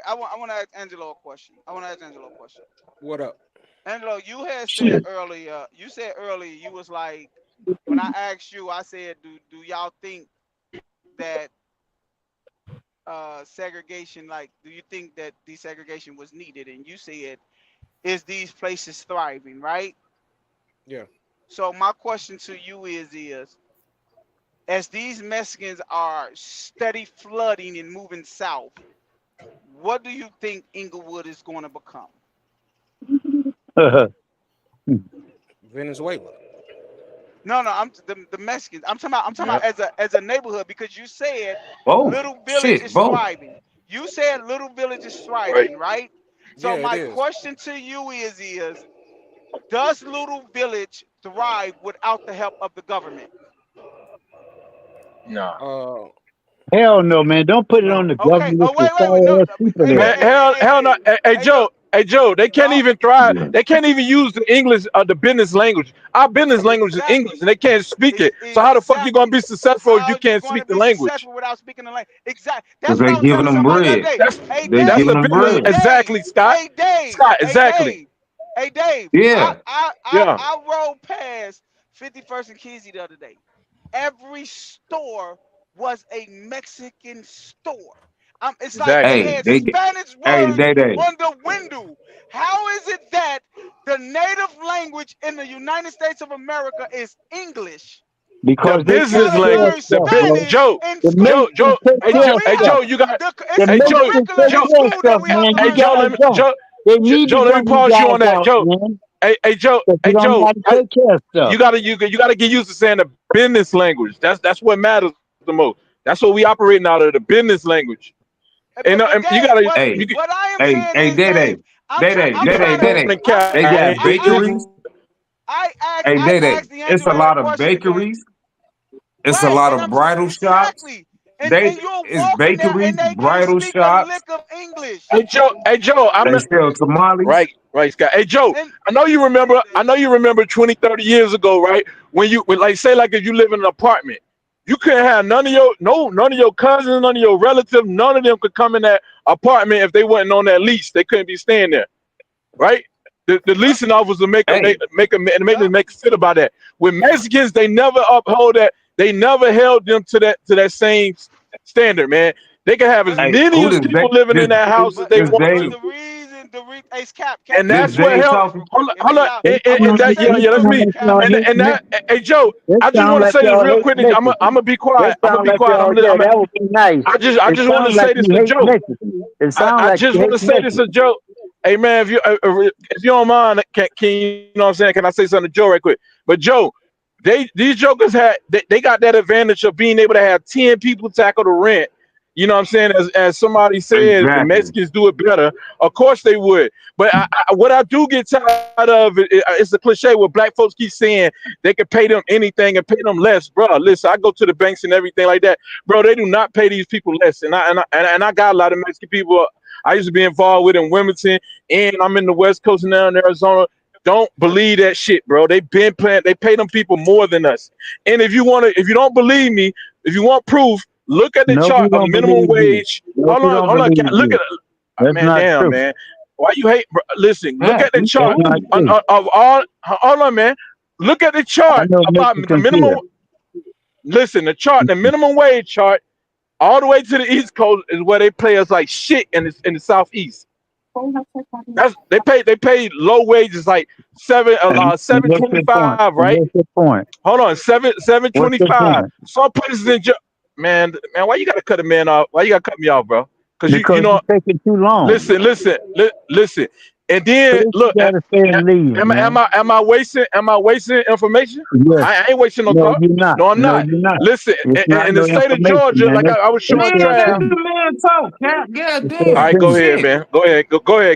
I want to ask Angelo a question. I want to ask Angelo a question. What up? Angelo, you had said Shit. earlier, you was like, when I asked you, I said, do y'all think that segregation, like, do you think that desegregation was needed? And you said, is these places thriving, right? Yeah. So my question to you is as these Mexicans are steady flooding and moving south, what do you think Inglewood is going to become? Venezuela. No, no, the Mexicans. I'm talking Yeah. about as a neighborhood because you said Both. Little Village Shit, is both. thriving. You said Little Village is Right. thriving, right? Yeah, So it my is. question to you is does Little Village thrive without the help of the government? Nah. Uh, Hell no, man. Don't put it on no. the Okay. government. Oh It's the wait. No. sorry ass people Hey, there. hey, hey, hey, hey, Hell hey, no. Hey hey, look, Joe, they can't y'all. even try. Yeah. They can't even use the English the business language. Our business language is English, Exactly. and they can't speak it. So how the fuck you gonna Exactly. be successful if How you are you can't going speak to the be language? successful without speaking the language? Exactly. Cause That's what they I was giving telling them somebody the other bread. day. Hey They That's Dave. giving the them business Hey bread. Dave. exactly, Scott. Hey Dave. Scott, Hey exactly. Dave. Hey Dave. I Yeah. I I, Yeah, I rode past 51st and Kizzy the other day. Every store was a Mexican store. It's like they exactly. Hey, had they Spanish hey, words on the window. How is it that the native language in the United States of America is English? The Because We they take business gotta care of language. learn The stuff, bit bro. Spanish Joe, in The Joe, school, Mexicans Joe. take Hey but care Joe, of we hey stuff. have Joe, you got. The it's Hey a Joe, Mexicans take curriculum in Joe. care of school that stuff, we have man. to You Hey learn Joe, gotta let me go. Spanish. They need to Joe, let me run you pause you guys on that. out, Joe, man. hey Joe, Because you hey don't know Joe. how to take care of stuff. You gotta get used to saying the business language. That's what matters the most. That's what we operating out of, the business language. And But you Dave, gotta Hey, you get what I am hey, saying hey, is, Dave, I'm you trying gotta to Day. open the I'm They cap, I got man. I asked bakeries. Hey, I Day. asked It's a D'Angelo the lot of question again. bakeries. It's a Right, lot and of I'm trying bridal shops. exactly. They And you're it's walking there bakeries, and they can't bridal speak a shops. lick of English. Hey Joe, They sell tamales. right, Scott. Hey Joe, And I know you remember 20, 30 years ago, right? When like say like if you live in an apartment, you couldn't have none of your cousins, none of your relatives, none of them could come in that apartment if they wasn't on that lease. They couldn't be staying there, right? The yep, leasing officer Hey, make them yep. make sit about that. With Mexicans, they never uphold that. They never held them to that same standard, man. They can have as But hey, many who as people living in that house as they this want but day to, hey Cap, and let me this that's say this what day real helped. quick, talking. real quick. Hold on, It I want to sound, say yeah, it this that's real sound me. quick, like Cap. y'all hate And that, Mexicans. hey Joe, It I just sound want to like say this y'all real hate quick. I'm Mexicans. gonna be It quiet. I'm gonna sound be like quiet. y'all, yeah, that would be nice. I It just want to sounds like say this you to hate Joe. Mexicans. It sounds I like just you want to hate say this to Mexicans. Joe. Hey man, if you don't mind, can you know what I'm saying? Can I say something to Joe right quick? But Joe, these jokers they got that advantage of being able to have 10 people tackle the rent. You know what I'm saying? As somebody said, if the Exactly. Mexicans do it better, of course they would. But what I do get tired of it's a cliche where black folks keep saying they can pay them anything and pay them less, bro. Listen, I go to the banks and everything like that, bro. They do not pay these people less, and I got a lot of Mexican people. I used to be involved with in Wilmington, and I'm in the West Coast now in Arizona. Don't believe that shit, bro. They been playing. They pay them people more than us. And if you don't believe me, if you want proof, Look at the No, we chart of don't minimum believe you. wage. No, we don't Hold on, Cap. believe Look you. at That's man. not Damn, true. man. Why you hate? Bro? Listen, look Pat, at the you chart That's not cool. true. of all. Hold on, man. Look at the I chart know about the Mexicans minimum. here. Listen, the chart, the minimum wage chart, all the way to the East Coast is where they play us like shit in the Southeast. That's they pay low wages like And seven what's twenty your point? five, And right? what's your point? Hold on, seven What's twenty your five. point? Some places man, why you gotta cut a man off? Why you gotta cut me off, bro? Because you Because know, you're taking too long. listen, and then First, you look, gotta say and leave, man. am I wasting information? Yes. I ain't wasting no No, thought. you're not. No, I'm No, not. you're not. Listen, It's not in no the state of information, Georgia, man. like I was That's showing your Man, let Trav. the opinion. man talk, Cap. God It's your All damn. right, go opinion. ahead, Shit. man. Go ahead,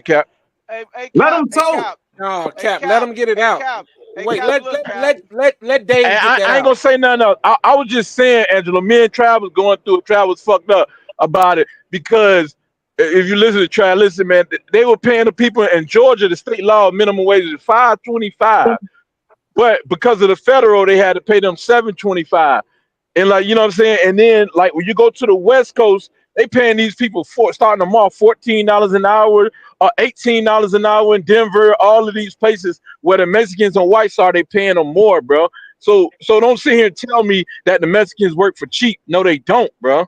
Cap. Hey Let Cap, him hey talk. Cap, No, hey Cap, let Cap, him get it hey out. Cap, hey Wait, Cap. let Look, let Cap. let let let And Dave get that I ain't out. gonna say nothing else. I was just saying, Angela, me and Trav was going through it. Trav was fucked up about it because if you listen to Trav, listen, man, they were paying the people in Georgia. The state law minimum wage is $5.25, but because of the federal, they had to pay them $7.25. And like you know what I'm saying. And then like when you go to the West Coast, they paying these people for starting them off $14 an hour or $18 an hour in Denver. All of these places where the Mexicans and whites are, they paying them more, bro. So don't sit here and tell me that the Mexicans work for cheap. No, they don't, bro.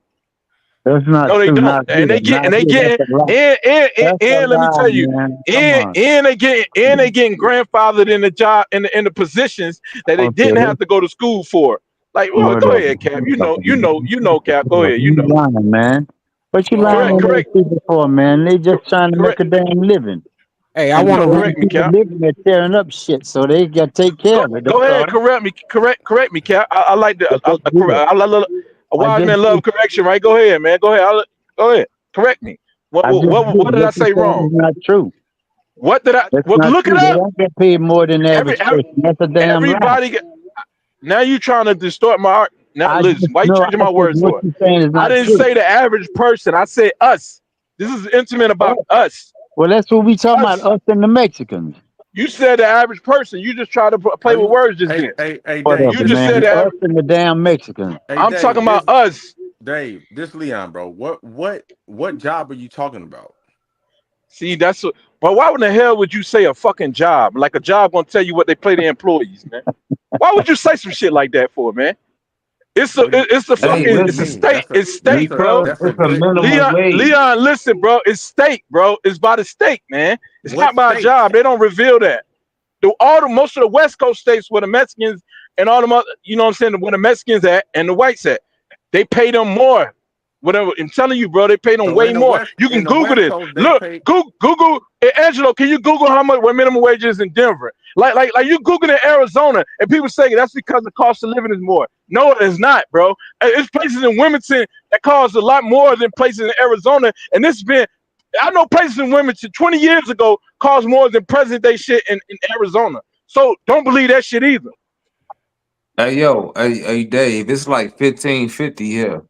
That's not No, they true. don't. Not here. Not And they here. That's getting a lie. That's a and let me lie, tell you, man. Come on. they getting grandfathered in the job in the positions that they Okay. didn't have to go to school for. Like, well, go Whatever. ahead, Cap. Cap. Go ahead. You lying, man. What you lying Correct, on Um, those correct, people for, man? They just trying to make correct. a damn living. hey, I And want because to. the Correct me, people Cap. living, they're tearing up shit, so they got to take care of it. That's Go ahead, all. correct me, correct me, Cap. I like the That's what it is. a I wise just man love did. correction, right? Go ahead, man. Go ahead. Go ahead. Correct me. I just What did. did I What you say saying wrong? is not true. What did I? I, That's Well, not look it true. They up. don't get paid more than the Every, average person. That's a damn lie. everybody. Now you trying to distort my art. Now I listen, just why you know. changing I my said words what for? you're saying is I not didn't true. say the average person. I said us. This is intimate about Oh, us. well, that's what we talking about. Us. Us and the Mexicans. You said the average person. You just tried to Are play with you? words just then. Hey, Dave. You Whatever, This just man. said the Us average. and the damn Mexicans. hey I'm talking Dave. about This us. Dave. This Leon, bro. What job are you talking about? See, that's what. But why in the hell would you say a fucking job? Like a job gonna tell you what they pay the employees, man. Why would you say some shit like that for, man? What do you It's the What do Hey, you fucking it's a listen, mean? state. It's state, bro. because That's a it's a good. minimum wage. Listen, bro. It's state, bro. It's by the state, man. It's What not by a state? job. They don't reveal that. Most of the West Coast states where the Mexicans and all them other, you know what I'm saying, where the Mexicans at and the whites at, they pay them more. Whatever I'm telling you, bro, they pay them So way more. You in can the Google West this. Coast they Look, pay. Google, hey, Angelo, can you Google how much what minimum wage is in Denver? Like you Google in Arizona and people say that's because the cost of living is more. No, it is not, bro. It's places in Wilmington that cost a lot more than places in Arizona, and this has been I know places in Wilmington 20 years ago cost more than present day shit in Arizona. So don't believe that shit either. Hey yo, hey Dave, it's like 15.50 here.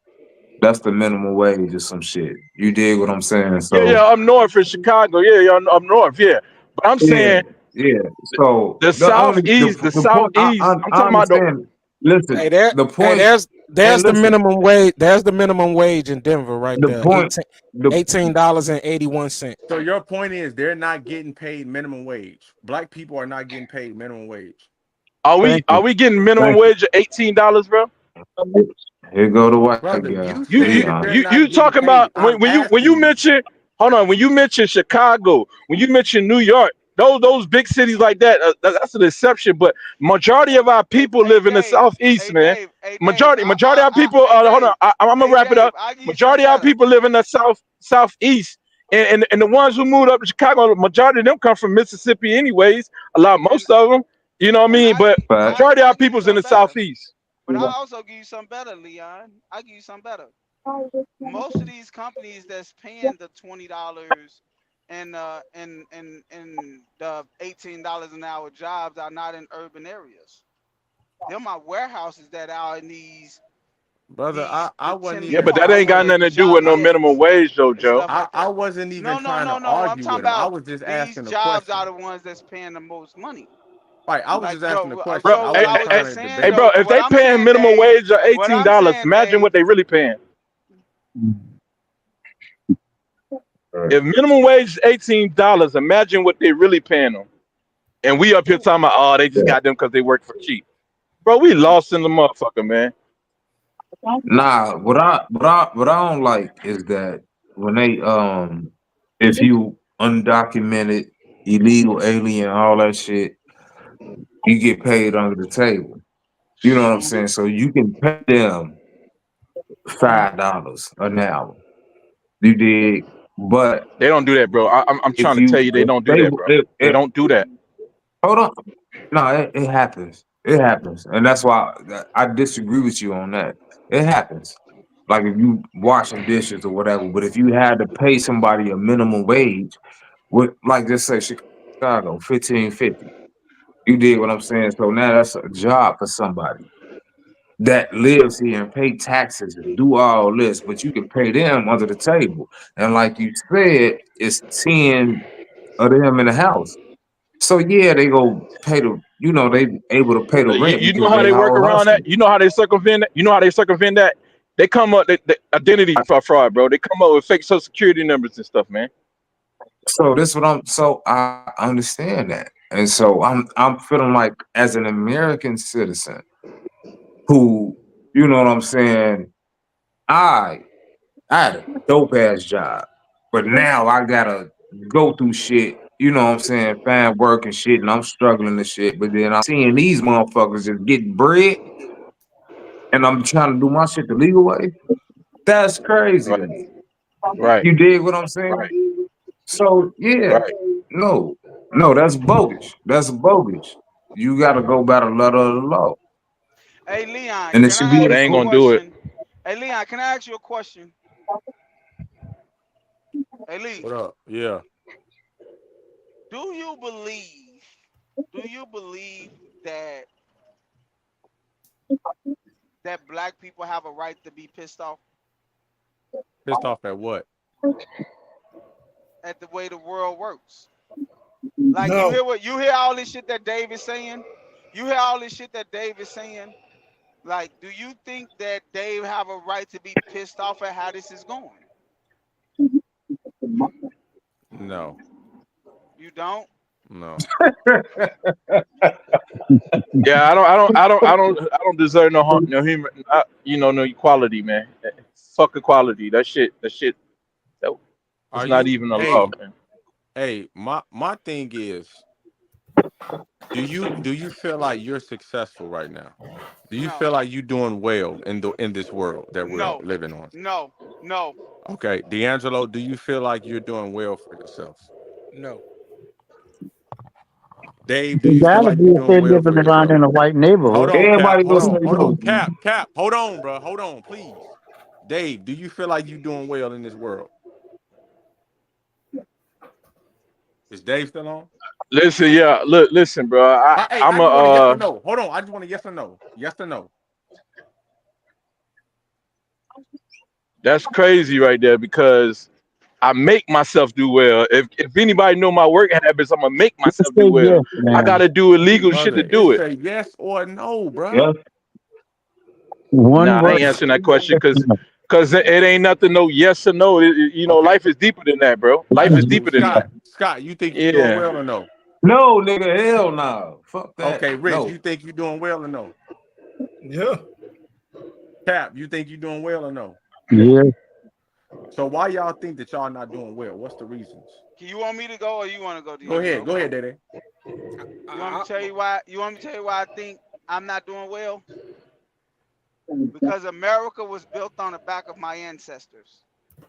That's the minimum wage or some shit. You dig what I'm saying? Yeah, So yeah, up north in Chicago. Yeah, yeah, up north. Yeah, but I'm yeah, saying yeah. So the the only southeast, the the point southeast. I'm I talking about the. understand. Listen, Hey, there. the Hey, point. Hey, there's the listen, minimum wage. There's the minimum wage in Denver right the there. point. The $18.81. So your point is they're not getting paid minimum wage. Black people are not getting paid minimum wage. Thank Are you. we getting minimum Thank you. wage of $18, bro? here go the white Brother, guy, you You said you that Leon. they're you not you getting talking about paid. I'm when you asking you. mention hold on when you mention Chicago when you mention New York those big cities like that that's an exception but majority of our people hey live in the Dave, southeast hey man Dave, hey Dave. majority of our people Hey hold on Dave, I'm gonna hey wrap it Dave. up I give you something majority of our better. people live in the southeast and the ones who moved up to Chicago majority of them come from Mississippi anyways And most of them you know what I and mean but But majority of our I give you people's in the something better. southeast. But I also give you something better, Leon. I give you something better. Most of these companies that's paying the $20 and the $18 an hour jobs are not in urban areas. They're my warehouses that are in Brother, the wasn't Yeah, tenement but even that I parks ain't where got the wasn't nothing to do with job no I minimum is wage, though, and Joe. stuff like I that. wasn't even No, no, trying to no, no. I'm argue talking with him. I about was just these asking a jobs are question. the ones that's paying the most money. Right, I was Like just asking a question. Bro, I so what hey, I wasn't was hey, trying just to saying hey, debate. bro, though, if what they I'm paying saying, minimum Dave, wage of what I'm $18, saying, imagine Dave, what they really paying. Right. If minimum wage is $18, imagine what they really paying them. And we up here talking about, oh, they just Yeah. got them because they work for cheap. Bro, we lost in the motherfucker, man. Nah, what I don't like is that when they if you undocumented, illegal alien, all that shit, you get paid under the table. You know what I'm saying? So you can pay them $5 an hour. You dig? But They don't do that, bro. I'm if trying to tell you, they if don't do they that, bro. They if, don't do that. hold on, no, it happens. It happens, and that's why I disagree with you on that. It happens. Like if you washing dishes or whatever, but if you had to pay somebody a minimum wage, with like just say Chicago, 15.50. You did what I'm saying. So now that's a job for somebody that lives here and pay taxes and do all this, but you can pay them under the table. And like you said, it's 10 of them in the house. So yeah, they go pay they able to pay the You, rent you know because how they they work all around that? hustling. You know how they circumvent that? You know how they circumvent that? They come up the identity fraud, bro. They come up with fake social security numbers and stuff, man. So this what I'm so I understand that. And so I'm feeling like as an American citizen who, you know what I'm saying, I I had a dope ass job. But now I gotta go through shit, you know what I'm saying, find work and shit, and I'm struggling and shit. But then I'm seeing these motherfuckers just getting bread and I'm trying to do my shit the legal way. That's crazy to Right, me. right, You dig what I'm saying? right, So yeah, right. no, no, that's bogus. That's bogus. You got to go by the letter of the law, Hey Leon, and it can should I be But they ask you ain't a gonna do it. question? Hey Leon, can I ask you a question? Hey Lee, What up? Yeah. do you believe? Do you believe that black people have a right to be pissed off Pissed off at what? at the way the world works? Like No, you hear all this shit that Dave is saying? You hear all this shit that Dave is saying? Like, do you think that Dave have a right to be pissed off at how this is going? No. You don't? No. Yeah, I don't deserve no human, no equality, man. Fuck equality. That, Are it's not you even a law, hey, man. hey, my thing is, do you feel like you're successful right now? Do you No. feel like you're doing well in this world that we're No. living on? No. No. Okay, D'Angelo, do you feel like you're doing well for yourself? No. Dave, do You you feel gotta like be you're if doing they're well for living around yourself? in a white Hold neighborhood. on, Cap. everybody Hold gonna on. say Hold on. no. Cap. Hold on, bro. Hold on, please. Dave, do you feel like you're doing well in this world? Is Dave still on? Listen, yeah, look, listen, bro. Hey, I'm I a just want a yes or no. Hold on. I just want a yes or no. Yes or no. That's crazy right there because I make myself do well. If anybody know my work habits, I'm gonna make Just myself do say well. yes, I man. gotta do illegal shit Brother, to it's do it. a yes or no, bruh. Yeah, One Nah, I word. ain't answering that question Yes or because no. it ain't nothing no yes or no. Okay. Life is deeper than that, bro. All Life right, is so deeper than that. Scott, you think you doing Yeah. well or no? no, nigga, hell no, fuck that, Okay, Rich, no. you think you doing well or no? yeah. Cap, you think you doing well or no? Yes. So why y'all think that y'all not doing well? What's the reasons? Can you want me to go or you want to go, Go ahead. D'Angelo? Go ahead, Dede. You want me to tell you why? You want me to tell you why I think I'm not doing well? Because America was built on the back of my ancestors.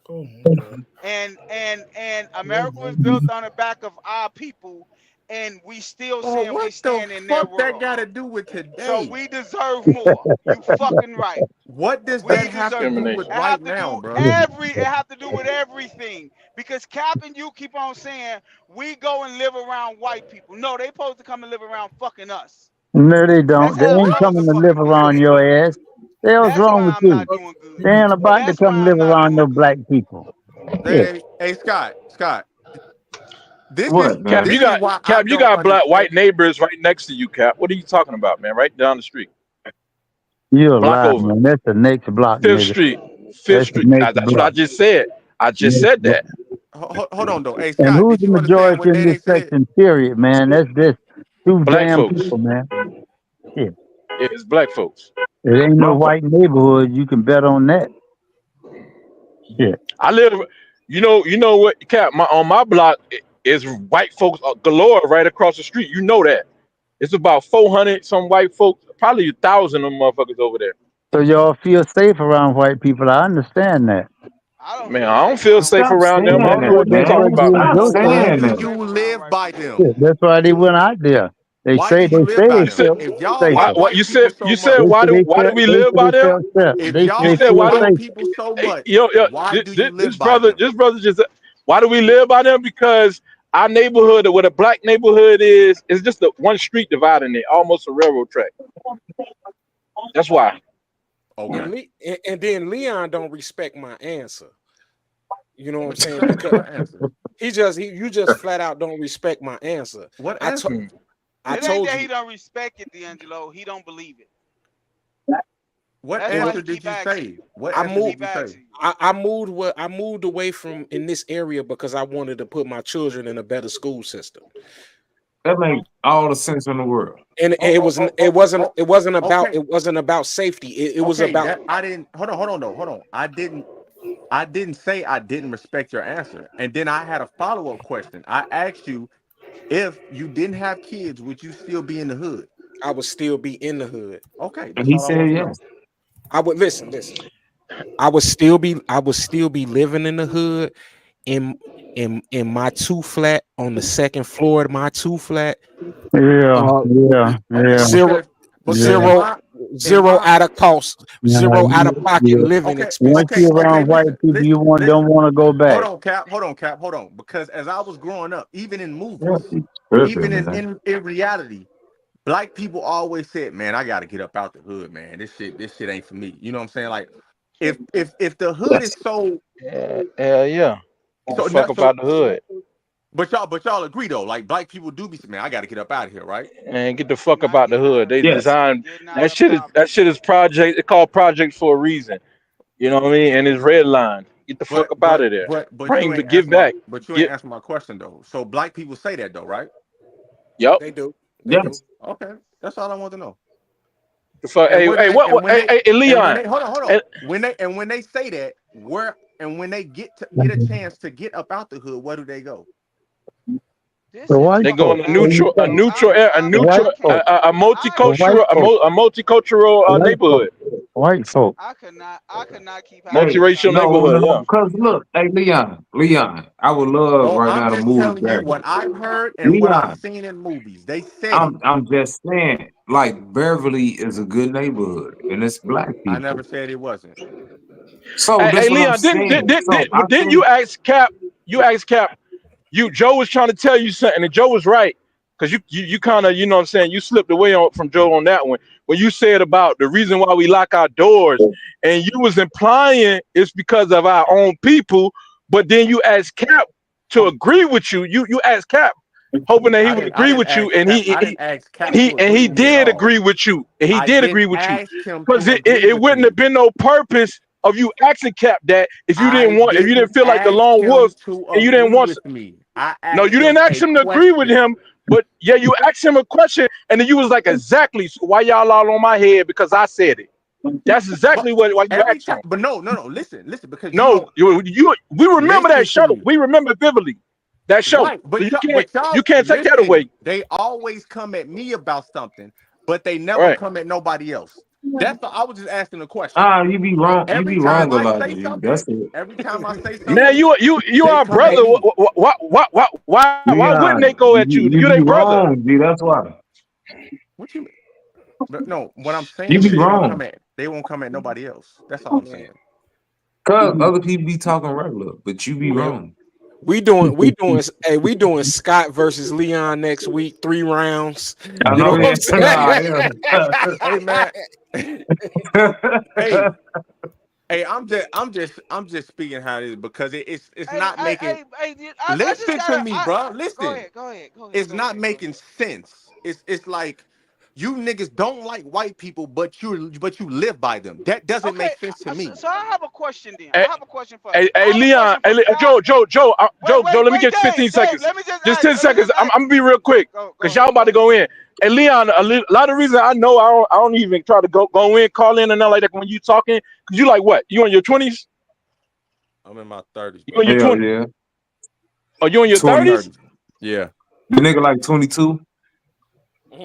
Oh my God. And Oh America my was built God. on the back of our people, and we still Oh, saying we what the stand in their fuck that world. got to do with So today? we deserve more. You fucking right. What does that We have to deserve. do with Discrimination. It right have to now, do bro? every. It have to do with everything. Because Cap and you keep on saying we go and live around white people. No, they supposed to come and live around fucking us. No, they That's don't. They how it's ain't supposed to coming to live fucking be. around your ass. The hell's That's wrong why with I'm you? not doing good. They ain't about to That's why come I'm live not around no doing black good. people. Yeah. Hey, Scott. This is What, Cap, man? this is why I You don't got black understand. white neighbors right next to you, Cap. What are you talking about, man? Right down the street. You a Block lie, over. man. That's the next block, Fifth nigga. Street. That's Fifth the Street. major That's what I block. just said. I just Major said block. that. Hold on though. Hey And Scott, who's did the you understand majority what in this Daddy said? section? Period, man. That's just two Black damn folks. people, man. Yeah. Yeah, it's black folks. It ain't no My fa- white neighborhood. You can bet on that. Yeah. I live. You know what, Cap? On my block is white folks galore right across the street. You know that. It's about 400 some white folks, probably 1,000 of them motherfuckers over there. So y'all feel safe around white people. I understand that. I don't Man, feel I don't safe feel around safe white Stop around people. them, saying and that, That's what you why talking man. they about? in Stop your So why saying town. do that. you Safe around live white by people. Yeah, them? that's why they went out there. They Why say do you they live say by they You said them? felt If y'all safe. why? love What white you people said? so You said much, They say why do we they live say by they them? felt safe. if They You y'all they said love feel why white do safe. people so hey, much, why do you live by them? this brother just why do we live by them? Because our neighborhood, where the black neighborhood is just a one street dividing it, almost a railroad track. That's why. Okay. And then Leon don't respect my answer. You know what I'm saying? Because What answer? you just flat out don't respect my answer. What I to, answer? Hmm. I It ain't told that he you don't respect it, D'Angelo. He don't believe it. What That's why what he answer did keep you asking say? you. What I He answer moved did keep you say? asking you. I moved away from in this area because I wanted to put my children in a better school system. That makes all the sense in the world. And Oh, oh, oh, oh, oh. Okay. it wasn't about safety. It was Okay. about That I didn't hold on though. Hold on. I didn't say I didn't respect your answer. And then I had a follow-up question. I asked you if you didn't have kids, would you still be in the hood? I would still be in the hood. Okay, And that's he all I want said to know. yes. I would listen. I would still be living in the hood in in my two flat on the second floor of my two flat. Yeah, Uh yeah, Okay, yeah, zero because yeah, zero in zero my out of cost, yeah, zero out of pocket yeah. living okay, Once okay, expenses. you're okay, around white listen, people, you listen, want don't listen. want to go back. Hold on. Because as I was growing up, even in Yeah, movies, he's even tripping, in man. in reality, black people always said, "Man, I got to get up out the hood, man. This shit ain't for me." You know what I'm saying? Like, if the hood is so Hell yeah. Get the so fuck not up so, out the hood but y'all agree though, like black people do be saying, "Man, I got to get up out of here," right? and get the fuck up Not out the getting hood. out of They Yes. designed getting out of that poverty. shit is project. It's called project for a reason. You know what I mean? And it's red line. Get the fuck But up out but of there. but you ain't Give answer my back. but you ain't Get answer my question though. So black people say that though, right? yup. They do. They do. Yes. Okay, that's all I want to know. The fuck. And Hey, where do hey, they? And when hey, Leon. hold on. Hey, When they say that, where and when they get a chance to get up out the hood, where do they go? The This is white they go fucking in folks, a what do you neutral, think? The white folks, a the white folks, multicultural the white folks, neighborhood, white folks. I could not keep having Hey, this multiracial no, neighborhood. conversation. no, Yeah. because look, hey, Leon, I would love Oh, right I'm now to just move telling you back. what I've heard and what I've Leon, seen in movies. They said it. I'm just saying, like Beverly is a good neighborhood, and it's black I never people. said it wasn't. So Hey, that's what I'm Leon, saying. So I didn't you think ask Cap? You asked Cap. Joe was trying to tell you something, and Joe was right because you kind of, you know what I'm saying, you slipped away from Joe on that one when you said about the reason why we lock our doors, and you was implying it's because of our own people, but then you asked Cap to agree with you. You asked Cap, hoping that he would I agree didn't with you, ask and Cap. I didn't ask Cap to and agree he with me at did all. agree with you, and he I did didn't agree with you ask him because to agree it with wouldn't have me. been no purpose of you asking Cap that I if you didn't didn't feel like the ask lone him wolf to and you didn't agree want. with me. I No, you asked didn't him ask a him to agree with question. him, but yeah, you asked him a question, and then you was like, exactly. So why y'all all on my head because I said it? That's But exactly why you every asked time, him. but no, listen, because you No, don't we remember that listen to show. me. We remember vividly that show. Right, So but you y'all can't take that listen. away. They always come at me about something, but they never Right come at nobody else. That's the, I was just asking a question. you be wrong. You Every be wrong time a I lot, say G. That's something, it. every time I say man, something, you they are come at brother. me. Why wouldn't they Leon, go at you? you You be they brother. wrong, G. That's why. What you? But no, what I'm You saying be is wrong. they won't come at nobody else. That's all I'm saying. Cause other people be talking regular, but you be Yeah. wrong. We doing Scott versus Leon next week, 3 rounds. I You know know what I'm that. Nah, saying? Hey man, yeah. hey, hey, I'm just speaking how it is because it's Hey, not making. I just Listen to gotta. me, bro. Go Listen, ahead, go ahead, go ahead, it's go not ahead, go making ahead. sense. It's like you niggas don't like white people, but you live by them. That doesn't Okay, make sense to so, me. so I have a question then. I Hey, have a question for I hey, have a Leon, question for Cap. Joe, let me Wait, get 15 Dave, seconds. let me just Just ask. 10 Let me seconds. just I'm ask. gonna be real quick because y'all about to go in. Hey, Leon, lot of reasons I know I don't even try to go in, call in, and nothing like that when you talking. Cause you like what? You in your 20s? I'm in my 30s, You in bro. your Hell 20s? yeah. Or you in your 20s. 30s? 30s. Yeah. The nigga like 22.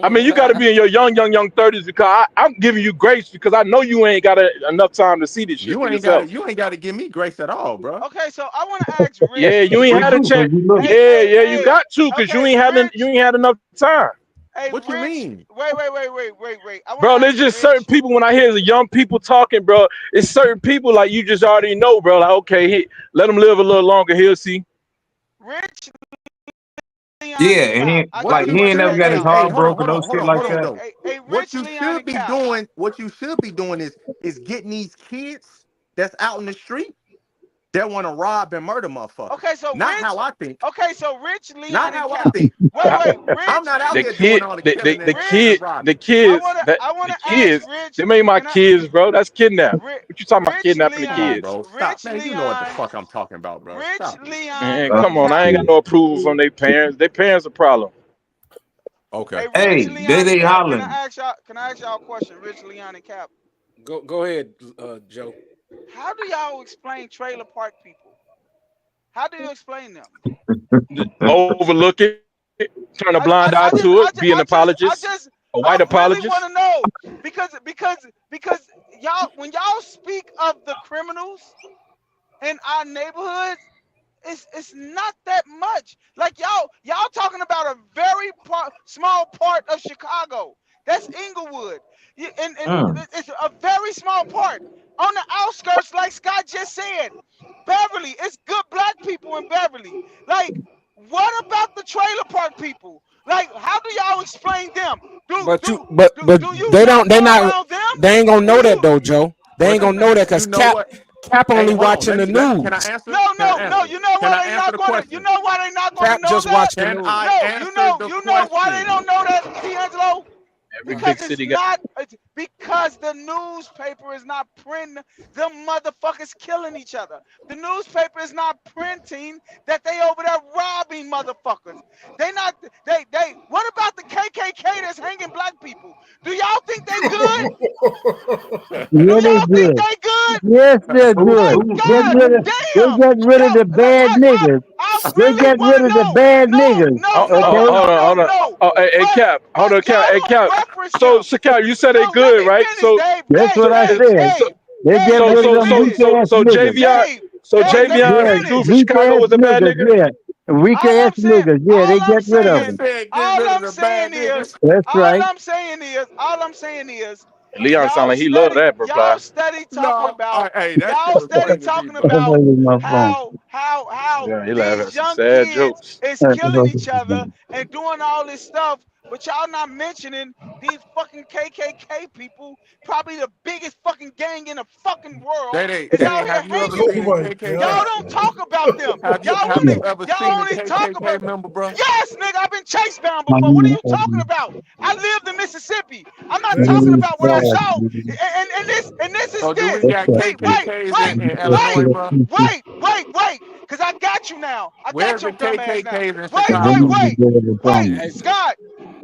I mean, you got to be in your young 30s because I'm giving you grace because I know you ain't got enough time to see this shit You for ain't got to. yourself. You ain't got to give me grace at all, bro. Okay, so I want to ask Yeah, Rich. you ain't We had a do, cause chance. we look. Yeah, you got to because Okay, you Rich. ain't had enough time. Hey, What you Rich. mean? Wait. I want to Bro, there's ask just certain Rich. people when I hear the young people talking, bro. It's certain people like you just already know, bro. Like, okay, let him live a little longer. He'll see. Rich, Leon, Yeah, and and Cap. he I What got like a you he ain't question never for should. got his Hey, y'all. hey, heart hold on, broken, hold on, no hold shit on, like hold on, that. though. Hey, What Rich, you Leon, should and be Cap. doing, is getting these kids that's out in the street that want to rob and murder motherfuckers. Okay, so Not how Rich. I think. Okay, so Rich, Not Leon, and how I Cap. think. Wait, I'm Rich. not out The here doing kid, all the killing the Rich. kid, and robbing. I the wanna ask kids, Rich. they made my Can I? kids, bro. That's kidnapping. What you talking about, Rich kidnapping the Come on, Leon, kids? bro. Stop, Rich man. You know what the Leon, fuck I'm talking about, bro. Rich Stop it. Leon, Man, Uh, and come on. I ain't Cap. got no approval from their parents. Their parents a problem. Okay. Hey, hey, Rich they Leon, and they Cap. Can I hollering. ask y'all? Can I ask y'all a question? Rich Leon and Cap. Go ahead, Joe. How do y'all explain trailer park people? How do you explain them? Overlook it, turn a I, blind I, eye I just, to I it, just, be an I just, I apologist, just, a white I really want apologist. to know because y'all, when y'all speak of the criminals in our neighborhoods, it's not that much. Like y'all talking about a very small part of Chicago. That's Inglewood. And Mm. it's a very small part. On the outskirts, like Scott just said, Beverly, it's good black people in Beverly. Like, what about the trailer park people? Like, how do y'all explain them? Do But you, do but do, but do you they not don't. They go not. around them? They ain't gonna Do know that you? though, Joe. They ain't But gonna know that you because know what? Cap Hey, only hold on. watching the Can I news. answer? No, Can I no, no. answer? You know Can why I they answer not the going to? You question? know why they not going to Cap know just that? watch the Can I news. No, answer the you know why they question? don't know that, D'Angelo? Every Because big it's city got. not because the newspaper is not printing them motherfuckers killing each other. The newspaper is not printing that they over there robbing motherfuckers. They not they what about the KKK that's hanging black people? Do y'all think they good? Do Yeah, they y'all think good. they good? Yes, they're Who My good. who Get God rid of, they damn. get rid of Y'all the bad niggas. I They really get want rid to of the know. bad No, niggas. no, Oh, no, oh, no, Okay? no, hold no, on. no. Oh, hey, Cap, hold on, Cap, Y'all hey, don't Cap. reference So, them. so Cap, you said they So let good, me right? finish, Dave. That's what I said. So, They get Let rid of me them weak finish. ass niggas. JVI, Dave, so Let me JVI, Yeah, the dude finish. from weak Chicago ass was a bad niggas. nigga. Yeah, weak All ass I'm saying, niggas. Yeah, they all I'm get rid of He saying, them. said, "Get all rid of I'm the saying bad is, niggas." That's right. all I'm saying is, Leon sound like he love that reply. y'all steady talking No, about, hey, that shit was funny to me, bro. Somebody with my phone. how Yeah, he laugh at these some young sad kids jokes. is killing each other and doing all this stuff, but y'all not mentioning these fucking KKK people, probably the biggest fucking gang in the fucking world, is That out ain't. here Have you ever hanging Oh seen a my people. Y'all God. KKK? don't talk about them. Have you ever Y'all seen a only talk about. KKK member, bro? Yes, nigga, I've been chase bound before. What are you talking about? I lived in Mississippi. I'm not That's talking it. about what I saw. And this is So do we this. got KKKs in Illinois, bro? Wait. Cause I got you now. I got Where's your the dumb ass now. KKKs in Chicago? Wait. Hey, Scott,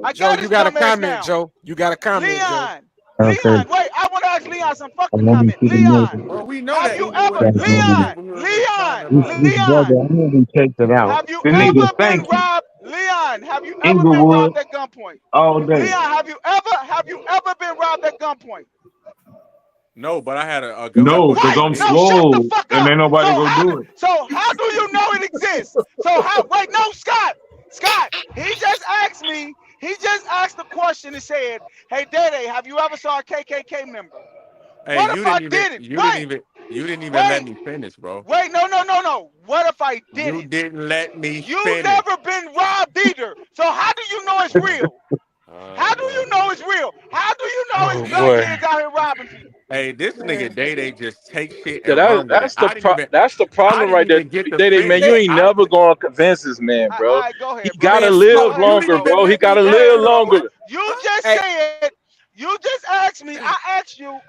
I Joe, got you his got a dumb ass comment, now. Joe? You got a comment, Joe? Leon. Okay. Wait, I want to ask Leon some. Fuck I the want to comment. see the Leon, nigga. Well, we know have that you Inglewood ever, ain't the only Leon, neighborhood in Leon, This Atlanta. brother, Leon, I need to check it out. have you the nigga ever been stanky. robbed? Leon, have you ever been Inglewood robbed at gunpoint? all day. Leon, have you ever been robbed at gunpoint? No, but I had a gunpoint No, cause Right. in I'm No, shut the swole fuck and up. ain't So nobody gonna how do do it. you know it exists? So how wait, no, Scott. Scott, he just asked me, he just asked the question and said, hey Dede, have you ever saw a KKK member? Hey, What if I did it? you didn't even let Wait, me finish, bro. no. What if I You didn't? didn't let me You finish. never been robbed either. So how do you know it's real? All How right, do you bro. know it's real? How do you know it's Oh black boy. kids out here robbing people? Hey, this nigga Day Day just take shit Yeah, and run with it. that's the I problem didn't right there. even get to Man, finish. you ain't never gonna convince this man, bro. I go He ahead, bro. gotta Man, live slow. You Go ahead, didn't longer, bro. even bro. He let me gotta Go ahead, live finish, bro. longer. bro. You just Hey, said, you just asked me, I asked you,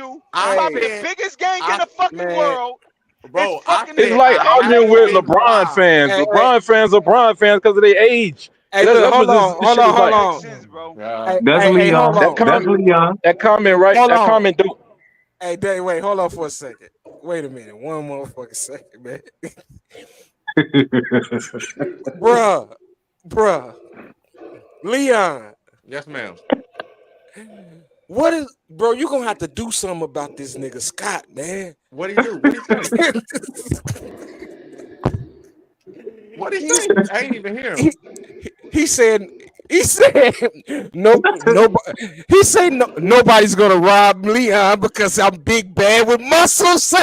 who I probably hey, the said, biggest gang in I the fucking man. world is bro, I fucking It's said like I arguing haven't with been LeBron robbed. fans. Hey, hey, LeBron fans because of their age. hey, look, That's what this shit is That hold like. makes on. sense, bro. Hey, That's hey, hey, hold Leon. That on. That's comment, Leon. that comment, right? Hold That on. comment don't. Hey, Dave, wait, hold on for a second. Wait a minute. One motherfucking second, man. bruh, bruh. Leon. Yes, ma'am. What is, bro? You gonna have to do something about this nigga Scott, man. What he do? What he say? What he He's say? I ain't even hear him. he, he said he said nobody he said no, nobody's gonna rob Leon because I'm big bad with muscles.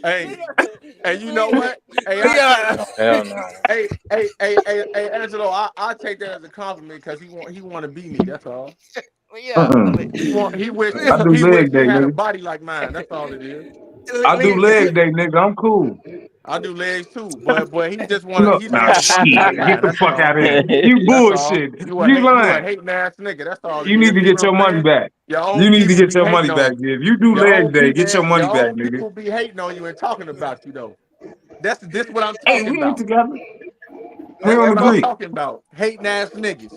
Hey, and you know Leon, what? Hey, I take. Leon, Hell no. Hey, Angelo, I take that as a compliment because he want to be me. That's all. Leon, I do He wish leg he day, had a nigga. body like mine. That's all it is. I do Leon, leg day, nigga. I'm cool. I do legs too, but Look, he just nah, want a body like shit. Get mine. the That's fuck all. out of here. You That's all. bullshit. You You a lying. hating ass nigga. That's all it You need is. to See get what I'm your money saying? back. Your You own need to people get be your money hating back, on you. If you do leg day, get your money Your back, own nigga. people be hating on you and talking about you though. That's this what I'm Hey, talking we ain't about. together. We That's don't what I'm agree. talking about. Hating ass niggas.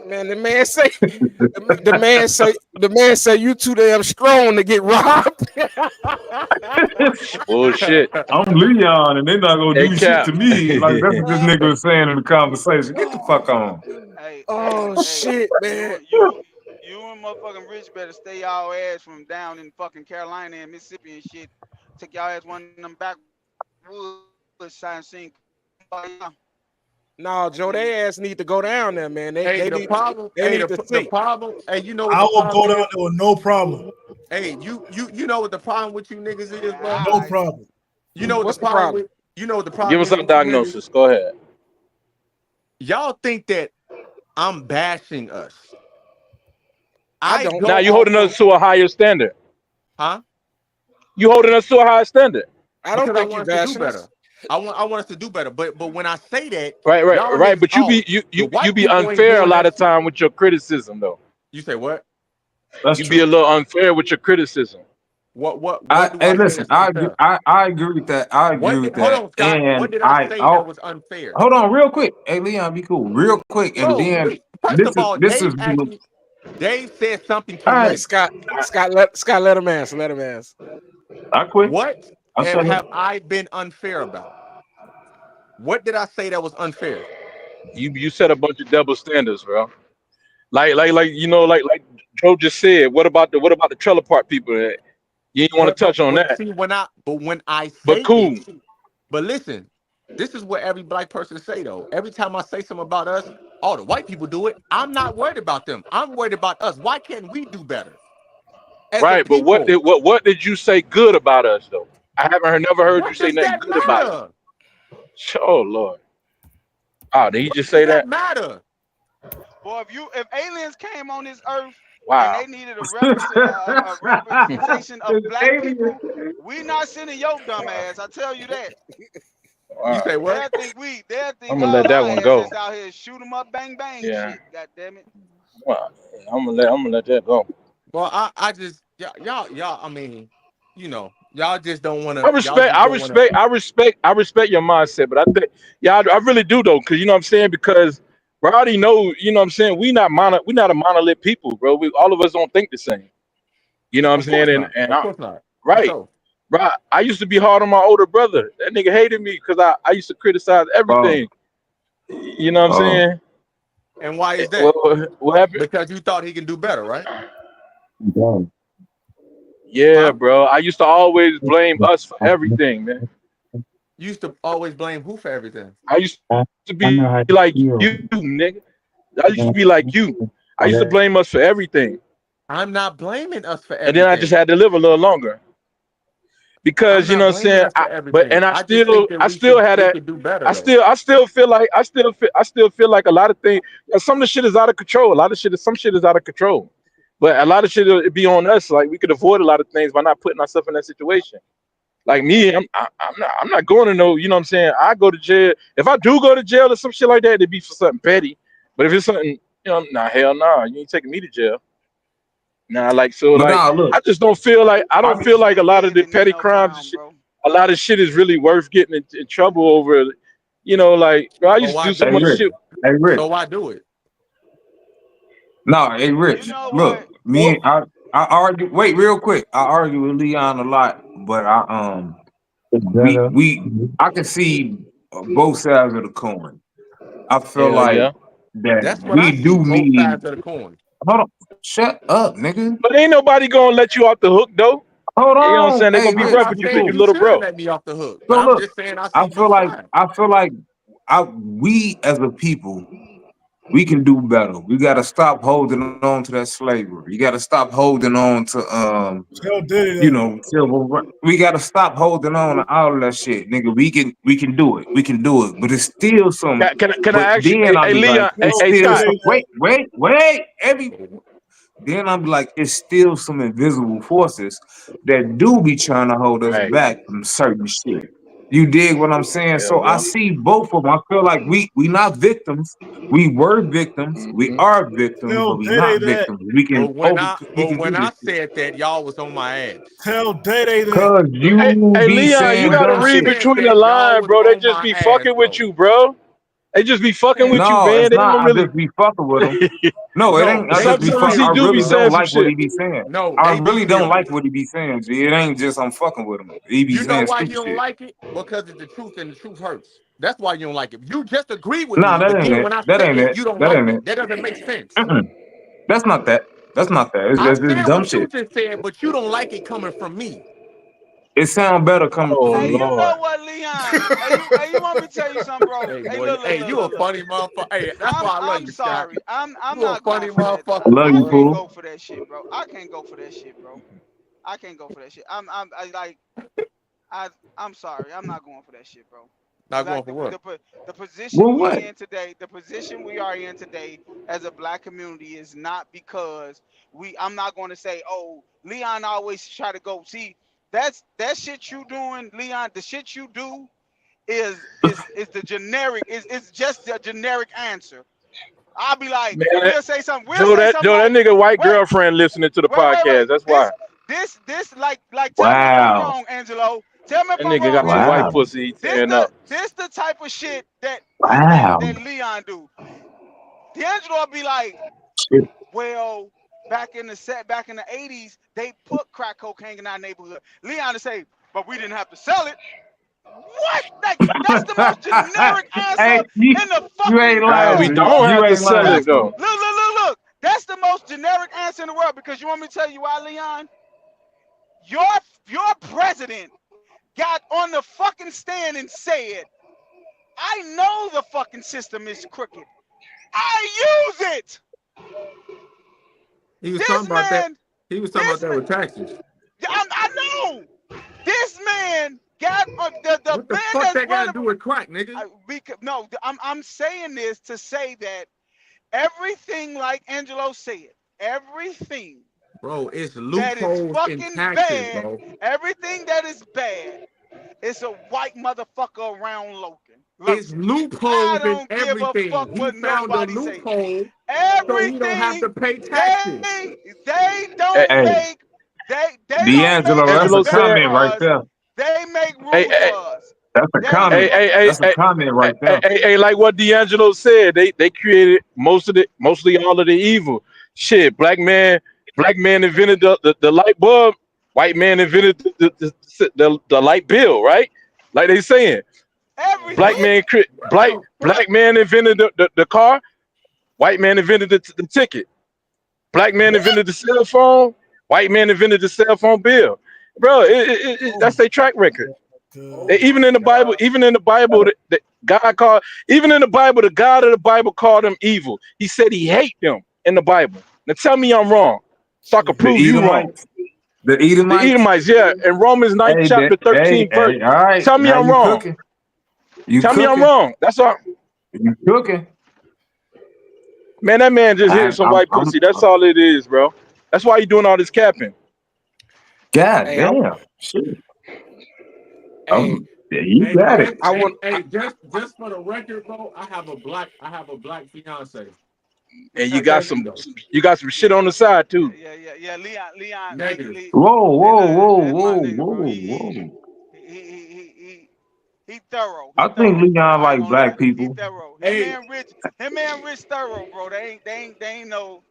man, the man say you too damn strong to get robbed. Bullshit. I'm Leon, and they're not gonna Hey, do shit Cap. to me. Like that's what this nigga was saying in the conversation. Get the fuck on. Oh shit, man. You and motherfucking Rich better stay y'all ass from down in fucking Carolina and Mississippi and shit. Take y'all ass one of them backwoods sign seeing No, Joe, and they ass need to go down there, man. Hey, the problem, They need to the see. problem, hey, you know what I the will go problem down is? there with no problem. Hey, you know what the problem with you niggas is, bro? No alright. problem. You know what the What's the problem problem? with you know what the Give problem us is our with you niggas? diagnosis. Go ahead. Y'all think that I'm bashing us. I I don't. Now go you off holding of us to a higher standard. huh? You holding us to a higher standard. I don't Because I think you want us to do bashing us. better. I want us to do better. But when I say that, Right, right, y'all right. niggas, But you oh, be you the you you white be people ain't unfair a doing lot that of shit. time with your criticism, though. You say what? That's You be a true. little unfair with your criticism. What do Hey, I say listen. that's unfair? I agree with that. I agree What with did hold that. on, Scott? What And did I say that oh, was unfair? hold on, real quick. Hey, Leon, be cool, real quick. And Bro, then first of all, this is Dave said something to all Hey, right. me. Scott, let him answer. Let him answer. I quit. What I said it. have I been unfair about? What did I say that was unfair? You set a bunch of double standards, bro. Like like Joe just said. What about the trailer park people? That you ain't want to touch on But that. see, when I But say cool, this, but listen, this is what every black person say though. Every time I say something about us, all the white people do it. I'm not worried about them. I'm worried about us. Why can't we do better as a right? But what people? did what did you say good about us though? I never heard you What say does nothing that good about matter? us. Oh Lord. Oh, did he What just does say that that? matter? Boy, if aliens came on this earth and Wow. they needed a representation of It's black people, alien. we not sending your dumb ass. I tell you that. You Wow. say what? They'll I'm think gonna let that our one ass go. just out here shoot 'em up, bang bang Yeah. shit. God damn it. Well, I'm gonna let that go. Well, I just y'all. I mean, y'all just don't want I to. Y'all respect, just I don't want to. respect, I respect, I respect your mindset, but I think, yeah, I really do though, because you know what I'm saying. Because we already know, you know what I'm saying. We not a monolith people, bro. We all of us don't think the same. You know what I'm Of course saying. And not. and Of I, course not. For right, sure. right. I used to be hard on my older brother. That nigga hated me because I used to criticize Oh, everything. You know what I'm oh, saying? And why is that? What happened? Because you thought he can do better, right? God. Yeah, Huh? bro. I used to always blame us for everything, man. You used to always blame who for everything. I used to be I like know how to you, feel. nigga. I used to be like you. I used to blame us for everything, I'm not blaming us for and then I just everything. had to live a little longer I'm because you know not what I'm blaming saying. us for But everything. and I just think that I still had we that. could do better though. I still feel like I still feel like a lot of things. Some of the shit is out of control. A lot of shit, some shit is out of control. But a lot of shit will be on us. Like we could avoid a lot of things by not putting ourselves in that situation. Like me, I'm not going to no. You know what I'm saying? I go to jail. If I do go to jail or some shit like that, it'd be for something petty. But if it's something, nah, hell nah, you ain't taking me to jail. Nah, like so, But like nah, look, I just don't feel like I I don't feel like a Ain't lot of dead the and ain't petty no crimes and found, shit. bro. A lot of shit is really worth getting in trouble over. Like bro, I So used to why do so hey do much it? Rich, shit. hey Rich. So why do it? No, hey You Rich. know what? Look, I argue. Wait, real quick. I argue with Leon a lot, but It's we better. we I can see both sides of the coin. I feel Hell like yeah, that That's what I we see. do Both need. sides of the coin. Hold on, shut up, nigga. but ain't nobody gonna let you off the hook though. Hold You know what I'm on, saying? They're hey gonna be I'm Rich. rough not with you Real because saying quick. you you little shouldn't bro. let me off the hook, but So I'm look, just saying I I see feel both like sides. I feel like we as a people we can do better. We got to stop holding on to that slavery. You got to stop holding on to Tell Diddy that. civil rights. We got to stop holding on to all of that shit, nigga. We can do it. We can do it. But it's still some. Can I But ask you? then Hey, I'll hey be like, Leon. Hey, it's Tell hey still Scott. some. Diddy that. Wait. Then I'll be like, it's still some invisible forces that do be trying to hold us Right. back from certain shit. You dig what I'm saying? Hell So I yeah. see both of them. I feel like we not victims. We were victims. We Hmm. are victims, Tell but we Diddy not that. victims. We can over. We But can do when this I shit. said that, y'all was on my ass. Tell Diddy that. Cause Hey, you hey, be Leon, you saying When gotta dumb I read shit. said between the that, y'all lines, was bro. They on just my be ass, fucking with though. you, bro. They just be fucking with Man, you, No, man. it's They ain't not. gonna I really. just be fucking with him. No, it no, ain't. I they just be Sometimes fuck. he I serious. do be really saying don't some like what shit. he be saying. No, I they be really don't serious. like what he be saying. G. It ain't just I'm fucking with him. He be You know saying why you stupid don't shit. like it? Because it's the truth and the truth hurts. That's why you don't like it. You just agree with Nah, me, that but ain't then it. when I That say ain't it, it. you don't That like ain't it. it. That doesn't make sense. Mm-mm. That's not that. That's not that. I It's said dumb what you shit. just said, but you don't like it coming from me. It sound better coming Oh from Hey, me. you know Lord. what, Leon? Hey, you want me to tell you something, bro? Hey, Hey, boy. Hey, you a look. funny motherfucker. Hey, that's why I love I'm you, Scott. sorry. I'm You a not going funny for that. motherfucker, Love I you, boy. can't fool. go for that shit, bro. I can't go for that shit, bro. I can't go for that shit. I like I'm sorry. I'm not going for that shit, bro. Not going Like for what? the position Well, we what? in today, the position we are in today as a black community is not because I'm not going to say, oh, Leon always try to go. See, that shit you doing, Leon. The shit you do is the generic. Is just the generic answer. I'll be like, Man, we'll say something. We'll Joe, say that something Joe, that like, nigga white wait, girlfriend listening to the wait. podcast. That's why This like tell me if I'm Wow. wrong, Angelo. Tell me if that I'm nigga wrong, got some white Angelo. Wow. pussy he tearing up. This the type of shit Wow. that Leon do. D'Angelo be like, Shit. well, back in the 80s, they put crack cocaine in our neighborhood. Leon to say, but we didn't have to sell it. What? That's the most generic answer Hey, in the you fucking ain't world. We lying, G. don't What? You have to ain't sell lying, it That's G. though. look. That's the most generic answer in the world because you want me to tell you why, Leon? Your your president got on the fucking stand and said, I know the fucking system is crooked. I use it. He was talking This about that. man, He was talking about this that man, with taxes. I know. This man got on the What the man fuck that's that got to running. do with crack, nigga? No, I'm saying this to say that everything like Angelo said, everything Bro, it's that is loopholes in fucking taxes, bad, bro. everything that is bad, is a white motherfucker around It's Loken. I loopholes in don't give a fuck everything. He what found a nobody say. loophole so he don't have Everything to pay taxes. they Hey, don't Hey, make they don't make D'Angelo, that's shit a Angelo better said, comment for right us. there. They make hey, rules hey, for us. That's a They hey, comment. hey, hey, That's a hey, comment hey, right hey, there. hey, hey, like what D'Angelo said, they created mostly all of the evil. Shit, black man invented the light bulb. White man invented the light bill, right? Like they saying, Everything. What the black fuck? man invented the car. White man invented the ticket. Black man What? invented the cell phone. White man invented the cell phone bill. Bro, Oh that's their track record. my Even in the Bible, God called, even in the Bible, the God of the Bible called them evil. He said he hate them in the Bible. Now tell me I'm wrong, so I can shit. The prove you wrong. Edomites. The The Edomites. Edomites, yeah, in Romans 9th Hey, chapter 13th verse. hey. All right. Tell me Now I'm you wrong. cooking. You Tell me I'm cooking. wrong. That's all. You cooking. Man, that man just hitting some white I'm pussy. That's all it is, bro. That's why he doing all this capping. God Hey, I'm damn. Shit. Hey, Yeah, you Hey, got it. just I hey, want. hey, just for the record, bro, I have a black fiance. And you got Okay, some though. you got some shit Yeah, on the side too. Leon, Negative. Whoa, hey, whoa, look, whoa, that's my whoa, nigga, bro. whoa, whoa. He thorough. I He think thorough, bro. Leon I ain't like gonna lie. black He people. thorough. Hey, Him and Rich thorough, bro. They ain't no.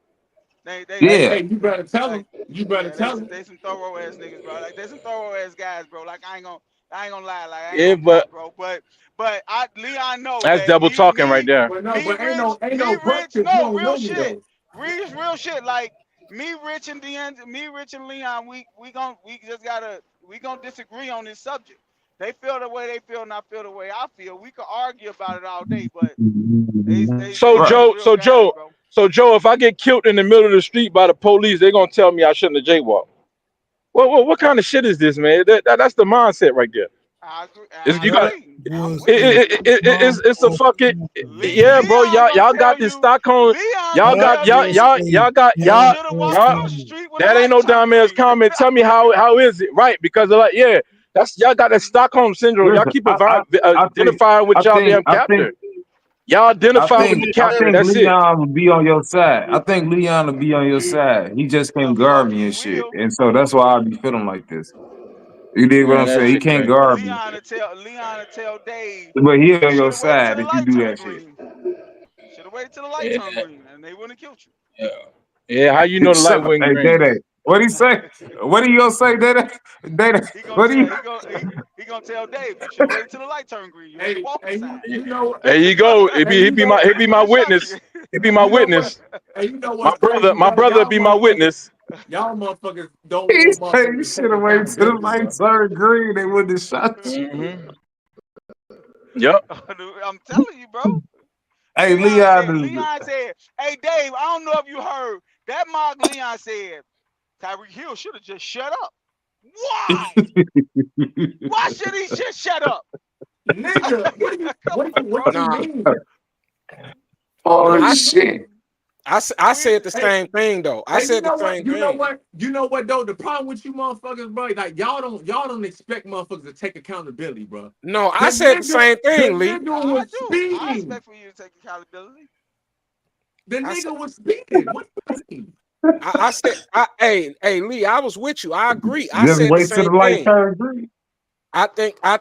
hey, Yeah. hey, you better tell Like him. You better yeah, tell him. they some thorough ass niggas, bro. Like they some thorough ass guys, bro. Like I ain't gonna lie, like I ain't Yeah, gonna but cap, bro. But I Leon know that's that double talking right there. But no, but ain't no but if you No, don't real know me shit. though. Real shit. Like me, Rich and Leon, we gonna disagree on this subject. They feel the way they feel, and I feel the way I feel. We could argue about it all day, but So they Right. some Joe, real so guys, Joe, bro. so Joe, if I get killed in the middle of the street by the police, they're gonna tell me I shouldn't have jaywalked. What kind of shit is this, man? That's the mindset right there. I agree. Is I you got agree. I'm Was with a it. it's a small fucking yeah, bro. Leon gonna Y'all got tell this you. Stockholm. Leon Y'all gonna that got tell y'all was you y'all a y'all got you y'all small should have walked y'all. across the person. street when the That ain't light no turned dumbass green. comment. Tell me how is it right? Because like yeah, that's y'all got that Stockholm syndrome. Y'all Listen, keep I think, identifying with I y'all think, damn I think, captor. Y'all identify with the I captor. think That's it. Leon will be on your side. I think Leon will be on your side. He just The can't guard fuck me he and shit, will. and so that's why I be feeling like this. You dig what Man, I'm that saying? He shit can't crazy. guard me, Leon to tell Dave but he you on should your have waited till side the if you light do turned that shit. green. Should have waited till the light Yeah, turned green, and they wouldn't have killed yeah. Yeah, how you know the light Shut up, wasn't hey green? Day. What he say? What are you gonna say, Day? Day? he gonna What are tell you? he gonna tell Dave you should have waited till the light turned green. You had to Hey, walk hey, inside. you know, There you go. hey, you know, He be They my wouldn't have shot witness. you. He be my you know what? witness. Hey, you know what's My crazy, bro? brother be my witness. Y'all motherfuckers don't He want say motherfuckers you to take should have waited till the accountability, light bro. turned green. They wouldn't have shot you. Hmm. Yep. I'm telling you, bro. Hey, Leon. Leon said, hey Dave, I don't know if you heard that mock Leon said Tyreek Hill should have just shut up. Why? Why should he just shut up? Nigga, Come on, bro. what you Nah, mean? Oh What I you shit. mean? I We said the Hey, same thing though. I hey, you said the know what? same You know thing. what? You know what though? The problem with you motherfuckers, bro, like y'all don't expect motherfuckers to take accountability, bro. No, The I said the nigga, same the thing, Lee. nigga I was do. I speeding. expect for you to take accountability. The I said nigga was speeding. What you mean? I said hey Lee, I was with you. I agree. I Just said the wait till same the light thing. turn green. I think I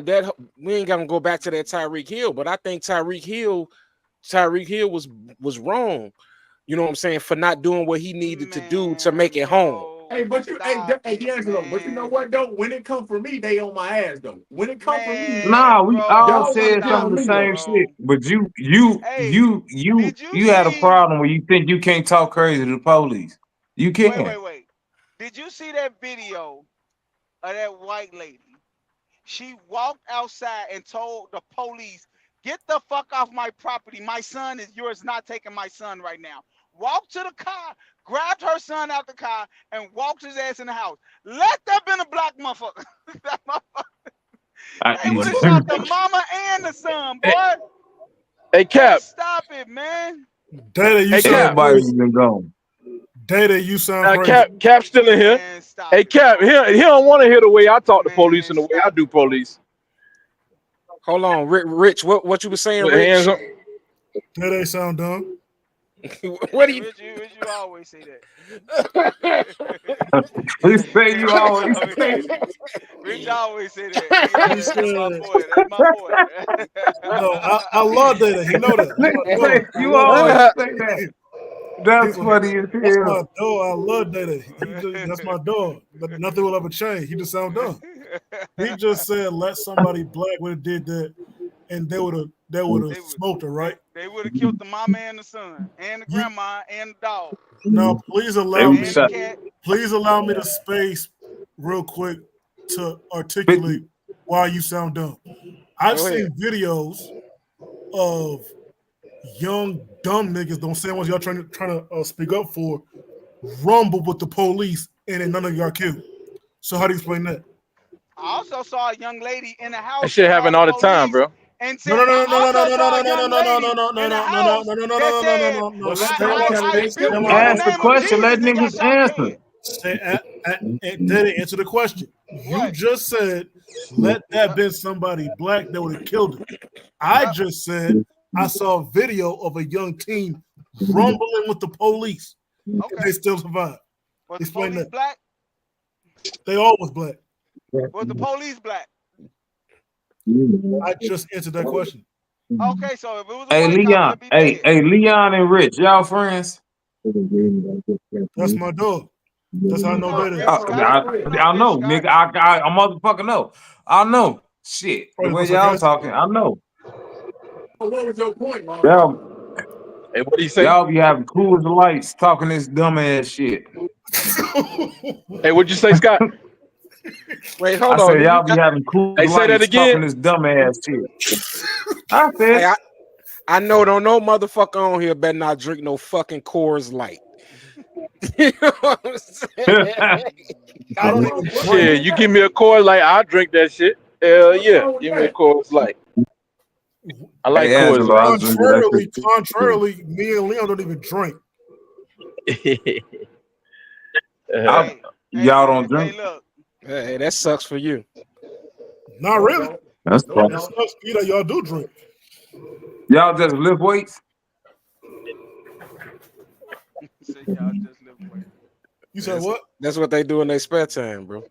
that we ain't gonna go back to that Tyreek Hill, but I think Tyreek Hill was wrong. You know what I'm saying, for not doing what he needed to do to make Man, it home. bro, Hey, but you, stop hey, it, D'Angelo, but you know man. what though? When it come for me, they on my ass though. When it come for me, Nah, Man, we all bro, y'all want to said get some on of the stop me it, same though. shit, bro. but Hey, did you you had a see? problem where you think you can't talk crazy to the police. You can. Wait. Did you see that video of that white lady? She walked outside and told the police, "Get the fuck off my property. My son is yours. Not taking my son right now." Walked to the car, grabbed her son out the car, and walked his ass in the house. Let that been a black motherfucker. I, They would have shot the mama and the son, Hey, boy. hey Hey, Cap. stop it, man. Data, you Hey sound Cap. everybody crazy. been gone. Data, you sound crazy. Cap still in here. Man, stop Hey it, Cap, bro. he don't want to hear the way I talk to police Man, and the way I stop do it, bro. police. Hold on, Rich. What you were saying, With hands Rich? on. Data sound dumb. What do Man, you? Rich, you always say We say you that. Rich always always say. say that. Rich always say that. He That's my said, boy. That's my boy. "No, I love Data. He know that. He my Nigga say dog. I you love always Data. say that. That's funny as That's hell. my dog. I love Data. That's my dog. But nothing will ever change. He just sound dumb. He just said let somebody black would have did that, and they would have they would smoked her, right? they would have killed the mama and the son and the You grandma and the dog now They would have and the shot cat. please allow me to space real quick to 50. articulate why you sound dumb. I've Go ahead. seen videos of young dumb niggas, don't say what y'all trying to speak up for, rumble with the police and then none of y'all killed. So how do you explain that? I also saw a young lady in the That house shit call happen the all the time, police bro. and No, said. no, no, I no, no, no, also no, saw no, a no, young no, no, lady no, no, in the no, no, no, house no, no, no, that no, no, no, said, no, no. Well, let Stay them out. can I they Stay rebuke tell you in us. the Ask the name of question, Jesus," let and got niggas shot in the answer. head. Stay and did it answer the question. You What? just said Let that been somebody black that would have killed him. I just said I saw a video of a young teen rumbling with the police, and Okay. they still survived. Was the Explain police that. black? They all was black. Was the police black? I just answered that question. Okay, so if it was a Hey white cop, Leon, he'll be hey, dead. hey Leon and Rich, y'all friends? That's my dog. That's how I You know know Vader. Rich Scott? You know I Rich know, Scott? nigga. I motherfucker know. I know. Shit, the Probably way was y'all sarcastic. talking, I know. So what was your point, motherfucker? Y'all, Hey, what do you say? y'all be having cool as lights talking this dumb ass shit. Hey, what'd you say, Scott? Wait, I hold on. said Do you y'all be got? having cool Hey, as say that lights again. talking this dumb ass shit. I said, Hey, I know don't no motherfucker on here better not drink no fucking Coors Light. You know what I'm saying? I don't What's even wrong drink. Shit, with you that? give me a Coors Light, I'll drink that shit. Hell What's yeah, wrong with give me a that? Coors Light. I like hey Coors Angelo, I Light. was drinking that Contrarily, me and Leon don't even drink. I, Hey, y'all don't hey, drink? look. Hey, that sucks for you. Not No, it really. don't. That's No, it It fine. don't. sucks to me that y'all do drink. Y'all just lift weights? Say y'all just live away. You said That's what? that's what they do in their spare time, bro.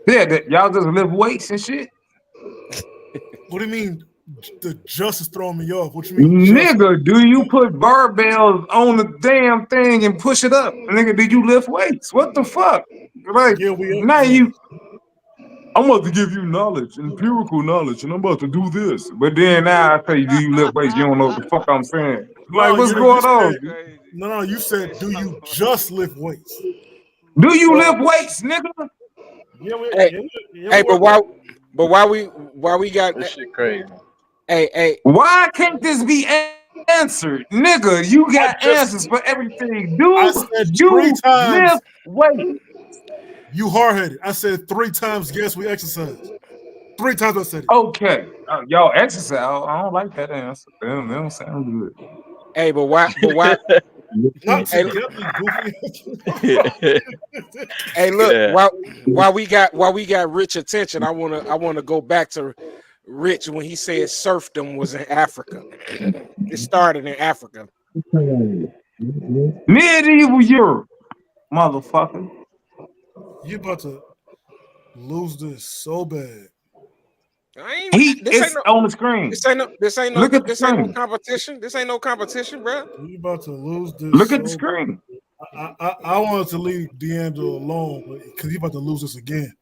Yeah, y'all just lift weights and shit? What do you mean? The just is throwing me off. What you mean just? Nigga, do you put barbells on the damn thing and push it up? Nigga, did you lift weights? What the fuck? Like, Yeah, we now no. I'm about to give you knowledge, empirical knowledge, and I'm about to do this. But then now I say, do you lift weights? You don't know what the fuck I'm saying. Like, No, what's you going said on? It's crazy. no. You said, It's do so you just lift weights? Do you But lift weights, nigga? Yeah, hey, we hey, work. but why we got This shit crazy. hey, Why can't this be answered? Nigga, you I got answers just, for everything. I Do said three you times. lift weights? You hard headed. I said 3 times. Yes, we exercise. 3 times I said it. Okay. Y'all exercise. I don't like that answer. They don't sound good. hey, but why Not hey, together, you goofy. hey look, Yeah. why we got Rich attention, I wanna go back to Rich when he said serfdom was in Africa. It started in Africa. Medieval Europe, motherfucker. You about to lose this so bad. This ain't It's no on the screen. Look at the this ain't no screen. competition. This ain't no competition, bro. You about to lose Look this at the so. screen. I wanted to leave D'Angelo alone, but because he about to lose this again.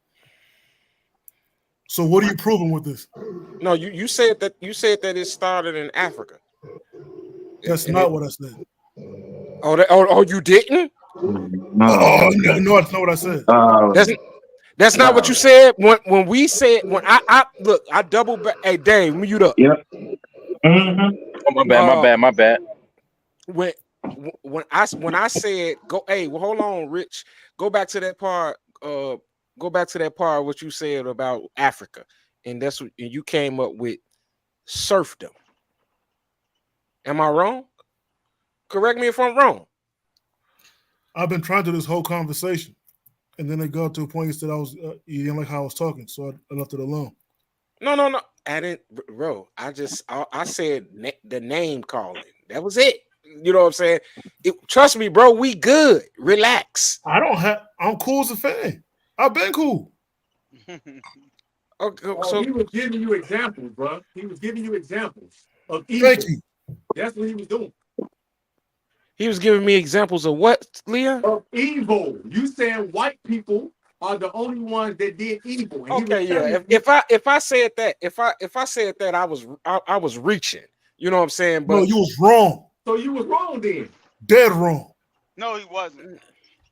So what are you proving with this? No, you said that it started in Africa. That's And it not what I said. oh you didn't? Oh, No, no, that's not what I said. That's that's not what uh, you said when we said when I look, I double back. Hey Dave, mute up. yep. Mm-hmm. Oh, my bad, my Uh bad, my bad. when when I said go, hey, well, hold on, Rich. Go back to that part. Go back to that part what you said about Africa, and that's what and you came up with serfdom. Am I wrong? Correct me if I'm wrong. I've been trying to do this whole conversation, and then it got to a point that I was you didn't like how I was talking, so I left it alone. No, no, no. I didn't, bro. I said the name calling. That was it. You know what I'm saying? Trust me, bro. We good. Relax. I don't have. I'm cool as a fan. I've been cool. Okay, Oh, so he was giving you examples, bro. He was giving you examples of Thank evil. you. That's what he was doing. he was giving me examples of what, Leah? Of evil. You saying white people are the only ones that did evil, and he was Okay, yeah. telling If you. if I said that, if I said that, I was reaching. You know what I'm saying? No, But you was wrong. So you was wrong then. Dead wrong. No, he wasn't.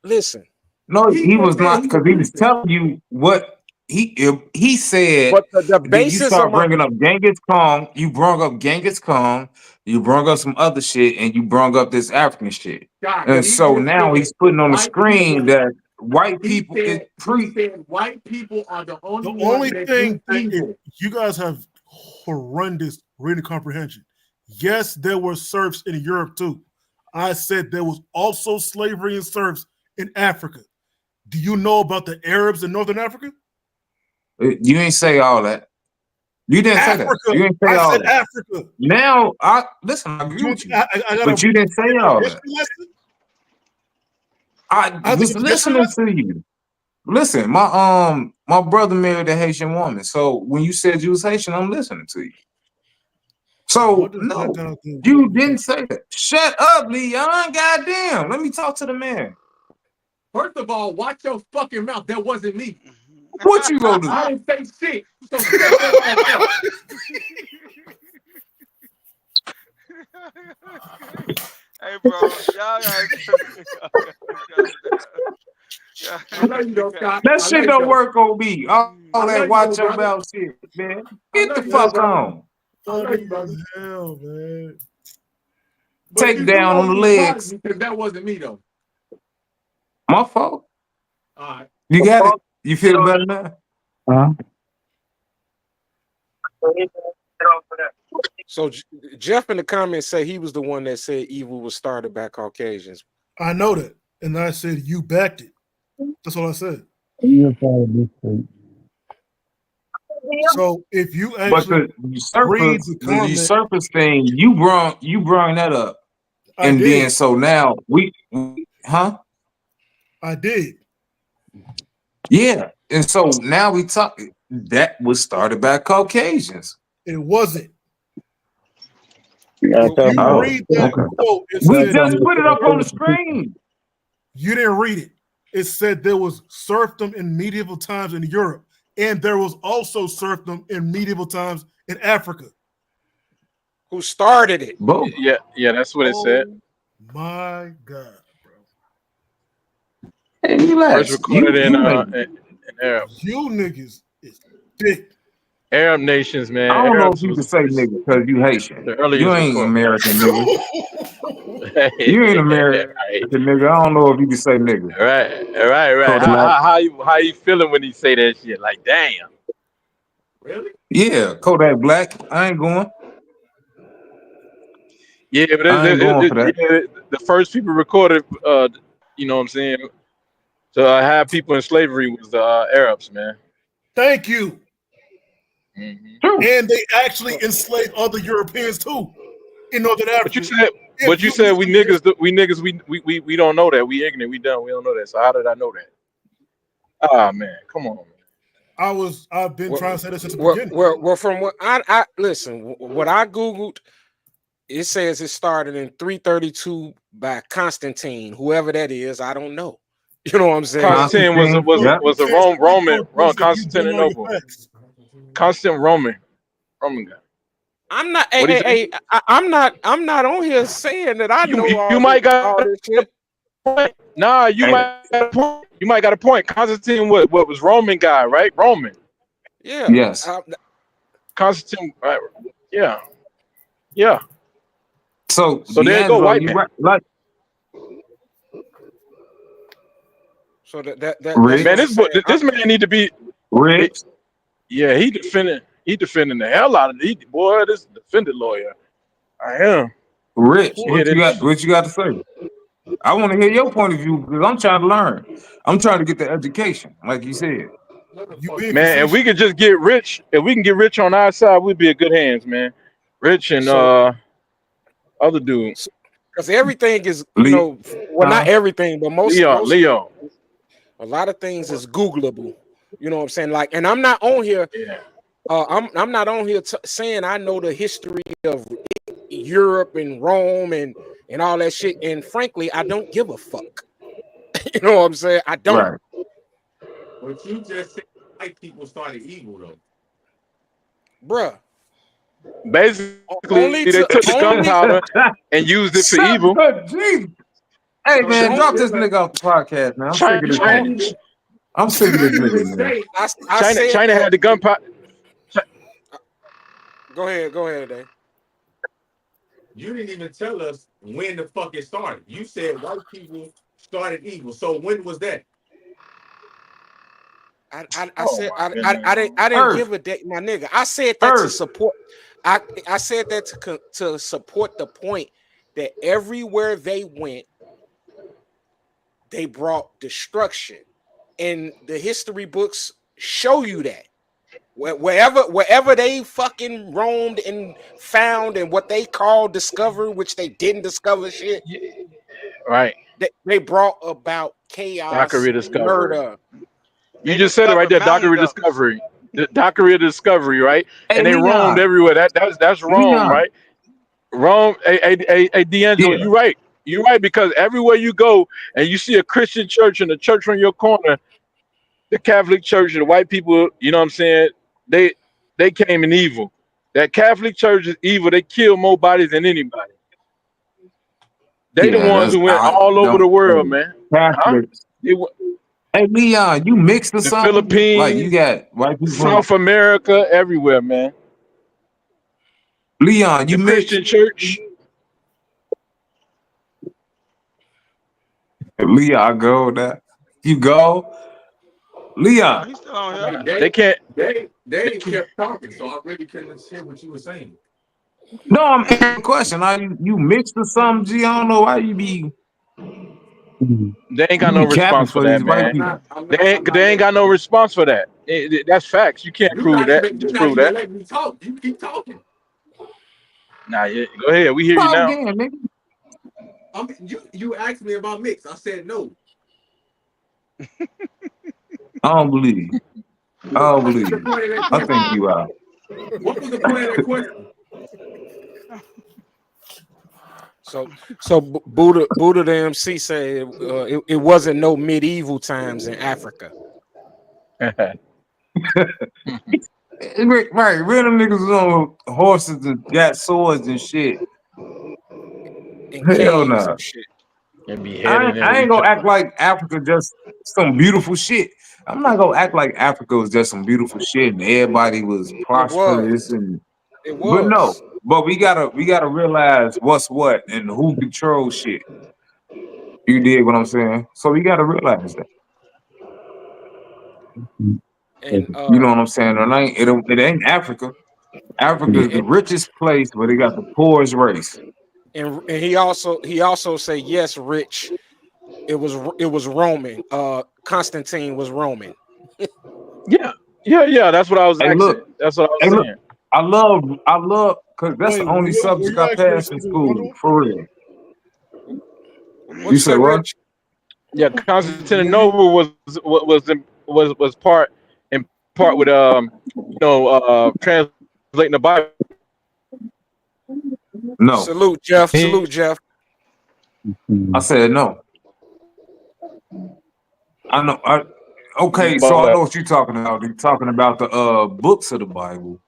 listen. No, He he just was said not he was because he was reaching. telling you what he said. But the Then you basis of start my bringing up Genghis Khan. You brought up Genghis Khan. You brought up some other shit, and you brought up this African shit. God, but And he so just now said he's putting on the white screen people. that white He people is said he pre. said white people are the The only ones only that thing do that if evil. you guys have horrendous reading comprehension. Yes, there were serfs in Europe too. I said there was also slavery and serfs in Africa. Do you know about the Arabs in Northern Africa? You ain't say all that. You didn't say that. Africa. You didn't say I all said that. Africa. Now, I agree with you, I got but you didn't say a all that. history lesson. I I think was it's a history listening lesson. to you. Listen, my brother married a Haitian woman. So when you said you was Haitian, I'm listening to you. What So does that no, got to do with you what we didn't talking? say that. Shut up, Leon. Goddamn. Let me talk to the man. First of all, watch your fucking mouth. That wasn't me. What you gonna do? I didn't say shit. So shut your ass up. Hey, bro, y'all gotta calm down. I know you don't, Scott. That I know shit you don't don't. work on me. All I know that you watch don't, your brother. mouth shit, man. I Get know the you don't, fuck brother. on. I know you, brother. Funny as hell, man. But Take you do down owe on the me apology legs. because that wasn't me, though. My fault. All right. You got it. You feel better now? Huh? So Jeff in the comments say he was the one that said evil was started by Caucasians. I know that, and I said you backed it. That's all I said. You're part of this thing. So if you But actually read the the comment, usurpers thing, you brought that up. I And then did. so now huh? I did. Yeah. And so now we talk that was started by Caucasians. It wasn't. You gotta If talk you about. Oh, read that okay. quote, it We said just that put it up on the screen. you didn't read it. It said there was serfdom in medieval times in Europe, and there was also serfdom in medieval times in Africa. Who started it? Both. Yeah, that's what it said. Oh my God, bro. Hey, First relax. recorded Ain't. in Arab You niggas is thick. Arab nations, I man. don't know if Arabs you was can the say first, nigga because you Haitian. the You earliest ain't record. American nigga. You ain't American Right, nigga. I don't know if you can say nigga. right. Kodak. How you feeling when he say that shit? Like, damn. Really? Yeah, Kodak Black. I ain't going. Yeah, but I ain't going for that. the first people recorded, you know what I'm saying, to have people in slavery was the Arabs, man. Thank you. Hmm. True. And they actually enslaved other Europeans too in Northern But you Africa. said, If you we listen to this, niggas, we don't know that. We ignorant. We don't know that. So how did I know that? Ah, man, come on, man. I've been trying to say this since the Well, beginning. from what I listen, what I googled, it says it started in 332 by Constantine, whoever that is. I don't know. You know what I'm saying? Constantine Constantine. So Yep. you was a can't speak Roman, for a person if you don't know your Constantinople, facts. constant Roman guy. I'm not. What do you say? I'm not on here saying that I know You all might got this a shit. point. Nah, you Hey, might got a point. You might got a point. Constantine, what was Roman guy, right? Roman. Yeah. yes. Constantine, right? Yeah, yeah. So So there you go, D'Angelo, white you man. right, like So that's Man, what Rich, I'm saying. this man need to be. Rich, Yeah, he defending the hell out of boy. This defendant lawyer. I am. Rich. You hear What you got? this? What you got to say? I want to hear your point of view because I'm trying to learn. I'm trying to get the education, like you said. You being Man, if facetious. we could just get rich, if we can get rich on our side, we'd be in good hands, man. Rich and So other dude, because everything is, Lee, well, not everything, but most of it, Leo. a lot of things is Googleable. You know what I'm saying? Like, and I'm not on here. Yeah. I'm not on here saying I know the history of Europe and Rome and all that shit. And frankly, I don't give a fuck. You know what I'm saying? I don't, right? But you just said white people started evil, though. bruh. Basically, Only they to took the only gunpowder and used it for Shut evil. up, Jesus. Hey So man, you on, drop didn't this even, nigga off the podcast, man. I'm sick China, of this you ain't nigga. even, I'm sick of you this didn't nigga, even man. say, I said China that. had the gunpowder. Go ahead, Dave. you didn't even tell us when the fuck it started. You said white people started evil. So when was that? I Oh said my goodness. I didn't Earth, give a damn, my nigga. I said that to Earth. support. I said that to support the point that everywhere they went, they brought destruction, and the history books show you that. Wherever they fucking roamed and found and what they call discovery, which they didn't discover shit, Right. they brought about chaos, Dockery discovery. murder. You They just said it right discovered there. millions Dockery of them. discovery. The Dockery discovery, right? Hey And they roamed Leon, everywhere. That's Rome, Leon, right? Rome. Hey, D'Angelo, yeah, you're right. You're right because everywhere you go and you see a Christian church and a church on your corner, the Catholic Church and the white people, you know what I'm saying? They they came in evil. That Catholic Church is evil. They kill more bodies than anybody. They the yeah. ones That's who went I all over don't. the world, Hey, man. Huh? Catholics. They went Hey Leon, you mixed or the something? Like you Philippines, got white people. South America, everywhere, man. Leon, The you mixed. Christian church, Leon, go that. You go, No, Leon. he's still on here. They they they can't. they They ain't can't kept talking, so I really couldn't hear what you were saying. No, I'm asking a question. Are you mixed or something? G, I don't know why you they ain't got no be capping response for for that, these No, white man. I'm people. not. I'm They not. I'm ain't not they ain't got mixed, no man. response for that. That's facts. You can't prove that. You're not Disprove even that. letting me talk. You keep talking. Nah, go ahead. We hear you Talk now. again, nigga. I mean, you asked me about mixed. I said no. I don't believe you. I don't What was believe the you. point of that I think question? you are. What was the point of that question? So Buddha the MC said it wasn't no medieval times in Africa Right, random niggas was on horses and got swords and shit. in Hell caves no. and shit. And be I heading ain't, in with I ain't each gonna other. act like Africa just some beautiful shit. I'm not gonna act like Africa was just some beautiful shit and everybody was It was. prosperous and It but no. was. But we gotta realize what's what and who controls shit. You dig what I'm saying? So we gotta realize that. And You know what I'm saying? It ain't Africa. Africa is the and, richest place, but they got the poorest race. and he also said yes, Rich. It was Roman. Constantine was Roman. Yeah, yeah. That's what I was Hey, look, asking. That's what I was hey, look. saying. I love, cause that's the Wait, only were subject you I actually passed in speaking to school, Woodrow? for real. What You you say say, what? Rich? Yeah, Were you? Constantinople was part in part with translating the Bible. No. Salute, Jeff. Salute, Jeff. I said no. I know. Okay, so About I know what? what you're talking about. You're talking about the books of the Bible,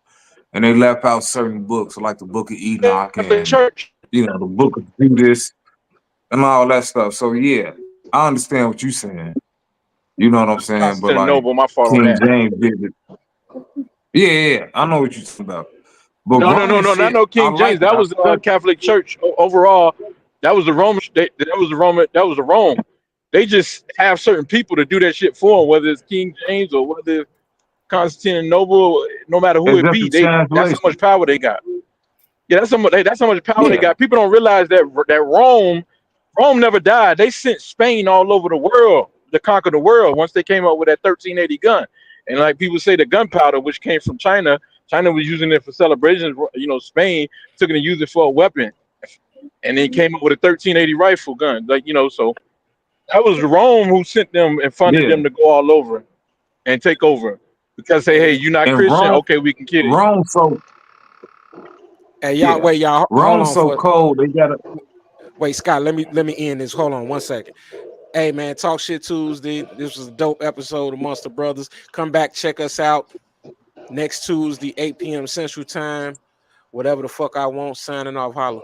and they left out certain books, like the Book of Enoch Catholic and Church. the Book of Judas and all that stuff. So yeah, I understand what you're saying. You know what I'm saying? But like Constantinople. My fault on King that. James did it. Yeah, yeah, yeah. I know what you're talking about. But No, no, no, Roman no, not shit, no I King James. like it. That was I, Catholic Church overall. That was the Roman. That was the Roman. That was the Rome. They just have certain people to do that shit for them, whether it's King James or whether it's Constantinople. No matter who it's it just be, a that's how much translation. power they got. Yeah, that's how much power they Yeah, got. People don't realize that Rome never died. They sent Spain all over the world to conquer the world once they came up with that 1380 gun. And like people say, the gunpowder, which came from China, China was using it for celebrations. Spain took it and used it for a weapon, and then came up with a 1380 rifle gun. So that was Rome who sent them and funded yeah. them to go all over and take over because say, hey, Hey, you're not And Christian, Rome, okay, we can kill you. Rome so hey, y'all, yeah, wait, y'all, hold Rome on so for cold. They got wait, Scott. Let me end this. Hold on 1 second. Hey man, Talk Shit Tuesday. This was a dope episode of Monster Brothers. Come back, check us out next Tuesday, 8 p.m. Central Time. Whatever the fuck I want. Signing off. Holla.